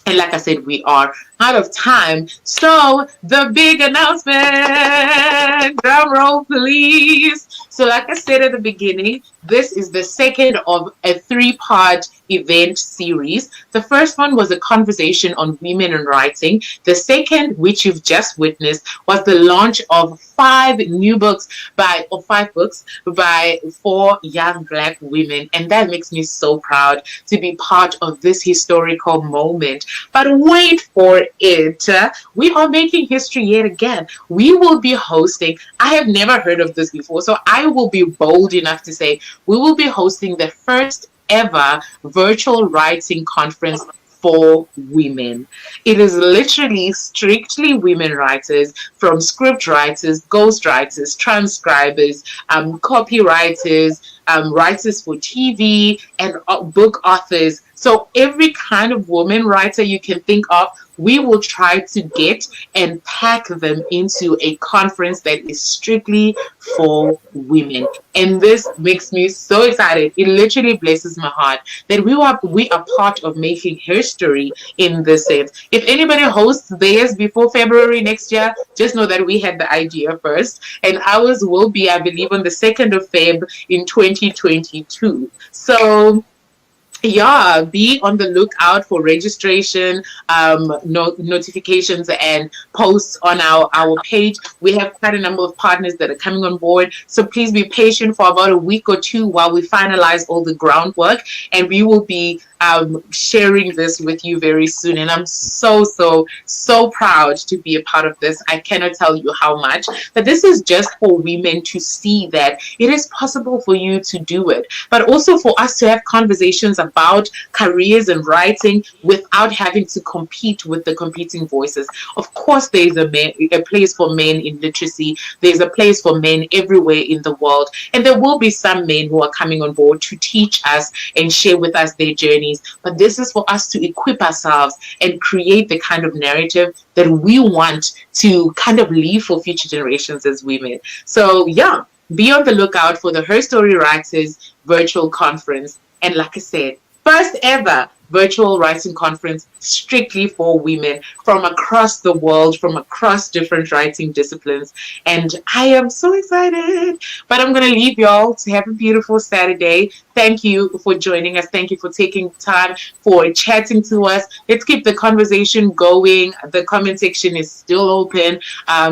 Speaker 1: And like I said, we are out of time. So the big announcement, drum roll please. So like I said at the beginning, this is the second of a 3-part event series. The first one was a conversation on women in writing. The second, which you've just witnessed, was the launch of 5 books by 4 young Black women. And that makes me so proud to be part of this historical moment. But wait for it. We are making history yet again. We will be hosting, I have never heard of this before, so I will be bold enough to say we will be hosting the first ever virtual writing conference for women. It is literally strictly women writers, from script writers, ghost writers, transcribers, copywriters, writers for TV, and book authors. So every kind of woman writer you can think of, we will try to get and pack them into a conference that is strictly for women. And this makes me so excited. It literally blesses my heart that we are part of making HERstory in this sense. If anybody hosts theirs before February next year, just know that we had the idea first. And ours will be, I believe, on the 2nd of Feb in 2022. So yeah, be on the lookout for registration, notifications and posts on our page. We have quite a number of partners that are coming on board, so please be patient for about a week or 2 while we finalize all the groundwork, and we will be sharing this with you very soon. And I'm so proud to be a part of this. I cannot tell you how much. But this is just for women to see that it is possible for you to do it, but also for us to have conversations about careers and writing without having to compete with the competing voices. Of course, there's a place for men in literacy. There's a place for men everywhere in the world. And there will be some men who are coming on board to teach us and share with us their journeys. But this is for us to equip ourselves and create the kind of narrative that we want to kind of leave for future generations as women. So yeah, be on the lookout for the HERstory Writers virtual conference. And like I said, first ever virtual writing conference strictly for women from across the world, from across different writing disciplines. And I am so excited. But I'm going to leave y'all to have a beautiful Saturday. Thank you for joining us. Thank you for taking time for chatting to us. Let's keep the conversation going. The comment section is still open.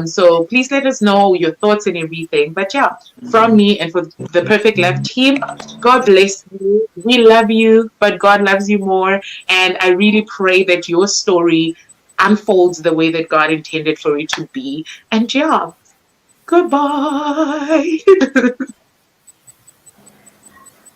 Speaker 1: So please let us know your thoughts and everything. But yeah, from me and for the Perfect Love team, God bless you. We love you, but God loves you more. And I really pray that your story unfolds the way that God intended for it to be. And yeah, goodbye.